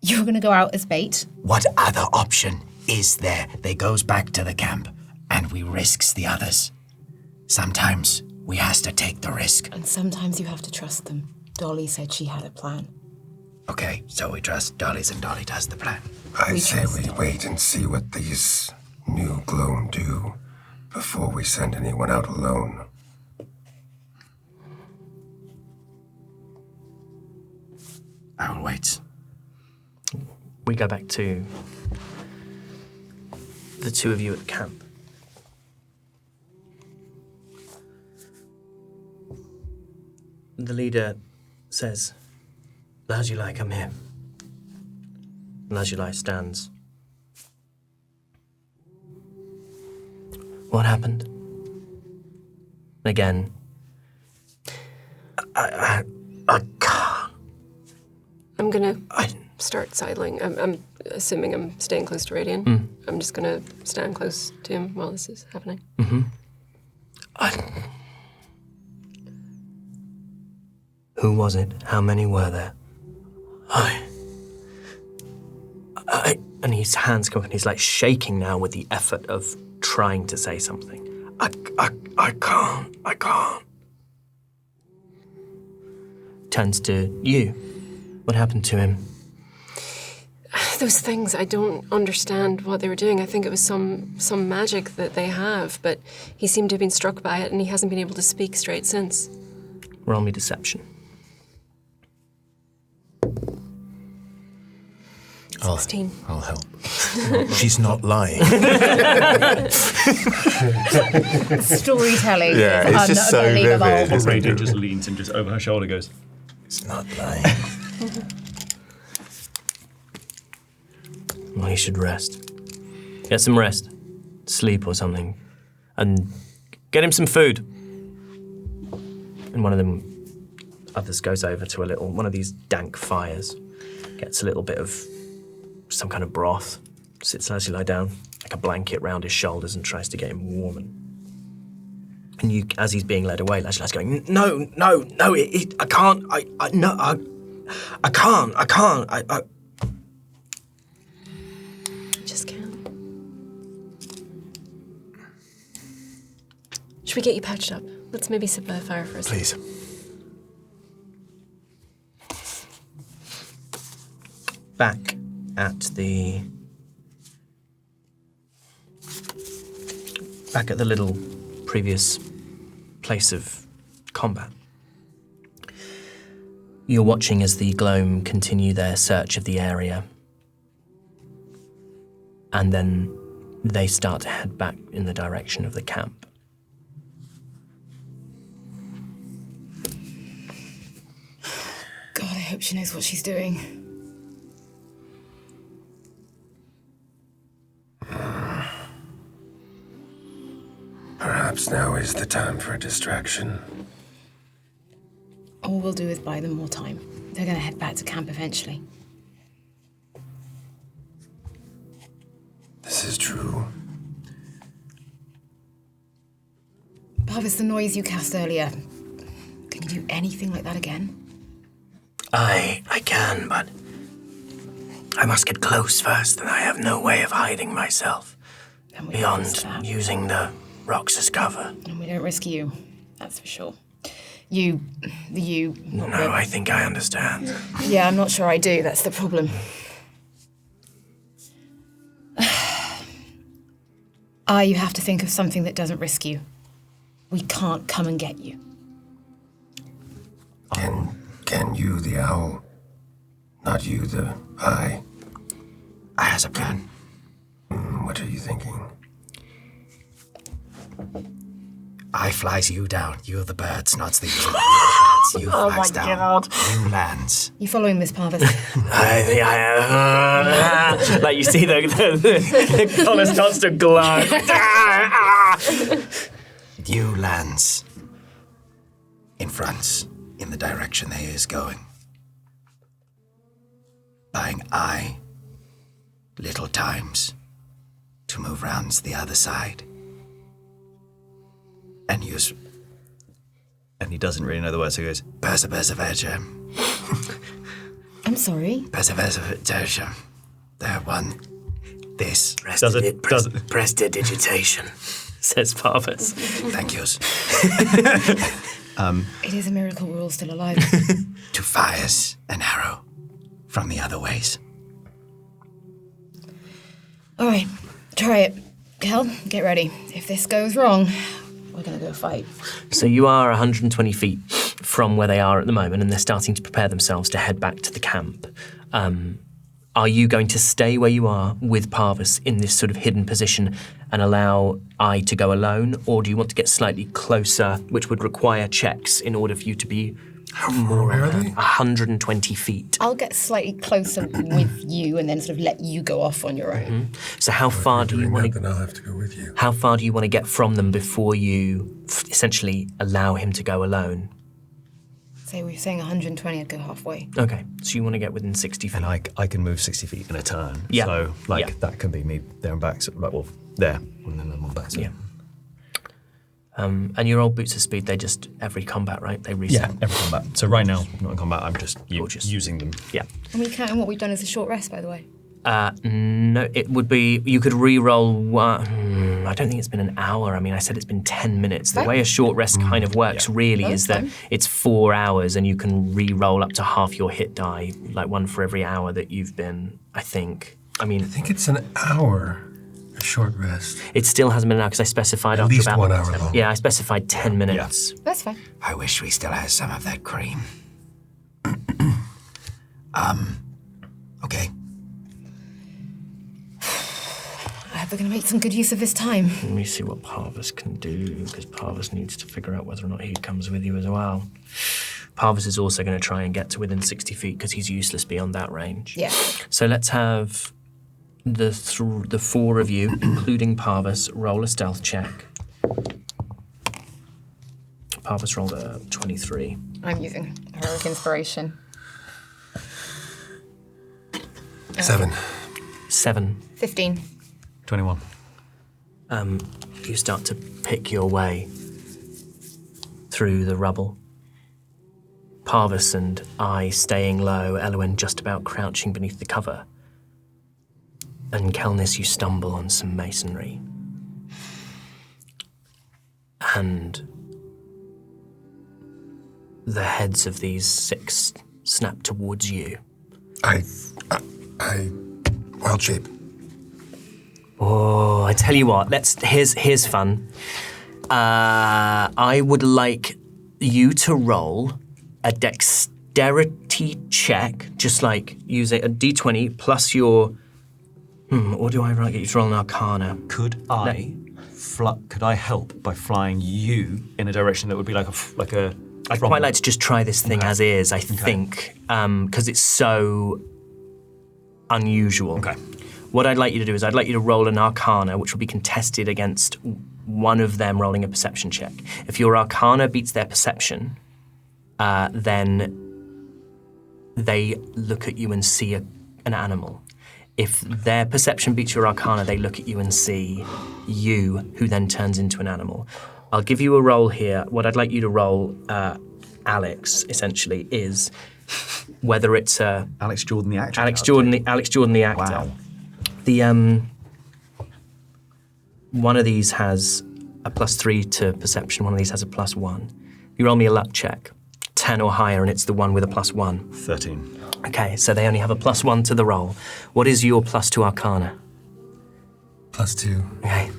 You're going to go out as bait? What other option is there? They goes back to the camp, and we risks the others. Sometimes we has to take the risk. And sometimes you have to trust them. Dolly said she had a plan. Okay, so we trust Dolly's and Dolly does the plan. I say we wait and see what these new Gloam do before we send anyone out alone. I will wait. We go back to the two of you at the camp. The leader says, "As you like, I'm here." And as you like stands. What happened? Again, I can't. I'm gonna start sidling. I'm assuming I'm staying close to Raidion. I'm just gonna stand close to him while this is happening. Who was it? How many were there? And his hands come up and he's like shaking now with the effort of trying to say something. I can't. Turns to you. What happened to him? Those things, I don't understand what they were doing. I think it was some magic that they have, but he seemed to have been struck by it and he hasn't been able to speak straight since. Roll me deception. 16. I'll help. She's not lying. Storytelling. Yeah, is it's just so unbelievable. vivid. Isn't Raidion it? just leans and just over her shoulder goes, It's not lying. Well, he should rest. Get some rest. Sleep or something. And get him some food. And one of them, others goes over to one of these dank fires. Gets a little bit of some kind of broth. Sits as you lie down, like a blanket round his shoulders and tries to get him warm. And you, as he's being led away, Lash going, no, I can't, I can't. Just can't. Should we get you patched up? Let's maybe sit by the fire for a second. Please. Back at the little previous place of combat. You're watching as the Gloam continue their search of the area. And then they start to head back in the direction of the camp. God, I hope she knows what she's doing. Perhaps now is the time for a distraction. All we'll do is buy them more time. They're going to head back to camp eventually. This is true. Parvis, the noise you cast earlier. Can you do anything like that again? I can, but I must get close first, and I have no way of hiding myself And we beyond risk that. using the rocks as cover. And we don't risk you, that's for sure. You. No, I think I understand. Yeah, I'm not sure I do, that's the problem. You have to think of something that doesn't risk you. We can't come and get you. Can you, the owl? Not you, the eye. I has a plan. What are you thinking? I flies you down. You the birds, not the you flies down. You lands. You following this, Parvis? I think I am. Like you see the collar starts to glow. You lands. In front, in the direction they is going. Buying I little times to move round to the other side. And use. And he doesn't really know the words, so he goes, Perseverance. I'm sorry. Perseverance. There one. This. Prestidigitation, says Parvis. Thank yous. It is a miracle we're all still alive. To fires an arrow. from the other ways. All right, try it. Kel, get ready. If this goes wrong, we're going to go fight. So you are 120 feet from where they are at the moment, and they're starting to prepare themselves to head back to the camp. Are you going to stay where you are with Parvis in this sort of hidden position and allow I to go alone, or do you want to get slightly closer, which would require checks in order for you to be more Where are they? 120 feet? I'll get slightly closer with you and then sort of let you go off on your own. So how far do you want Then to? I'll have to go with you. How far do you want to get from them before you essentially allow him to go alone? Say we're saying 120, I'd go halfway. Okay, so you want to get within 60 feet. And I can move 60 feet in a turn. Yeah. So, Yeah. that can be me there and back. So, there, and then I'm on back. So. Yeah. And your old boots of speed, they just, every combat, right? They reset. Yeah, every combat. So right now, not in combat, I'm just Gorgeous. using them. Yeah. And we counting what we've done as a short rest, by the way. No, it would be, you could re-roll one, I don't think it's been an hour. I mean, I said it's been 10 minutes. The Fine. way a short rest kind of works really No, is that fine. it's 4 hours and you can re-roll up to half your hit die, like one for every hour that you've been, I think. I mean, I think it's an hour, a short rest. it still hasn't been an hour because I specified At after least about 1 hour long. Yeah, I specified 10 minutes. That's fine. I wish we still had some of that cream. Okay. I hope we're going to make some good use of this time. Let me see what Parvis can do, because Parvis needs to figure out whether or not he comes with you as well. Parvis is also going to try and get to within 60 feet because he's useless beyond that range. Yeah. So let's have the four of you, including Parvis, roll a stealth check. Parvis rolled a 23. I'm using heroic inspiration. 7. 7. 15. 21. You start to pick your way through the rubble. Parvis and I staying low, Elowen just about crouching beneath the cover. And Kelnys, you stumble on some masonry. And the heads of these 6 snap towards you. Wild shape. Oh, I tell you what, here's fun. I would like you to roll a dexterity check, just like use a d20 plus your, or do I get you to roll an arcana? Could I help by flying you in a direction that would be like a? I'd quite like to just try this thing as is, I think, because it's so unusual. Okay. What I'd like you to do is I'd like you to roll an arcana, which will be contested against one of them rolling a perception check. If your arcana beats their perception, then they look at you and see an animal. If their perception beats your arcana, they look at you and see you, who then turns into an animal. I'll give you a roll here. What I'd like you to roll, Alex, essentially, is whether it's a... Alex Jordan the actor. Alex Jordan the actor. Wow. The one of these has a +3 to perception, one of these has a +1. You roll me a luck check, 10 or higher, and it's the one with a +1. 13. Okay, so they only have a +1 to the roll. What is your +2 arcana? +2. Okay.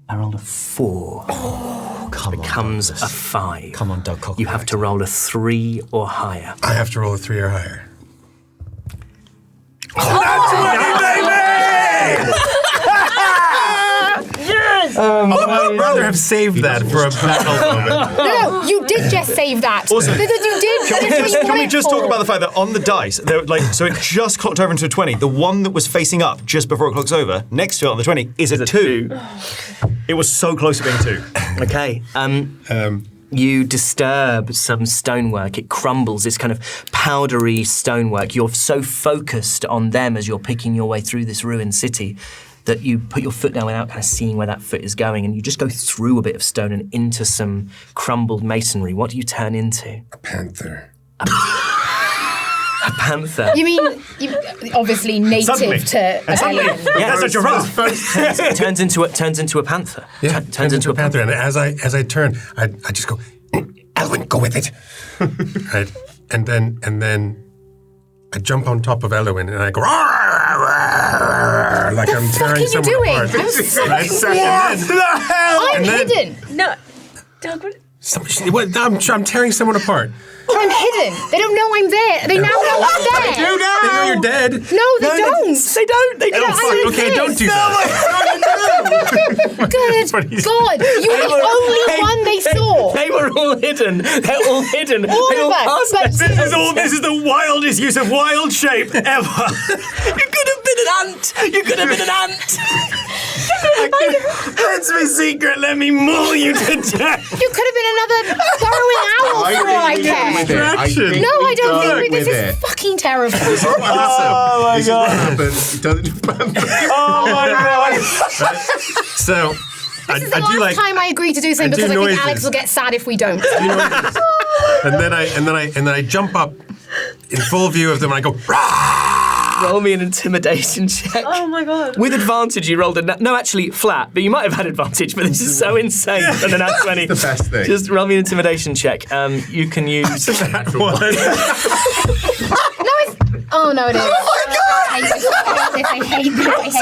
I rolled a 4. Oh, come on. Becomes Douglas. a 5. Come on, Doug Cockle. You have to roll a 3 or higher. I have to roll a 3 or higher. I'd rather have saved that for a battle moment. No, you did just save that. Also, you did. Can we just talk about the fact that on the dice, so it just clocked over into a 20. The one that was facing up just before it clocks over, next to it on the 20, is a 2. It was so close to being 2. Okay. You disturb some stonework. It crumbles, this kind of powdery stonework. You're so focused on them as you're picking your way through this ruined city that you put your foot down without kind of seeing where that foot is going, and you just go through a bit of stone and into some crumbled masonry. What do you turn into? A panther. A panther. You mean, obviously native Suddenly. to Alveleon. Yeah, That's a giraffe. turns into a panther. Yeah, turns into a panther. And as I turn, I just go, Alvin, go with it. and then I jump on top of Elowen and I go like I'm tearing someone apart. I'm hidden. No, Doug. I'm tearing someone apart. I'm hidden. They don't know I'm there. They now know I'm there. They know you're dead. No, they don't. They don't. They don't. Okay, don't do that. Good God. You were the only one they saw. They were all hidden. They're all hidden. All they of us. passed But This is the wildest use of wild shape ever. You could have been an ant. You could have been an ant. That's my secret. Let me maul you to death. you could have been another burrowing owl for all I care. No, I don't think this is fucking terrible. Oh my god! Oh my god! So This is the last time I agree to do something because I think Alex will get sad if we don't. and then I jump up in full view of them and I go. Rah! Roll me an intimidation check. Oh my god. With advantage, you rolled no, actually flat, but you might have had advantage. But this is so insane. And then add 20. The best thing. Just roll me an intimidation check. You can use That one. Oh no, it is. Oh my god! I hate this.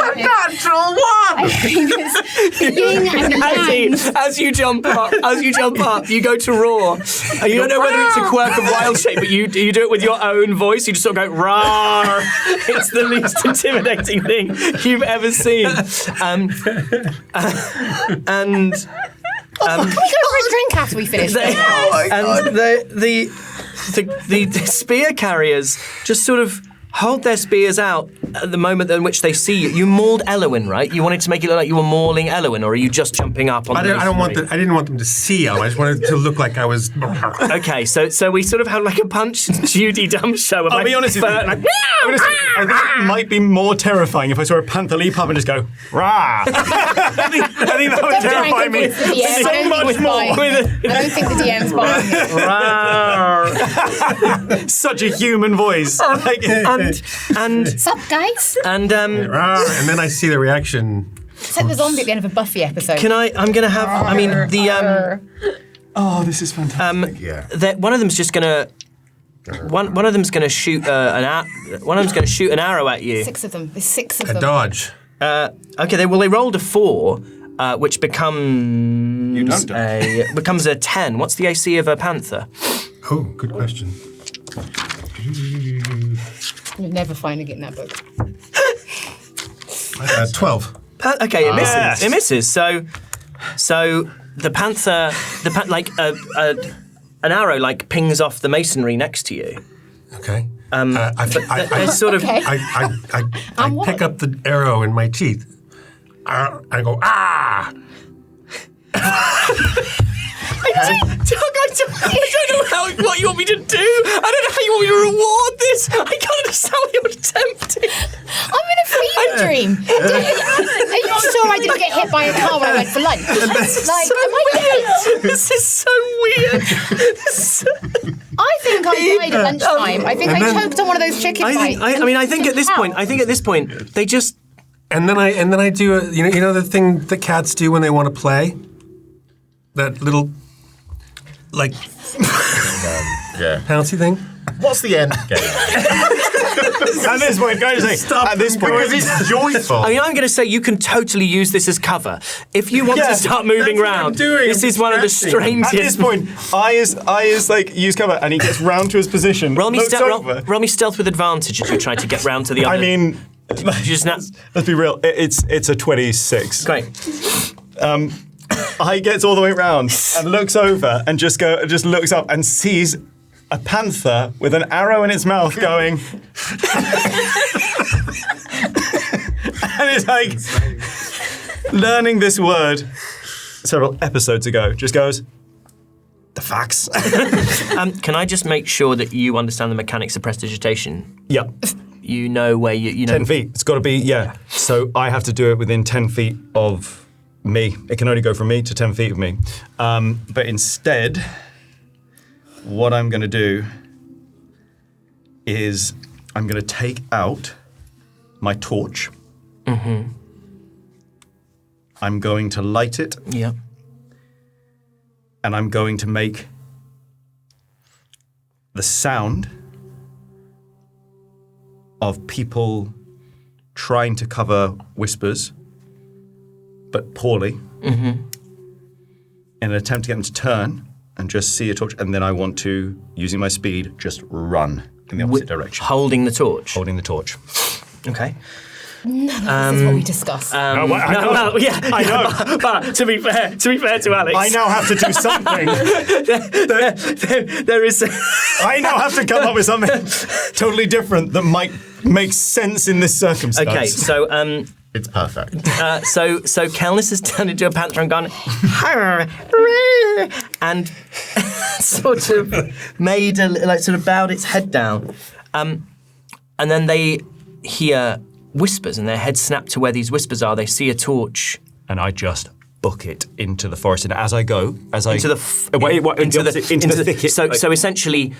I hate this. Yin and yang. as you jump up, you go to roar. And you don't know whether it's a quirk of wild shape, but you do it with your own voice. You just sort of go roar. It's the least intimidating thing you've ever seen. Can we go for a drink after we finish? The spear carriers just sort of hold their spears out at the moment in which they see you. You mauled Elowen, right? You wanted to make it look like you were mauling Elowen, or are you just jumping up on I didn't want them to see Elowen. I just wanted it to look like I was. Okay, so we sort of had like a Punch and Judy dumb show. I'll be honest with you. I think it might be more terrifying if I saw a panther leap up and just go, rah! I think that would terrify me so much more. I don't think the DM's buying it. Such a human voice. And Sup, guys? and then I see the reaction. It's like the zombie at the end of a Buffy episode. I'm gonna have. I mean the Oh, this is fantastic. one of them's just gonna. One of them's gonna shoot one of them's gonna shoot an arrow at you. 6 of them. There's 6 of A them. dodge. Okay, they rolled a 4, which becomes becomes a 10. What's the AC of a panther? Oh, good question. You're never finding it in that book. 12. Okay, it misses. Yes. It misses. So the panther, an arrow like pings off the masonry next to you. Okay. I sort of. Okay. I pick up the arrow in my teeth. I go, ah! Doug, I don't know what you want me to do. I don't know how you want me to reward this. I can't understand what you're attempting. I'm in a fever dream. Are you sure I didn't get hit by a car when I went for lunch? Like, am I dead? This is so weird. I think I died at lunchtime. I think I choked on one of those chicken bites. I think at this point, they just. And then I do you know the thing that cats do when they want to play? That little, like, pouncy thing? What's the end game? At this point, can I just say, at this point, Because it's joyful. I'm going to say you can totally use this as cover. If you want to start moving that's what I'm around, doing. this I'm is one of the distracting. strangest. at this point, I is like use cover, and he gets round to his position. roll me looks over. stealth with advantage as you try to get round to the other. I mean, just now. let's be real. It's a 26. Great. I gets all the way round and looks over and just looks up and sees a panther with an arrow in its mouth going. And it's like learning this word several episodes ago. Just goes, the facts. Can I just make sure that you understand the mechanics of prestidigitation? Yeah. You know where you know. 10 feet. It's got to be, yeah. So I have to do it within 10 feet of me. It can only go from me to 10 feet of me. But instead, what I'm going to do is I'm going to take out my torch. Mm-hmm. I'm going to light it. Yeah. And I'm going to make the sound of people trying to cover whispers, but poorly, in an attempt to get them to turn and just see a torch, and then I want to, using my speed, just run in the opposite direction. Holding the torch? Holding the torch. Okay. None of this is what we discussed. I know. I know. But to be fair to Alex, I now have to do something. there is. I now have to come up with something totally different that might make sense in this circumstance. Okay, so It's perfect. so Kelnys has turned into a panther and gone, and sort of made sort of bowed its head down, and then they hear whispers, and their heads snap to where these whispers are. They see a torch, and I just book it into the forest. And as I go, into the thicket. So essentially,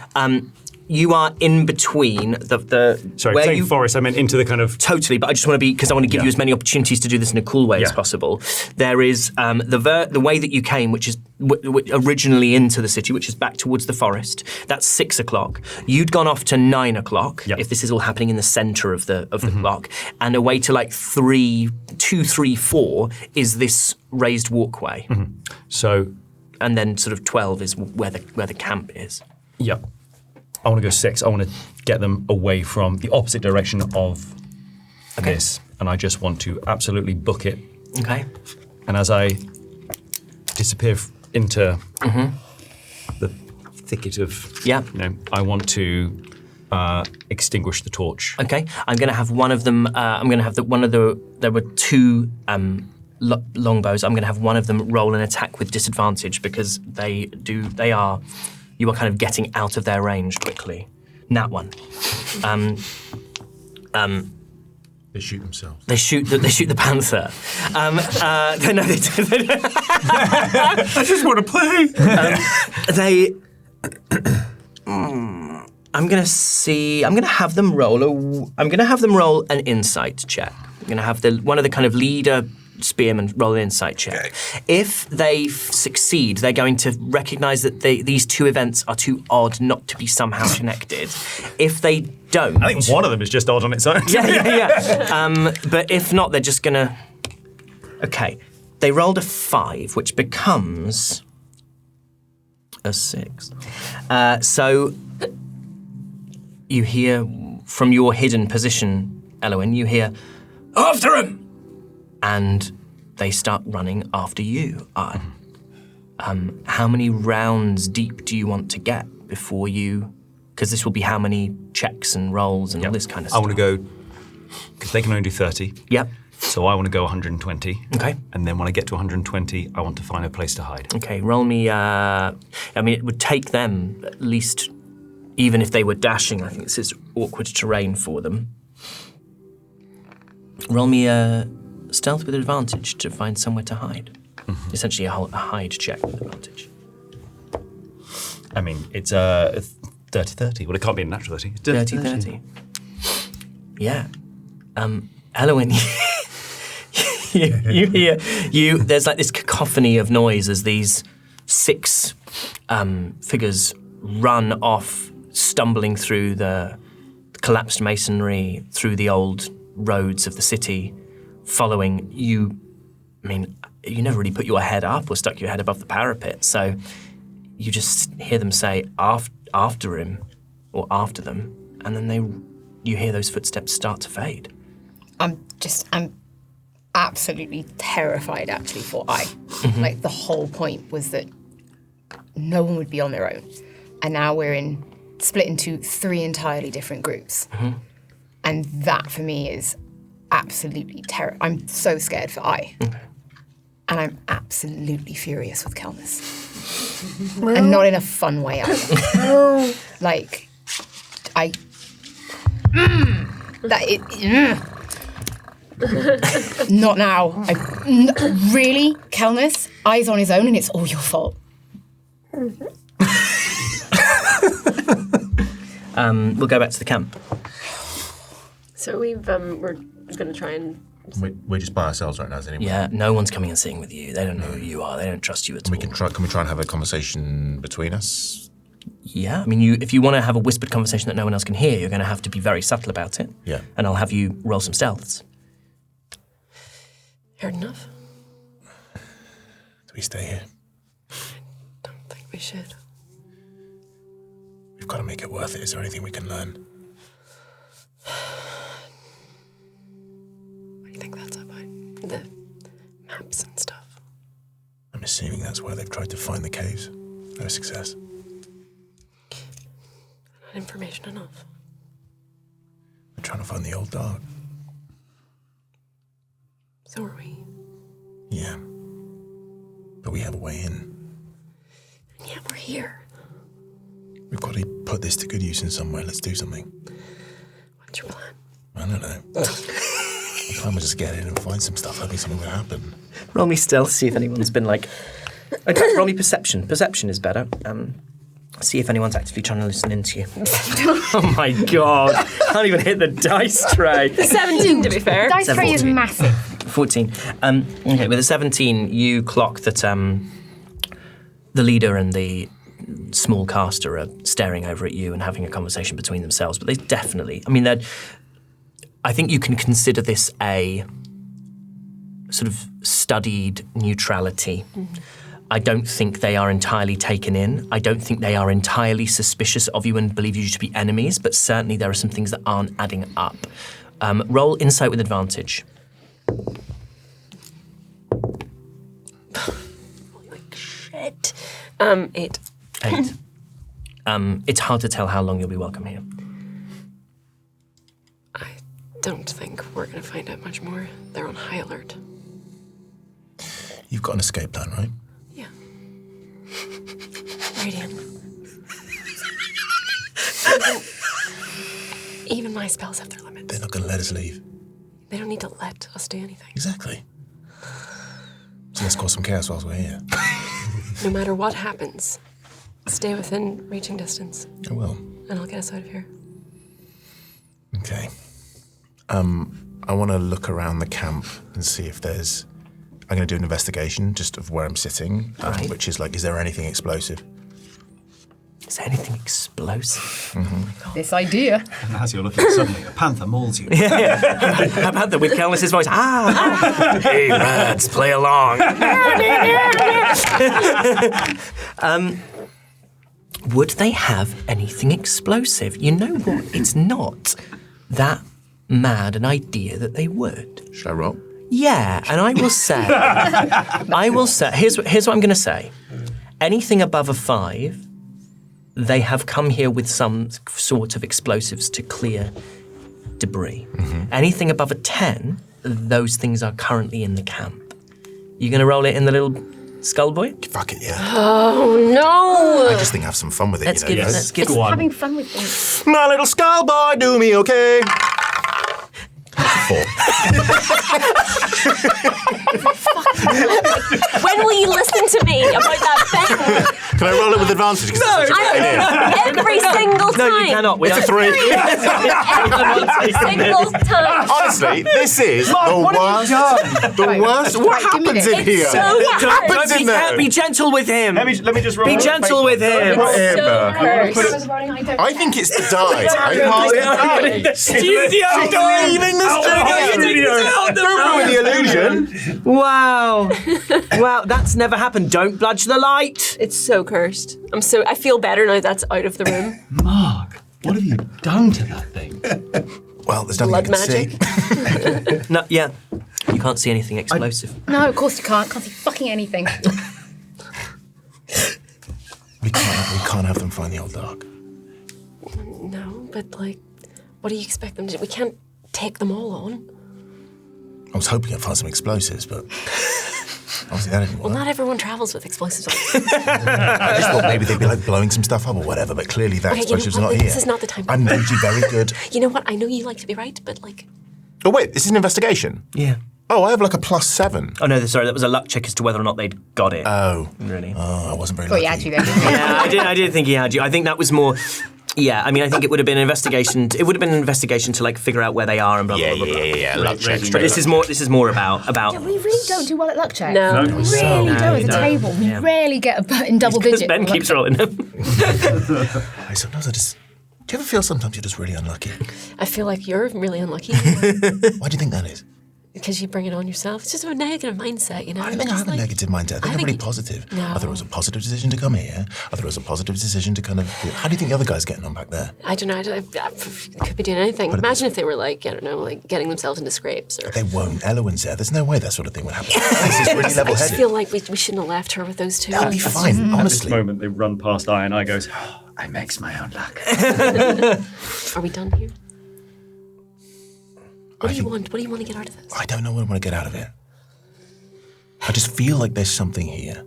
you are in between the. Sorry, where saying forest, I meant into the kind of. Totally, but I just want to be, because I want to give you as many opportunities to do this in a cool way as possible. There is the way that you came, which is originally into the city, which is back towards the forest. That's 6 o'clock. You'd gone off to 9 o'clock, if this is all happening in the centre of the clock, and away to like 2, 3, 4 is this raised walkway. So, and then sort of 12 is where the camp is. Yep. I want to go 6. I want to get them away from the opposite direction of this, and I just want to absolutely book it. Okay. And as I disappear into the thicket of, I want to extinguish the torch. Okay. I'm going to have one of them. There were 2 longbows. I'm going to have one of them roll an attack with disadvantage because you are kind of getting out of their range quickly. Nat 1. They shoot themselves. They shoot the panther. They don't. I just want to play. I'm gonna have them roll an insight check. I'm gonna have one of the kind of leader spearmen roll an insight check. Okay. If they succeed, they're going to recognise that these 2 events are too odd not to be somehow connected. If they don't, I think one of them is just odd on its own. Yeah. But if not, they're just gonna. Okay, they rolled a 5, which becomes a 6. So you hear from your hidden position, Elowen. You hear, "After him!" And they start running after you. How many rounds deep do you want to get before you? Because this will be how many checks and rolls and all this kind of stuff. I want to go, because they can only do 30. Yep. So I want to go 120. Okay. And then when I get to 120, I want to find a place to hide. Okay, roll me, it would take them at least, even if they were dashing, I think this is awkward terrain for them. Roll me a stealth with advantage to find somewhere to hide. Essentially a hide check with advantage. I mean, it's a 30-30. Well, it can't be a natural 30. It's 30-30. Yeah. Elowen, you hear, there's like this cacophony of noise as these 6 figures run off, stumbling through the collapsed masonry, through the old roads of the city, following you. I mean, you never really put your head up or stuck your head above the parapet, so you just hear them say, after him, or after them, and then you hear those footsteps start to fade. I'm absolutely terrified, actually, for Like, the whole point was that no one would be on their own, and now we're split into 3 entirely different groups. And that, for me, is absolutely terrible. I'm so scared for and I'm absolutely furious with Kelnys. And not in a fun way either. Like, not now. Really, Kelnys? Eyes on his own, and it's all your fault. We'll go back to the camp. So we're going to try and... We're just by ourselves right now, is anyone? Yeah, no one's coming and sitting with you. They don't know who you are. They don't trust you at all. Can we try and have a conversation between us? Yeah, I mean, if you want to have a whispered conversation that no one else can hear, you're going to have to be very subtle about it. Yeah. And I'll have you roll some stealths. Fair enough. Do we stay here? Don't think we should. We've got to make it worth it. Is there anything we can learn? What do you think that's about? The maps and stuff. I'm assuming that's where they've tried to find the caves. No success. Not information enough. We're trying to find the old dog. So are we. Yeah. But we have a way in. And yet we're here. We've got to put this to good use in some way. Let's do something. What's your plan? I don't know. The plan was just get in and find some stuff. Hoping something would happen. Roll me stealth, see if anyone's been like... roll me perception. Perception is better. See if anyone's actively trying to listen into you. Oh my god. Can't even hit the dice tray. 17, to be fair. Dice tray is 14. massive. 14. Okay, with a 17, you clock that the leader and the small caster are staring over at you and having a conversation between themselves. But they definitely, I think you can consider this a sort of studied neutrality. Mm-hmm. I don't think they are entirely taken in. I don't think they are entirely suspicious of you and believe you to be enemies, but certainly there are some things that aren't adding up. Roll insight with advantage. Like shit. 8. 8. It's hard to tell how long you'll be welcome here. I don't think we're going to find out much more. They're on high alert. You've got an escape plan, right? Yeah. Raidion. Even my spells have their limits. They're not going to let us leave. They don't need to let us do anything. Exactly. So let's cause some chaos whilst we're here. No matter what happens, stay within reaching distance. I will. And I'll get us out of here. Okay. I want to look around the camp and see if there's... I'm going to do an investigation just of where I'm sitting, Right. which is like, is there anything explosive? Is there anything explosive? Mm-hmm. This idea. And as you're looking, suddenly a panther mauls you. How about that with Kelnys' voice? Hey, lads, play along. Would they have anything explosive? You know what? It's not that mad an idea that they would. Should I roll? Yeah, and I will say, here's what I'm going to say. Anything above a 5, they have come here with some sort of explosives to clear debris. Mm-hmm. Anything above a 10, those things are currently in the camp. You going to roll it in the little skull boy? Fuck it, yeah. Oh, no! I just think have some fun with it, Let's you know. let's give It's one. having fun with things. My little skull boy, do me okay. 4. When will you listen to me about that thing? Can I roll it with advantage? Every single time. No, you cannot. It's a 3. Every single time. Honestly, this is the worst. The worst. What Right, give me happens this. in here? So What happens in there? Be gentle with him. Let me just roll. Be gentle with him. I think it's the die. I think it's the die. Studio Leaving the studio. Don't ruin the illusion. Wow. Wow, that's never happened. Don't bludge the light. It's so cursed. I feel better now that's out of the room. Mark, what have you done to that thing? Well, there's nothing I Blood can magic. see. No, yeah. You can't see anything explosive. No, of course you can't. Can't see fucking anything. We can't have them find the old dog. No, but what do you expect them to do? We can't take them all on. I was hoping I'd find some explosives, but obviously that didn't work. Well, not everyone travels with explosives on. I just thought maybe they'd be like blowing some stuff up or whatever, but clearly that Okay, you know explosives what? are not here. This is not the time. I'm usually very good. You know what? I know you like to be right, but Oh wait, this is an investigation? Yeah. Oh, I have like a +7. Oh no, sorry, that was a luck check as to whether or not they'd got it. Oh. Really? Oh, I wasn't very Got lucky. you actually then. Yeah, I did think he had you. I think that was more. Yeah, I mean, I think it would have been an investigation. It would have been an investigation to figure out where they are and blah blah blah. Yeah. Luck checks. But this is more about. Yeah, we really don't do well at luck checks. No. We really don't at the table. We rarely get in double Because digits. Ben keeps rolling them. Sometimes I just... Do you ever feel sometimes you're just really unlucky? I feel like you're really unlucky Why do you think that is? because you bring it on yourself. It's just a negative mindset, you know? I don't think I have a negative mindset. I think I'm really positive. No. I thought it was a positive decision to come here. I thought it was a positive decision to kind of... How do you think the other guy's getting on back there? I don't know. Could be doing anything. Imagine if they were like, I don't know, like getting themselves into scrapes. Or... They won't. Elowen's there. There's no way that sort of thing would happen. This is really I level-headed. just feel like we shouldn't have left her with those two. That'd be fine, honestly. At this moment, they run past I, and I goes, I makes my own luck. Are we done here? What do you want? What do you want to get out of this? I don't know what I want to get out of it. I just feel like there's something here.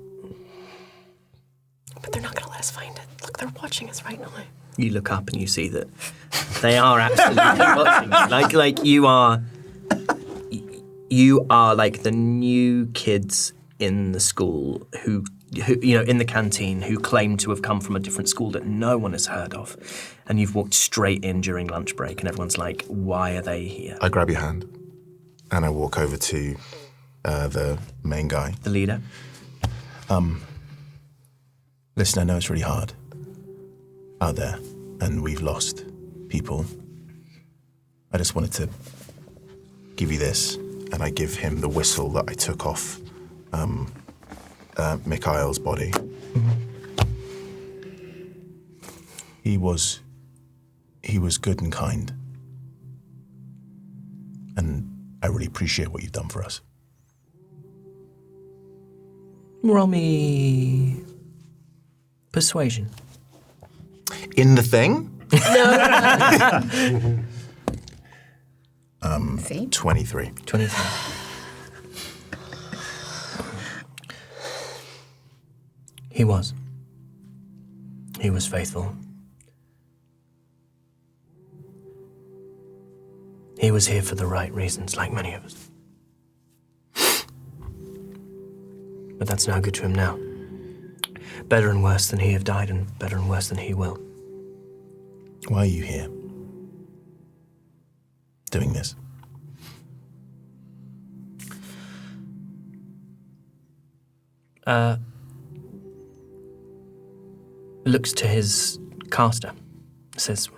But they're not going to let us find it. Look, they're watching us right now. You look up and you see that they are absolutely watching you. Like you are like the new kids in the school who in the canteen who claim to have come from a different school that no one has heard of. And you've walked straight in during lunch break and everyone's like, why are they here? I grab your hand and I walk over to the main guy. The leader? Listen, I know it's really hard out there and we've lost people. I just wanted to give you this, and I give him the whistle that I took off Mikhail's body. Mm-hmm. He was good and kind. And I really appreciate what you've done for us. Roll me persuasion. In the thing? See? 23. 23. He was. He was faithful. He was here for the right reasons, like many of us. But that's no good to him now. Better and worse than he have died, and better and worse than he will. Why are you here? Doing this? Looks to his caster. Says,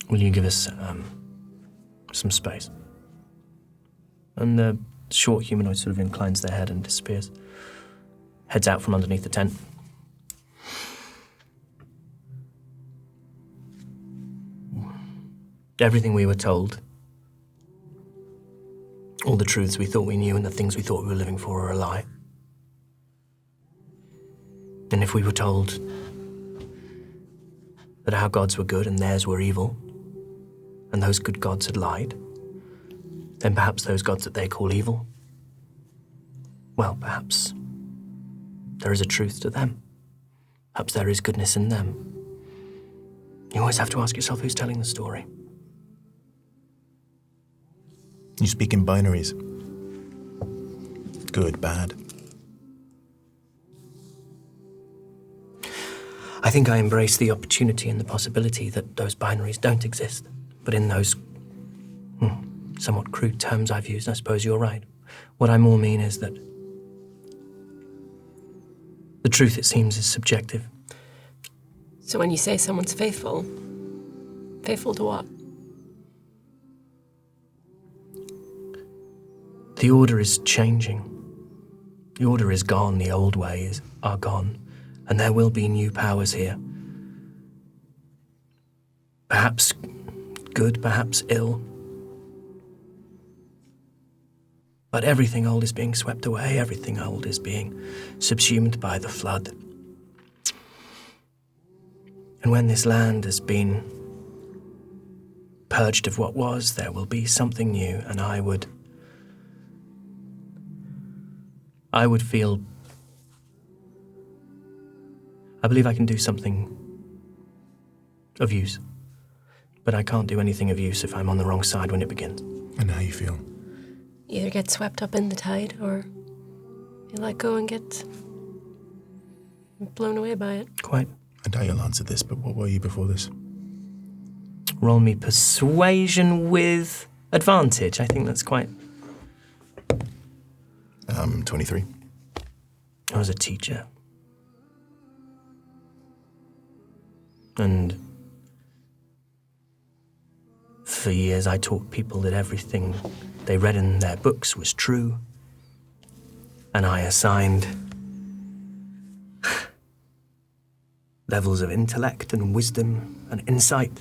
will you give us some space? And the short humanoid sort of inclines their head and disappears. Heads out from underneath the tent. Everything we were told, all the truths we thought we knew and the things we thought we were living for are a lie. And if we were told that our gods were good and theirs were evil, and those good gods had lied, then perhaps those gods that they call evil, well, perhaps there is a truth to them. Perhaps there is goodness in them. You always have to ask yourself who's telling the story. You speak in binaries. Good, bad. I think I embrace the opportunity and the possibility that those binaries don't exist. But in those somewhat crude terms I've used, I suppose you're right. What I more mean is that the truth, it seems, is subjective. So when you say someone's faithful, faithful to what? The order is changing. The order is gone, the old ways are gone, and there will be new powers here. Perhaps good, perhaps ill. But everything old is being swept away, everything old is being subsumed by the flood. And when this land has been purged of what was, there will be something new, and I would feel... I believe I can do something of use. But I can't do anything of use if I'm on the wrong side when it begins. And how you feel? You either get swept up in the tide, or you let go and get blown away by it. Quite. I doubt you'll answer this, but what were you before this? Roll me persuasion with advantage. I think that's quite... 23. I was a teacher. And for years I taught people that everything they read in their books was true. And I assigned levels of intellect and wisdom and insight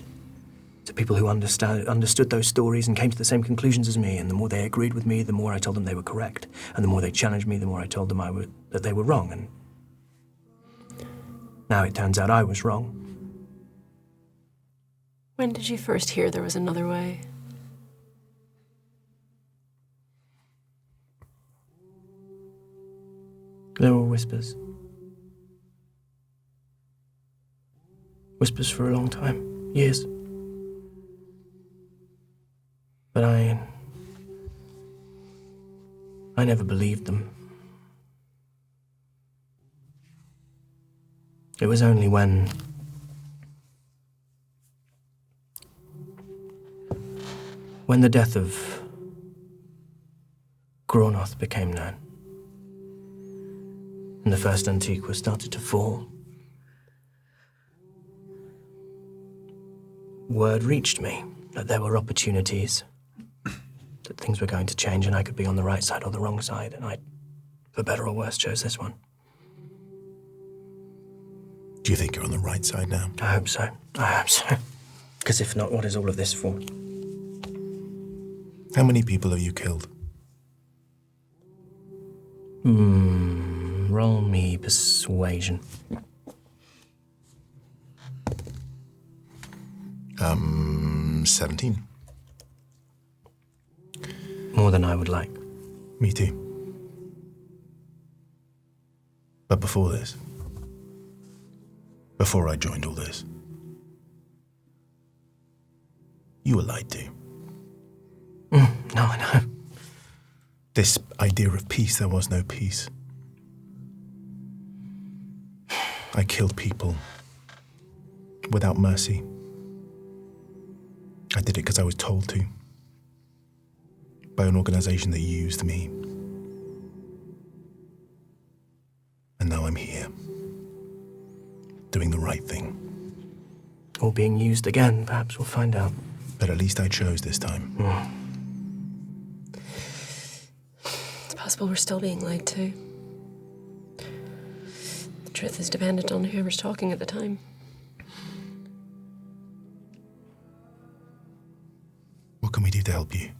to people who understood those stories and came to the same conclusions as me. And the more they agreed with me, the more I told them they were correct. And the more they challenged me, the more I told them that they were wrong. And now it turns out I was wrong. When did you first hear there was another way? There were whispers. Whispers for a long time. Years. But I never believed them. It was only when the death of Grornoth became known, and the first Antiqua started to fall, word reached me that there were opportunities, that things were going to change and I could be on the right side or the wrong side, and I, for better or worse, chose this one. Do you think you're on the right side now? I hope so. I hope so. Because if not, what is all of this for? How many people have you killed? Roll me persuasion. 17. More than I would like. Me too. But before this, before I joined all this, you were lied to. No, I know. This idea of peace, there was no peace. I killed people without mercy. I did it because I was told to. By an organization that used me. And now I'm here. Doing the right thing. Or being used again, perhaps we'll find out. But at least I chose this time. It's possible we're still being lied to. The truth is dependent on whoever's talking at the time. What can we do to help you?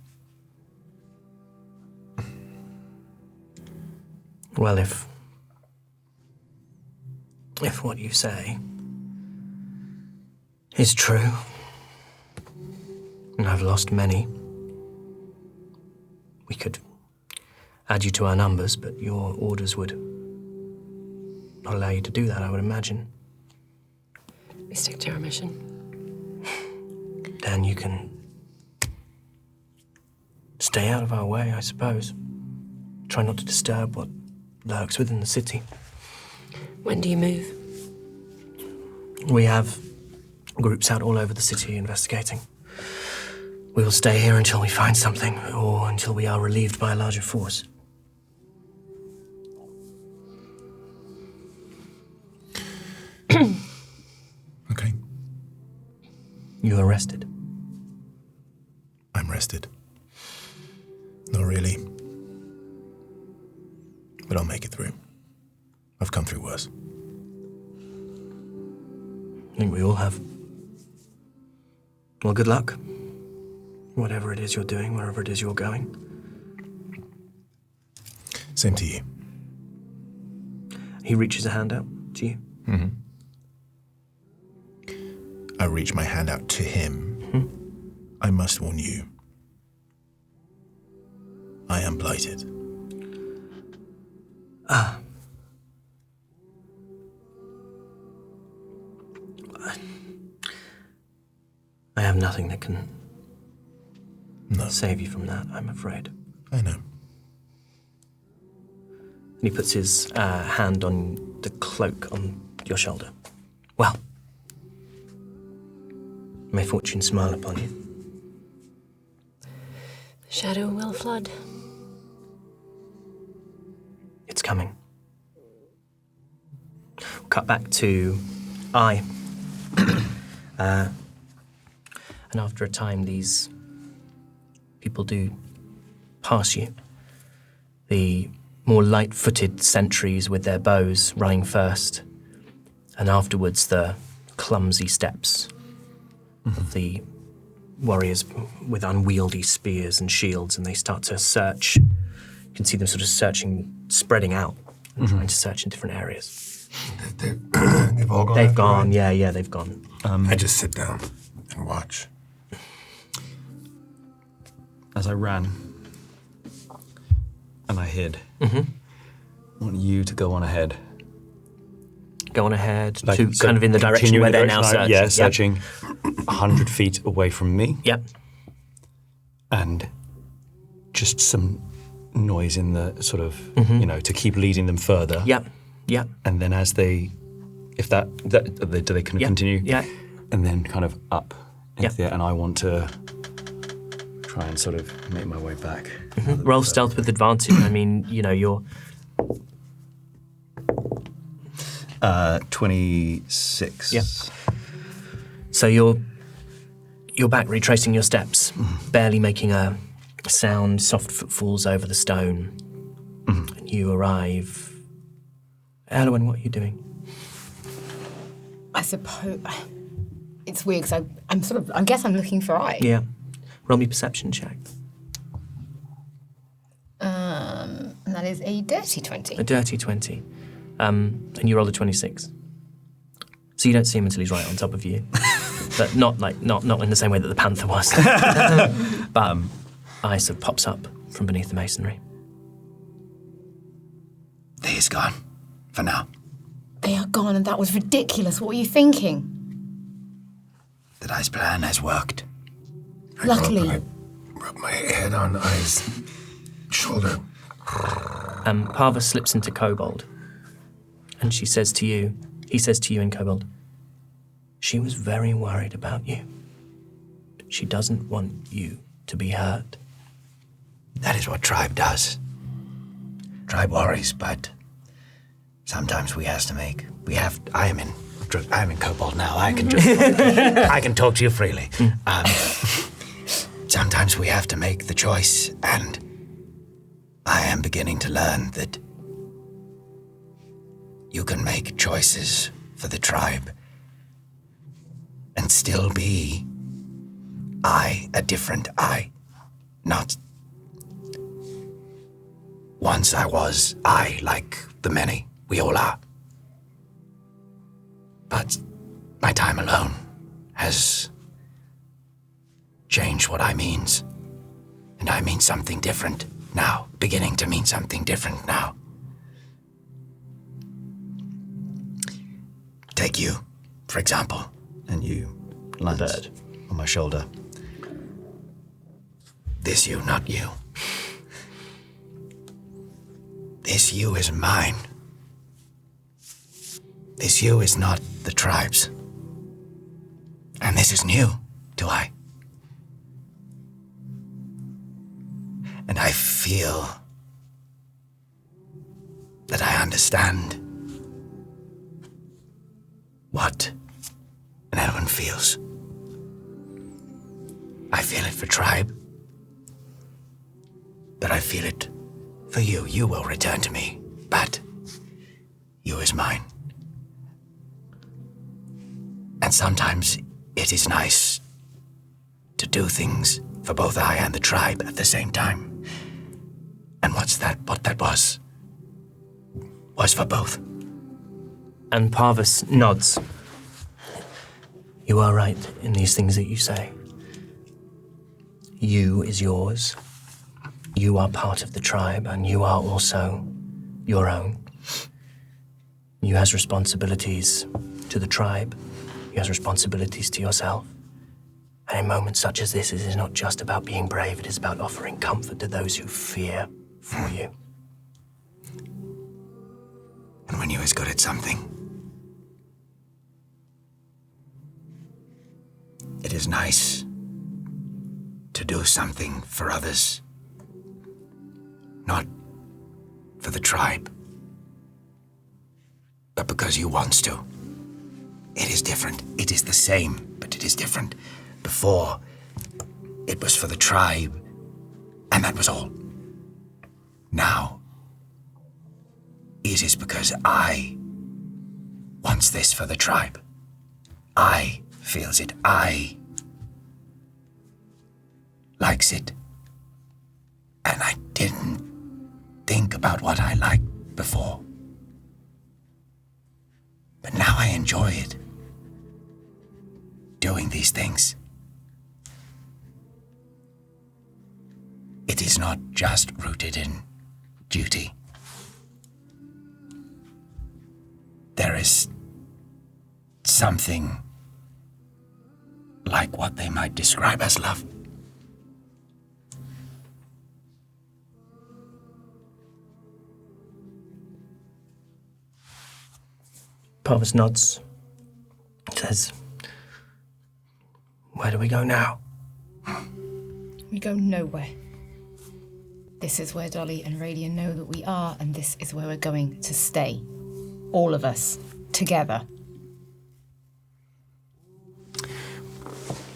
Well, if what you say is true, and I've lost many, we could add you to our numbers, but your orders would not allow you to do that, I would imagine. We stick to our mission. Then you can stay out of our way, I suppose. Try not to disturb what lurks within the city. When do you move? We have groups out all over the city investigating. We will stay here until we find something, or until we are relieved by a larger force. Okay. You arrested? I'm rested. Not really. But I'll make it through. I've come through worse. I think we all have. Well, good luck. Whatever it is you're doing, wherever it is you're going. Same to you. He reaches a hand out to you. Mm-hmm. I reach my hand out to him. I must warn you. I am blighted. Ah. I have nothing that can save you from that, I'm afraid. I know. And he puts his hand on the cloak on your shoulder. Well, may fortune smile upon you. The shadow will flood. It's coming. Cut back to I. And after a time, these people do pass you. The more light-footed sentries with their bows running first, and afterwards the clumsy steps of the warriors with unwieldy spears and shields, and they start to search. You can see them sort of searching, spreading out, and trying to search in different areas. They've all gone? They've gone, yeah, they've gone. I just sit down and watch. As I ran and I hid, I want you to go on ahead. Go on ahead, Like, to so kind of in the direction continue where in the they're now direction searching. Yeah, searching 100 feet away from me. Yep. And just some noise in the sort of, to keep leading them further. Yep. Yep. And then as they, if that do they kind of continue? Yeah. And then kind of up into Yep. the air, and I want to try and sort of make my way back. Roll stealth with advantage. I mean, you're 26. Yeah. So you're back retracing your steps, barely making a sound, soft footfalls over the stone. And you arrive. Elowen, what are you doing? I suppose it's weird because I guess I'm looking for Eye. Yeah. Roll me perception check. And that is a dirty 20. A dirty 20. And you roll a 26. So you don't see him until he's right on top of you. But not in the same way that the panther was. But Eye sort of pops up from beneath the masonry. They's gone. For now. They are gone, and that was ridiculous. What were you thinking? The dice plan has worked. Luckily. I rub my head on Eye's shoulder. Parva slips into Kobold. And he says to you in Kobold, she was very worried about you. She doesn't want you to be hurt. That is what tribe does. Tribe worries, but sometimes I am in Kobold now. I can just I can talk to you freely. Sometimes we have to make the choice, and I am beginning to learn that you can make choices for the tribe and still be a different I. Not once I was like the many. We all are. But my time alone has changed what I means. And I mean something different now, beginning to mean something different now. Take you, for example. And you land on my shoulder. This you, not you. This you is mine. This you is not the tribe's. And this is new to I. And I feel that I understand what an Elowen feels. I feel it for tribe, but I feel it for you. You will return to me, but you is mine. And sometimes it is nice to do things for both I and the tribe at the same time. And what that was for both. And Parvus nods. You are right in these things that you say. You is yours. You are part of the tribe, and you are also your own. You has responsibilities to the tribe. You has responsibilities to yourself. And in moments such as this, it is not just about being brave, it is about offering comfort to those who fear for you. And when you is good at something, it is nice to do something for others, not for the tribe, but because you wants to. It is different. It is the same, but it is different. Before, it was for the tribe, and that was all. Now, it is because I wants this for the tribe. I feels it. I likes it. And I didn't think about what I liked before. But now I enjoy it. Doing these things. It is not just rooted in duty. There is something like what they might describe as love. Parvis nods. Says, where do we go now? We go nowhere. This is where Dolly and Raidion know that we are, and this is where we're going to stay. All of us, together.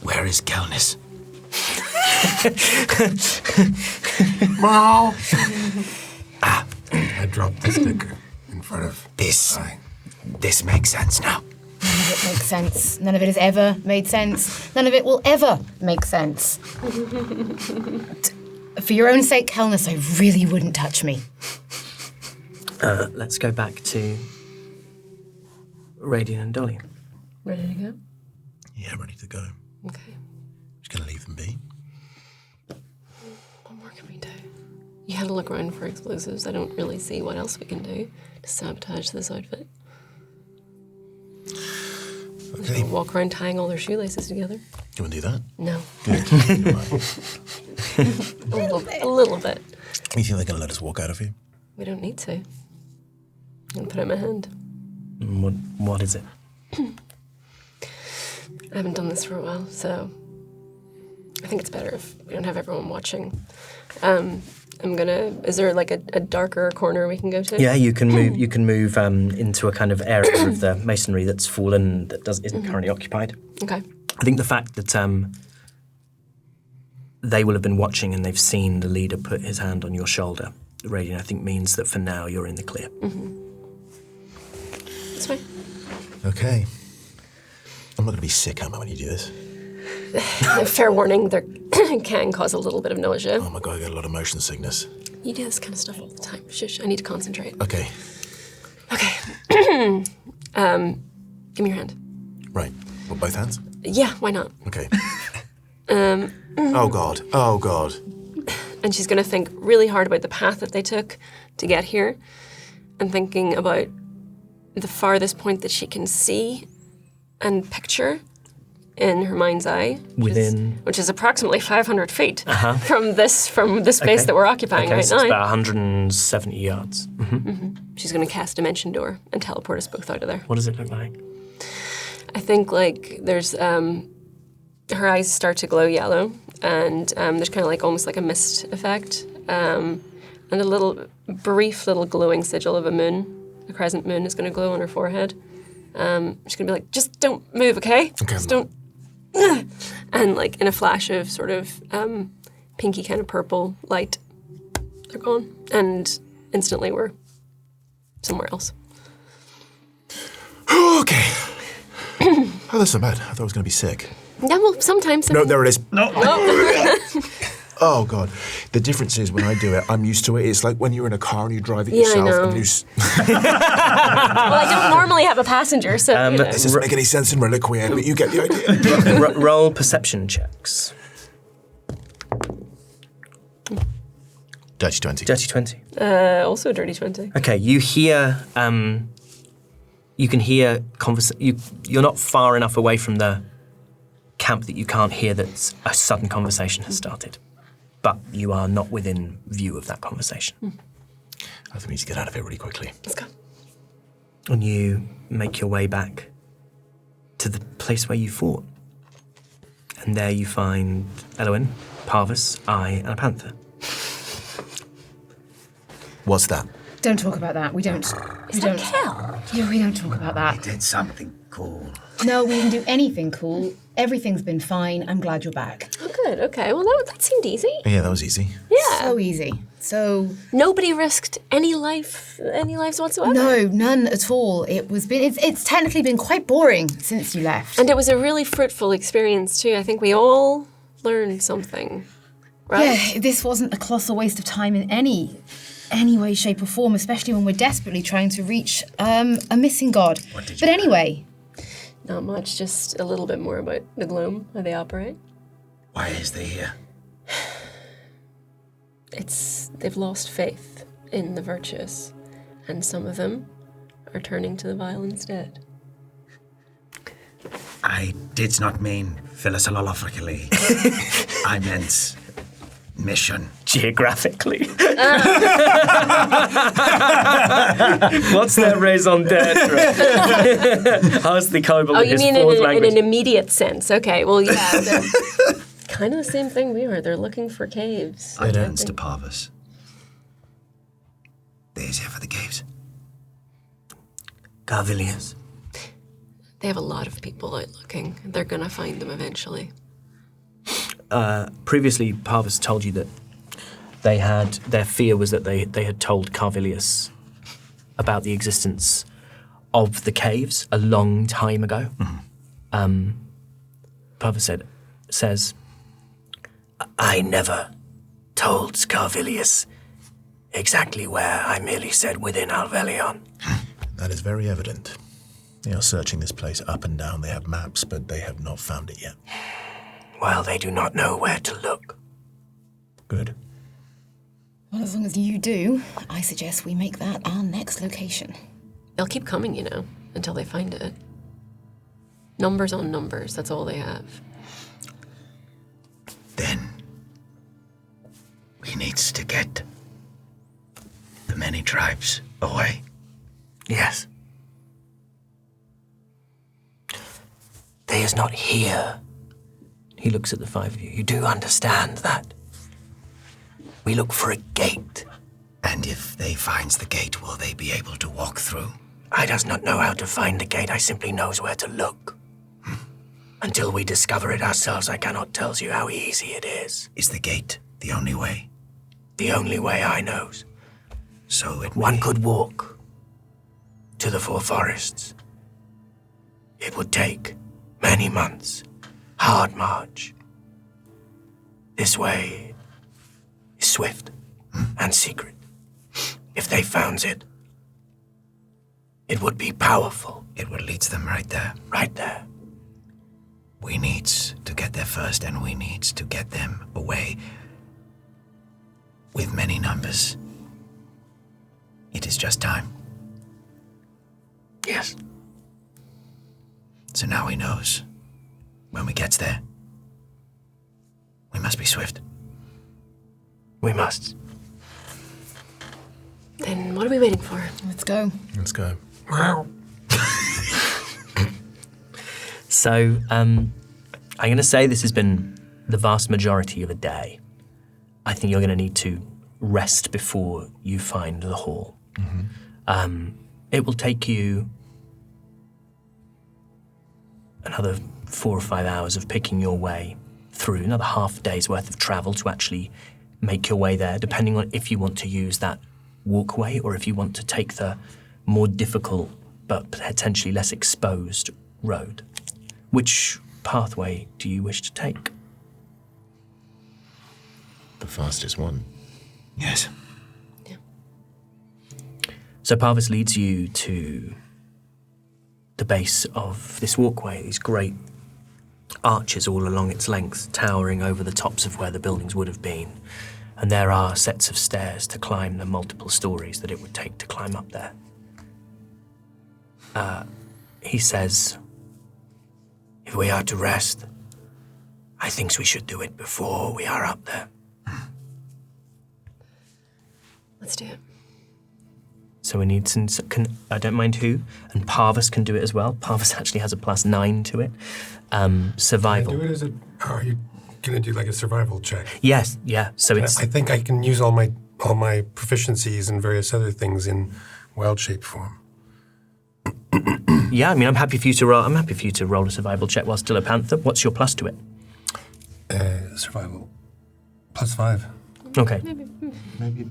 Where is Kelnys? I dropped the sticker in front of This makes sense now. None of it makes sense. None of it has ever made sense. None of it will ever make sense. For your own sake, Kelnys, I really wouldn't touch me. Let's go back to Raidion and Dolly. Ready to go? Yeah, ready to go. Okay. Just gonna leave them be. What more can we do? You had to look around for explosives. I don't really see what else we can do to sabotage this outfit. Okay. Walk around tying all their shoelaces together. You wanna do that? No. Good. A little bit. You think they're gonna let us walk out of here? We don't need to. I'm gonna put it in my hand. What is it? I haven't done this for a while, so I think it's better if we don't have everyone watching. Is there like a darker corner we can go to? Yeah, you can move. You can move into a kind of area of the masonry that's fallen, that isn't currently occupied. Okay. I think the fact that they will have been watching and they've seen the leader put his hand on your shoulder, Raidion, I think means that for now you're in the clear. That's fine. Okay. I'm not gonna be sick, am I, when you do this? Fair warning, there can cause a little bit of nausea. Oh my god, I get a lot of motion sickness. You do this kind of stuff all the time. Shush, I need to concentrate. Okay. Okay. Give me your hand. Right. Well, both hands? Yeah, why not? Okay. Oh god. Oh god. And she's going to think really hard about the path that they took to get here, and thinking about the farthest point that she can see and picture in her mind's eye, which is approximately 500 feet from the space that we're occupying right so now. it's about 170 yards. She's going to cast Dimension Door and teleport us both out of there. What does it look like? I think like there's her eyes start to glow yellow, and there's kind of like almost like a mist effect, and a brief little glowing sigil of a moon. A crescent moon is going to glow on her forehead. She's going to be like, just don't move, okay? Just don't. And like in a flash of sort of pinky kind of purple light, they're gone. And instantly we're somewhere else. Okay. Oh, that's not bad. I thought I was gonna be sick. Yeah, well, sometimes. No, there it is. No. Oh god. The difference is when I do it, I'm used to it. It's like when you're in a car and you drive it yourself. I know. And Well, I don't normally have a passenger, so. This doesn't make any sense in Reliquia, but you get the idea. Roll perception checks. Dirty 20. Dirty 20. Also a dirty 20. Okay, you hear. You can hear You're not far enough away from the camp that you can't hear that a sudden conversation has started, but you are not within view of that conversation. I think we need to get out of here really quickly. Let's go. And you make your way back to the place where you fought. And there you find Elowen, Parvis, I, and a panther. What's that? Don't talk about that. We don't. Kel? Yeah, we don't talk about that. Did something cool. No, we didn't do anything cool. Everything's been fine. I'm glad you're back. Oh, good. Okay. Well, that seemed easy. Yeah, that was easy. Yeah. So easy. So Nobody risked any lives whatsoever. no, none at all. It's technically been quite boring since you left. And it was a really fruitful experience too. I think we all learned something, right? Yeah, this wasn't a colossal waste of time in any way, shape, or form, especially when we're desperately trying to reach a missing god. But anyway, Not much, just a little bit more about the Gloam, how they operate. Why is they here? They've lost faith in the virtuous, and some of them are turning to the vile instead. I did not mean philosophically. I meant mission. Geographically. What's their raison d'etre? Ask the kobold Oh, in you his mean fourth in language. an immediate sense? Okay, well, yeah. Kind of the same thing we are. They're looking for caves. I turns to Parvus. There's here for the caves. Carvilius. They have a lot of people out looking. They're gonna find them eventually. Previously, Parvus told you that their fear was that they had told Carvilius about the existence of the caves a long time ago. Parvus says, I never told Carvilius exactly where. I merely said within Alveleon. That is very evident. They are searching this place up and down. They have maps, but they have not found it yet. Well, they do not know where to look. Good. well, as long as you do, I suggest we make that our next location. They'll keep coming, until they find it. Numbers on numbers, that's all they have. Then we needs to get the many tribes away. Yes. They is not here. he looks at the five of you. You do understand that. We look for a gate. And if they finds the gate, will they be able to walk through? I does not know how to find the gate. I simply knows where to look. Until we discover it ourselves, I cannot tell you how easy it is. Is the gate the only way? The only way I knows. So it One could walk to the Four Forests. It would take many months. Hard march. This way is swift and secret. If they found it, it would be powerful. It would lead them right there. Right there. We needs to get there first, and we needs to get them away with many numbers. It is just time. Yes. So now he knows. When we gets there, we must be swift. We must. Then what are we waiting for? Let's go. Let's go. So, I'm going to say this has been the vast majority of a day. I think you're going to need to rest before you find the hall. It will take you another 4 or 5 hours of picking your way through, another half a day's worth of travel to actually make your way there, depending on if you want to use that walkway or if you want to take the more difficult but potentially less exposed road. Which pathway do you wish to take? The fastest one. Yes. So Parvus leads you to the base of this walkway, these great arches all along its length, towering over the tops of where the buildings would have been. And there are sets of stairs to climb the multiple stories that it would take to climb up there. He says, if we are to rest, I think we should do it before we are up there. Let's do it. So we need some, I don't mind who, and Parvus can do it as well. Parvus actually has a +9 to it. Survival. Can I do it as are you gonna do like a survival check? Yes, yeah. So it's I think I can use all my proficiencies and various other things in wild shape form. Yeah, I mean, I'm happy for you to roll. I'm happy for you to roll a survival check while still a panther. What's your plus to it? Survival. +5. Okay. Maybe.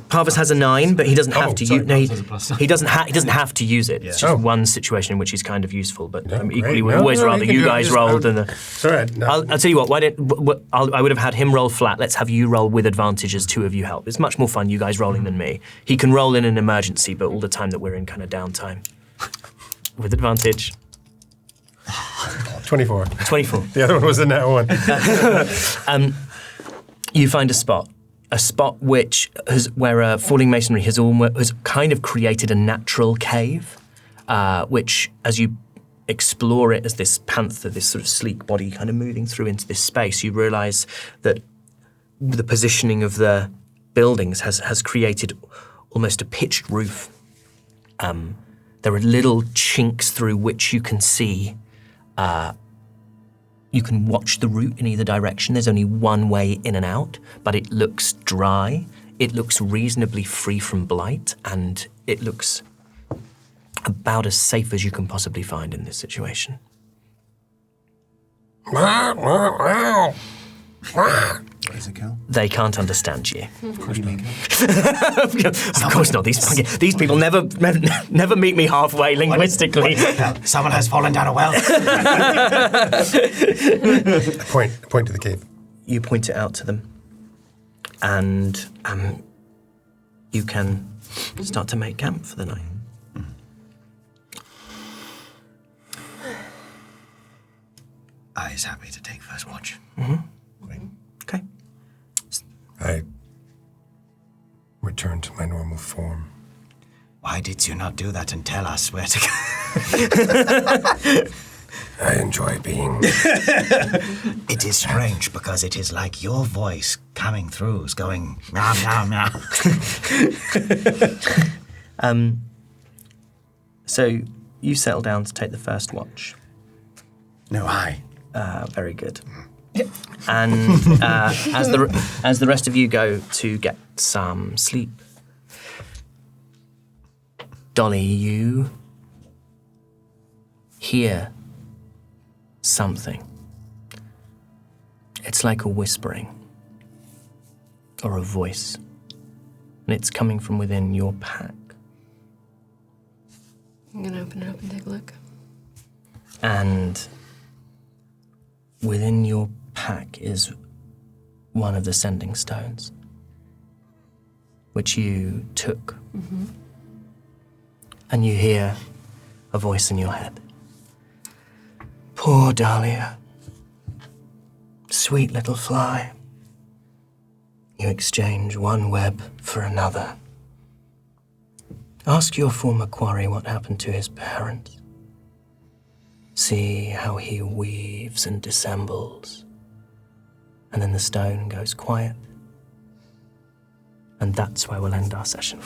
Parvis has a 9, but he doesn't have to use. No, he doesn't. He doesn't have to use it. It's just one situation in which he's kind of useful. But equally, we'd always rather you guys roll than the. Sorry, no. I'll tell you what. I would have had him roll flat. Let's have you roll with advantage as two of you help. It's much more fun you guys rolling than me. He can roll in an emergency, but all the time that we're in kind of downtime. With advantage. 24. 24. The other one was the net one. You find a spot where falling masonry has kind of created a natural cave, which, as you explore it as this panther, this sort of sleek body kind of moving through into this space, you realise that the positioning of the buildings has created almost a pitched roof. There are little chinks through which you can see. You can watch the route in either direction. There's only one way in and out, but it looks dry. It looks reasonably free from blight, and it looks about as safe as you can possibly find in this situation. Is it Kel? They can't understand you. Of course not. Of course not. These people never meet me halfway linguistically. Someone has fallen down a well. Point to the cave. You point it out to them, and you can start to make camp for the night. I is happy to take first watch. Okay. I return to my normal form. Why did you not do that until I swear to God? I enjoy being... It is strange because it is like your voice coming through is going meow, meow, meow. So you settle down to take the first watch. No, I. Very good. And as the rest of you go to get some sleep, Dolly, you hear something. It's like a whispering or a voice, and it's coming from within your pack. I'm gonna open it up and take a look. And within your pack is one of the sending stones, which you took. Mm-hmm. And you hear a voice in your head. Poor Dahlia. Sweet little fly. You exchange one web for another. Ask your former quarry what happened to his parents. See how he weaves and dissembles. And then the stone goes quiet. And that's where we'll end our session.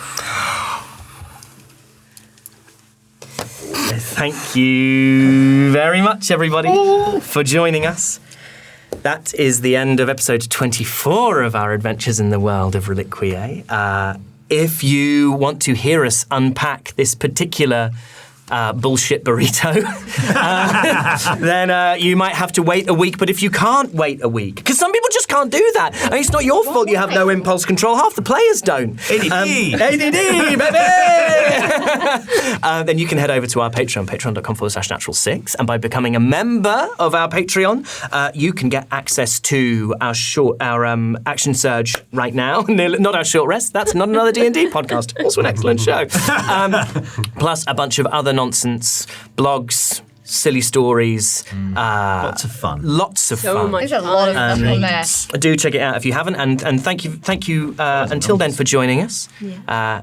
Thank you very much, everybody, for joining us. That is the end of episode 24 of our adventures in the world of Reliquiae. If you want to hear us unpack this particular bullshit burrito, then you might have to wait a week. But if you can't wait a week, because some people just can't do that. I mean, it's not your fault you have no impulse control. Half the players don't. ADD, baby! Then you can head over to our Patreon, patreon.com/natural6. And by becoming a member of our Patreon, you can get access to our Action Surge right now. Not our short rest. That's not another D&D podcast. Also an excellent show. Plus a bunch of other nonsense, blogs, silly stories. Lots of fun. Lots of So fun. much There's a lot of stuff on there. Do check it out if you haven't, and thank you until then for joining us.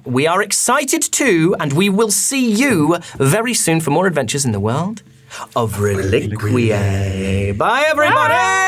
We are excited too, and we will see you very soon for more adventures in the world of Reliquiae. Bye, everybody!